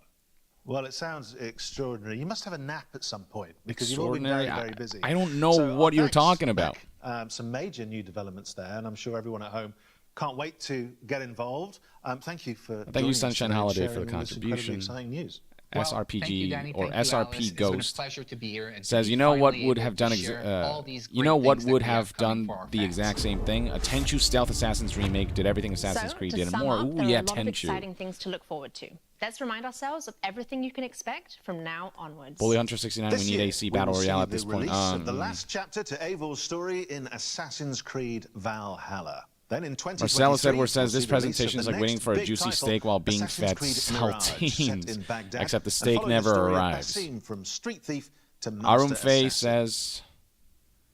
Well, it sounds extraordinary. You must have a nap at some point because you've all been very, very busy. I don't know what you're talking about. Some major new developments there, and I'm sure everyone at home can't wait to get involved. Thank you for Thank you, joining us Sunshine today and Holiday, for sharing the all this incredibly contribution. exciting news. Well, thank SRPG you, Danny. or Thank you, SRP Alice. It's been a Ghost pleasure to be here and says, to you be know what finally would able have to done share all these you great know what things that would we have coming done for our the fans. exact same thing? A Tenchu Stealth Assassin's remake did everything Assassin's So, Creed to did and sum more. up, Ooh, there are yeah, a lot of Tenchu. exciting things to look forward to. Let's remind ourselves of everything you can expect from now onwards. Bully Hunter 69, This we need year, AC we Battle will see Royale at the this point. release of the last chapter to Eivor's story in Assassin's Creed Valhalla. Then in 2023, Marcellus Edwards says we'll this see the release presentation of is the like waiting next for a big juicy title, steak while being Assassin's fed Creed Mirage, set in saltines. Baghdad, Except the and steak following the never story of arrives. Basim from Street Thief to Master Arum Faye Assassin. says,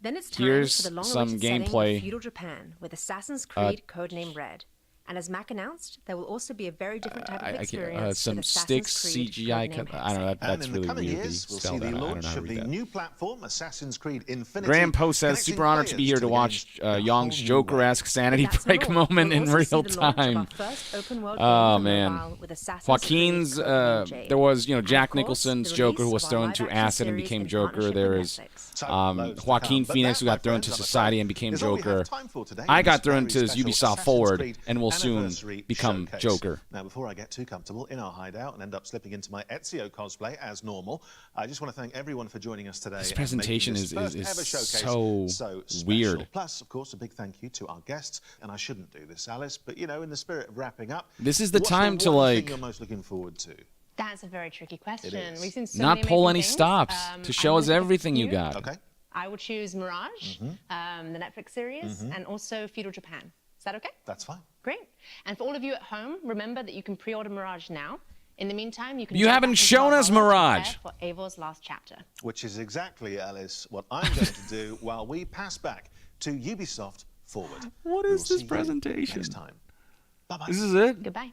Then it's time Here's for the some long-awaited setting gameplay. of feudal Japan with Assassin's Creed codename Red. And as Mac announced, there will also be a very different type of experience some with sticks Assassin's Creed CGI. codename I don't know. And That's in really the coming weird. years, They we'll spell see that. the I don't launch know how to of read the that. new platform, Assassin's Creed Infinity. Graham Post says, connecting super honored to be players here to the watch game in a Young's whole new Joker-esque sanity That's break not all. moment We'll in also see real the launch of time. our first open-world Oh, game for man. mobile with Assassin's Joaquin's, Creed codename Jade. there was, And Jack of course, Nicholson's the Joker who release was of our thrown to live-action acid and series became in Joker. partnership There with is Netflix. So, loads to come. Joaquin But Phoenix that, who my got thrown friends, to I'm society afraid, and became is all we have Joker. time for today I in got this thrown very into special Ubisoft Assassin's Forward Creed and will soon Anniversary become Showcase. Joker. Now, before I get too comfortable in our hideout and end up slipping into my Ezio cosplay as normal, I just want to thank everyone for joining us today. This and presentation making this is first ever showcase so special. weird. Plus, of course, a big thank you to our guests. And I shouldn't do this, Alice, but in the spirit of wrapping up, This is the what's time to, one like, thing you're most looking forward to? That's a very tricky question. is. We've seen so Not many pull amazing any things. stops to I'm show us gonna pick a everything you few. got. Okay. I would choose Mirage, the Netflix series, and also Feudal Japan. Is that okay? That's fine. Great. And for all of you at home, remember that you can pre-order Mirage now. In the meantime, you can. You jump haven't back into shown our us wallet to Mirage. prepare for Eivor's last chapter. Which is exactly, Alice, what I'm going to do while we pass back to Ubisoft Forward. What We'll is this see you presentation? Next time. Bye-bye. This is it? Goodbye.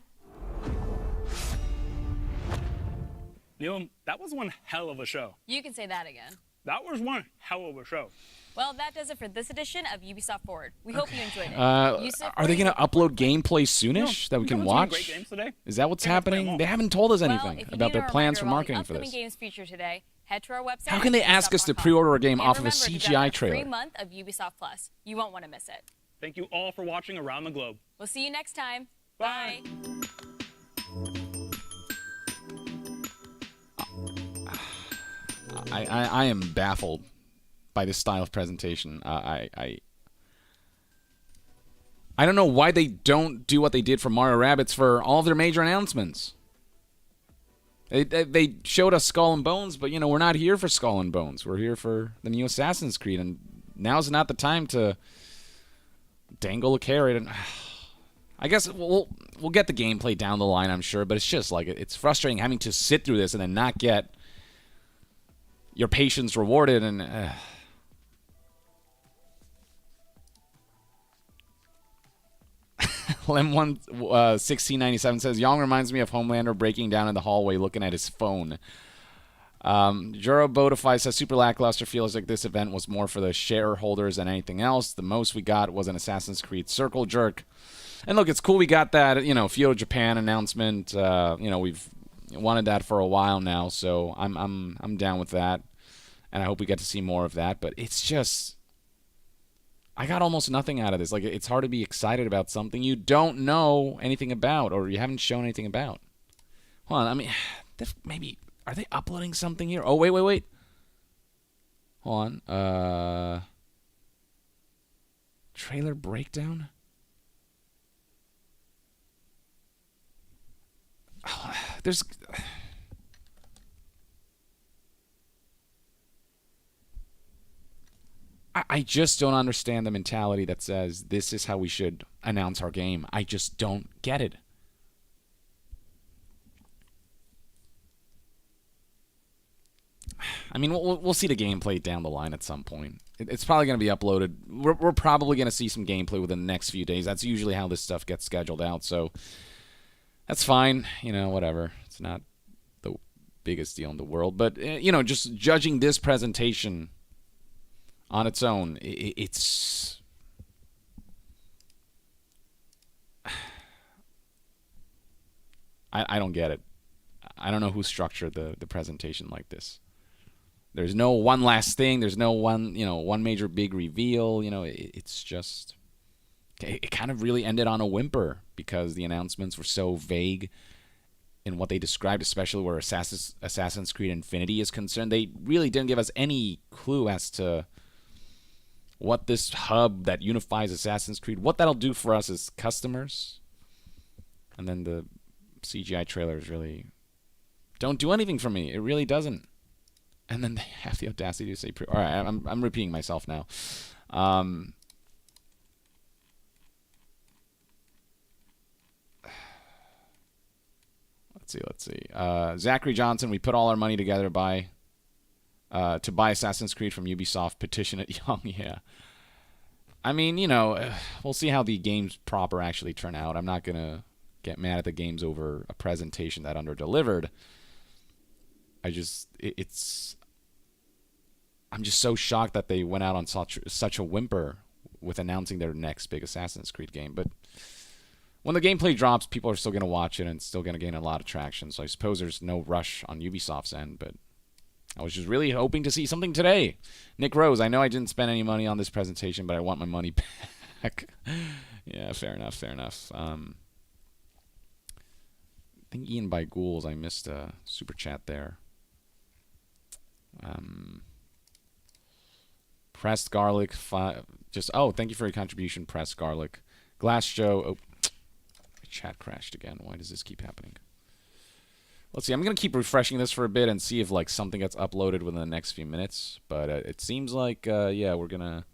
Neil, that was one hell of a show. You can say that again. That was one hell of a show. Well, that does it for this edition of Ubisoft Forward. We hope you enjoyed it. Are they going to upload gameplay soonish that we can Great watch? games today. Is that what's Yeah, let's play 'em happening? all. They haven't told us Well, anything if you about need their a plans for reminder of all the marketing for upcoming this. games featured today, head to our website. How can they ask us to pre-order a game off of a CGI Free trailer? month of Ubisoft Plus. You won't want to miss it. Thank you all for watching around the globe. We'll see you next time. Bye. I am baffled by this style of presentation. I don't know why they don't do what they did for Mario Rabbids for all of their major announcements. They showed us Skull and Bones, but we're not here for Skull and Bones. We're here for the new Assassin's Creed, and now's not the time to dangle a carrot. And I guess we'll get the gameplay down the line, I'm sure, but it's just like it's frustrating having to sit through this and then not get your patience rewarded. And Lem1697 says, Young reminds me of Homelander breaking down in the hallway looking at his phone. Juro Bodify says, super lackluster. Feels like this event was more for the shareholders than anything else. The most we got was an Assassin's Creed circle jerk. And look, it's cool we got that, Feudal Japan announcement. We've wanted that for a while now, so I'm down with that. And I hope we get to see more of that. But it's just, I got almost nothing out of this. Like, it's hard to be excited about something you don't know anything about or you haven't shown anything about. Hold on, I mean, maybe, are they uploading something here? Oh, wait. Hold on. Trailer breakdown? Oh, there's... I just don't understand the mentality that says this is how we should announce our game. I just don't get it. I mean, we'll see the gameplay down the line at some point. It's probably going to be uploaded. We're probably going to see some gameplay within the next few days. That's usually how this stuff gets scheduled out, so that's fine. Whatever. It's not the biggest deal in the world. But, just judging this presentation on its own, it's... I don't get it. I don't know who structured the presentation like this. There's no one last thing. There's no one major big reveal. It's just... It kind of really ended on a whimper because the announcements were so vague in what they described, especially where Assassin's Creed Infinity is concerned. They really didn't give us any clue as to what this hub that unifies Assassin's Creed, what that'll do for us as customers. And then the CGI trailers really don't do anything for me. It really doesn't. And then they have the audacity to say... All right, I'm repeating myself now. Let's see. Zachary Johnson, we put all our money together by to buy Assassin's Creed from Ubisoft, petition at YongYea. I mean, you know, we'll see how the games proper actually turn out. I'm not going to get mad at the games over a presentation that under-delivered. I'm just so shocked that they went out on such a whimper with announcing their next big Assassin's Creed game. But when the gameplay drops, people are still going to watch it and it's still going to gain a lot of traction. So I suppose there's no rush on Ubisoft's end, but I was just really hoping to see something today. Nick Rose, I know I didn't spend any money on this presentation, but I want my money back. Yeah, fair enough, fair enough. I think Ian by Ghouls, I missed a super chat there. Pressed Garlic, thank you for your contribution, Pressed Garlic. Glass Joe, oh, my chat crashed again. Why does this keep happening? Let's see, I'm going to keep refreshing this for a bit and see if like something gets uploaded within the next few minutes. But it seems like, yeah, we're gonna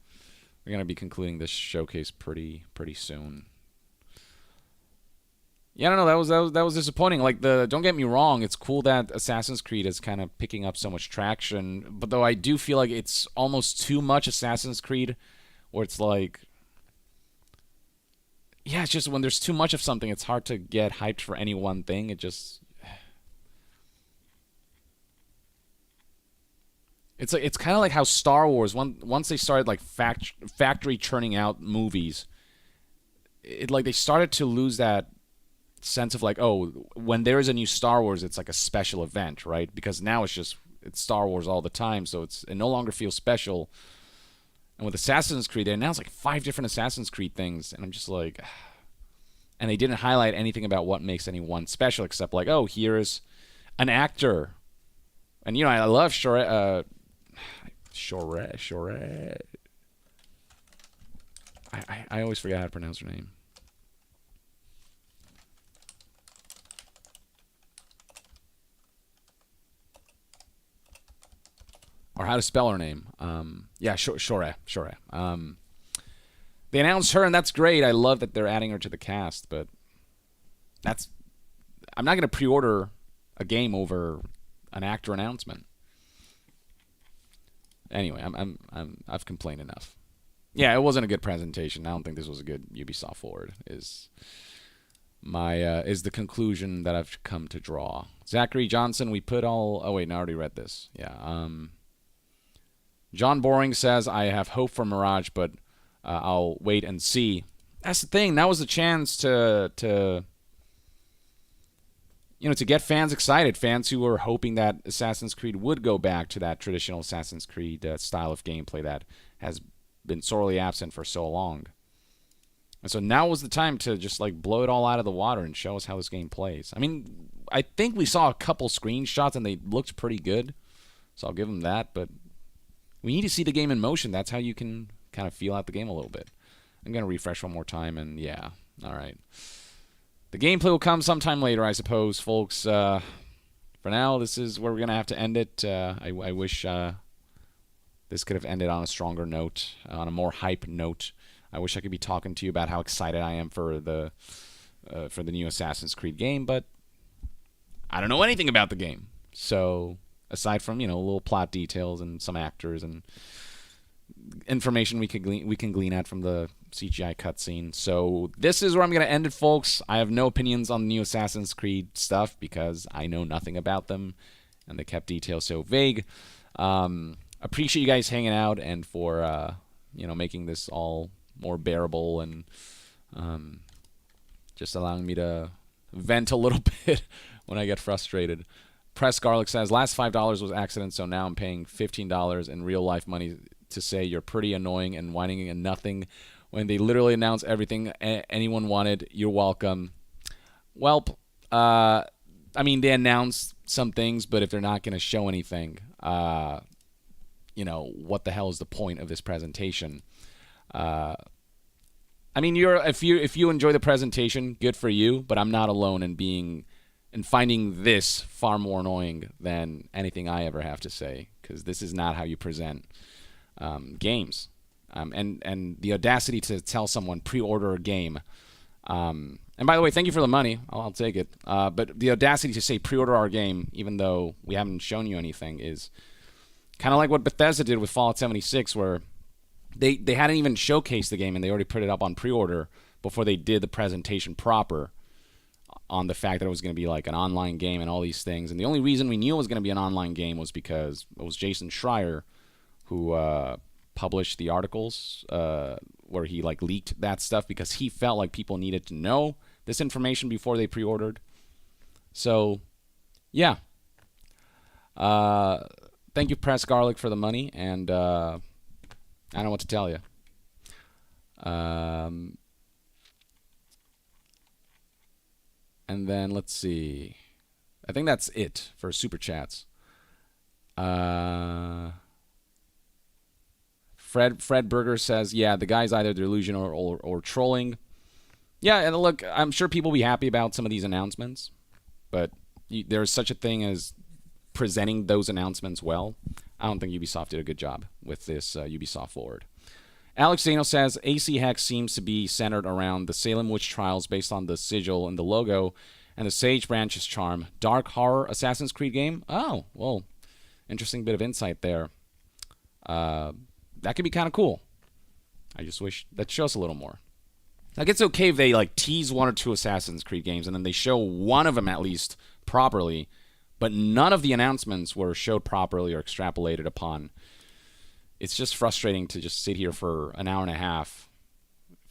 be concluding this showcase pretty soon. Yeah, I don't know, that was disappointing. Like, don't get me wrong, it's cool that Assassin's Creed is kind of picking up so much traction. But though I do feel like it's almost too much Assassin's Creed, where it's like, yeah, it's just when there's too much of something, it's hard to get hyped for any one thing. It's kind of like how Star Wars, once they started like factory churning out movies, they started to lose that sense of like, oh, when there is a new Star Wars, it's like a special event, right? Because now it's Star Wars all the time, so it no longer feels special. And with Assassin's Creed, they announced like 5 different Assassin's Creed things, and I'm just like, and they didn't highlight anything about what makes any one special, except like, oh, here's an actor, and you know, I love Shore. I always forget how to pronounce her name. Or how to spell her name. Yeah, Shore. They announced her, and that's great. I love that they're adding her to the cast, but I'm not going to pre-order a game over an actor announcement. Anyway, I've complained enough. Yeah, it wasn't a good presentation. I don't think this was a good Ubisoft Forward. Is the conclusion that I've come to draw. Zachary Johnson, we put all. Oh wait, no, I already read this. Yeah. John Boring says I have hope for Mirage, but I'll wait and see. That's the thing. That was the chance to get fans excited, fans who were hoping that Assassin's Creed would go back to that traditional Assassin's Creed style of gameplay that has been sorely absent for so long. And so now was the time to just like blow it all out of the water and show us how this game plays. I mean, I think we saw a couple screenshots and they looked pretty good, so I'll give them that, but we need to see the game in motion. That's how you can kind of feel out the game a little bit. I'm going to refresh one more time, and yeah, all right. The gameplay will come sometime later, I suppose, folks. For now, this is where we're going to have to end it. I wish this could have ended on a stronger note, on a more hype note. I wish I could be talking to you about how excited I am for the new Assassin's Creed game, but I don't know anything about the game. So, aside from, little plot details and some actors and information we can glean out from the CGI cutscene. So this is where I'm going to end it, folks. I have no opinions on the new Assassin's Creed stuff because I know nothing about them, and they kept details so vague. Appreciate you guys hanging out and for making this all more bearable and just allowing me to vent a little bit when I get frustrated. Press Garlic says, last $5 was accident, so now I'm paying $15 in real life money to say you're pretty annoying and whining and nothing when they literally announced everything anyone wanted. You're welcome. Well, I mean, they announced some things, but if they're not going to show anything, what the hell is the point of this presentation? I mean, if you enjoy the presentation, good for you, but I'm not alone in finding this far more annoying than anything I ever have to say, because this is not how you present games. And the audacity to tell someone pre-order a game. And by the way, thank you for the money. I'll take it. But the audacity to say pre-order our game, even though we haven't shown you anything, is Kind of like what Bethesda did with Fallout 76, where they hadn't even showcased the game and they already put it up on pre-order before they did the presentation proper on the fact that it was going to be like an online game and all these things. And the only reason we knew it was going to be an online game was because it was Jason Schreier who published the articles where he like leaked that stuff because he felt like people needed to know this information before they pre-ordered. So, yeah. Thank you, Press Garlic, for the money, and I don't know what to tell you. And then let's see. I think that's it for super chats. Fred Berger says, yeah, the guy's either delusional or trolling. Yeah, and look, I'm sure people will be happy about some of these announcements, but there's such a thing as presenting those announcements well. I don't think Ubisoft did a good job with this Ubisoft Forward. Alex Zano says, AC Hex seems to be centered around the Salem Witch Trials based on the sigil and the logo, and the Sage Branch's charm. Dark horror Assassin's Creed game? Oh, well, interesting bit of insight there. That could be kind of cool. I just wish that show us a little more. Like, it's okay if they like tease one or two Assassin's Creed games and then they show one of them at least properly, but none of the announcements were showed properly or extrapolated upon. It's just frustrating to just sit here for an hour and a half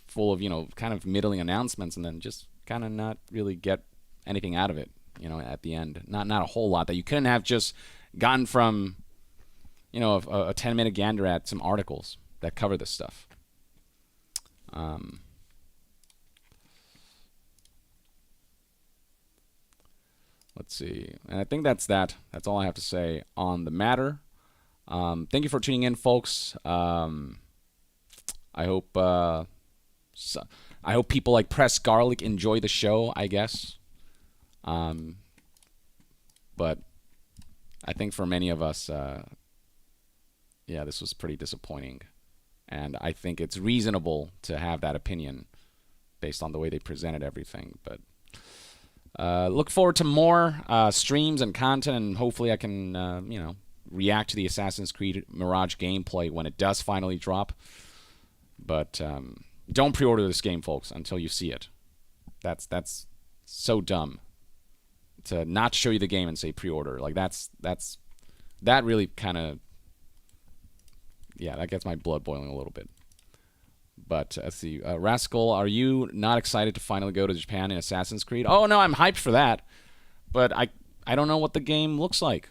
full of, kind of middling announcements and then just kind of not really get anything out of it, at the end. Not a whole lot that you couldn't have just gotten from, a 10-minute gander at some articles that cover this stuff. Let's see. And I think that's that. That's all I have to say on the matter. Thank you for tuning in, folks. I hope people like Press Garlic enjoy the show, I guess. But I think for many of us, this was pretty disappointing. And I think it's reasonable to have that opinion based on the way they presented everything. But look forward to more streams and content, and hopefully I can, react to the Assassin's Creed Mirage gameplay when it does finally drop. But don't pre-order this game, folks, until you see it. That's so dumb to not show you the game and say pre-order. Like that really kind of, that gets my blood boiling a little bit. But let's see, Rascal, are you not excited to finally go to Japan in Assassin's Creed? Oh no, I'm hyped for that, but I don't know what the game looks like.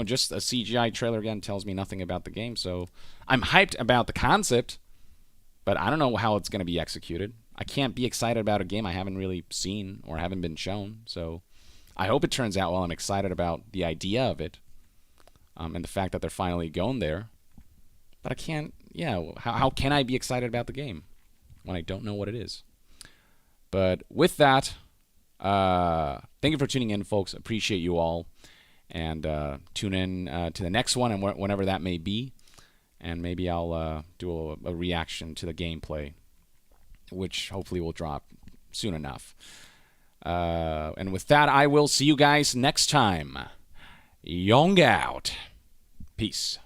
Just a CGI trailer again tells me nothing about the game. So I'm hyped about the concept, but I don't know how it's going to be executed. I can't be excited about a game I haven't really seen or haven't been shown. So I hope it turns out well. I'm excited about the idea of it and the fact that they're finally going there. But I can't, how can I be excited about the game when I don't know what it is? But with that, thank you for tuning in, folks. Appreciate you all. And tune in to the next one, and whenever that may be. And maybe I'll do a reaction to the gameplay, which hopefully will drop soon enough. And with that, I will see you guys next time. Yong out. Peace.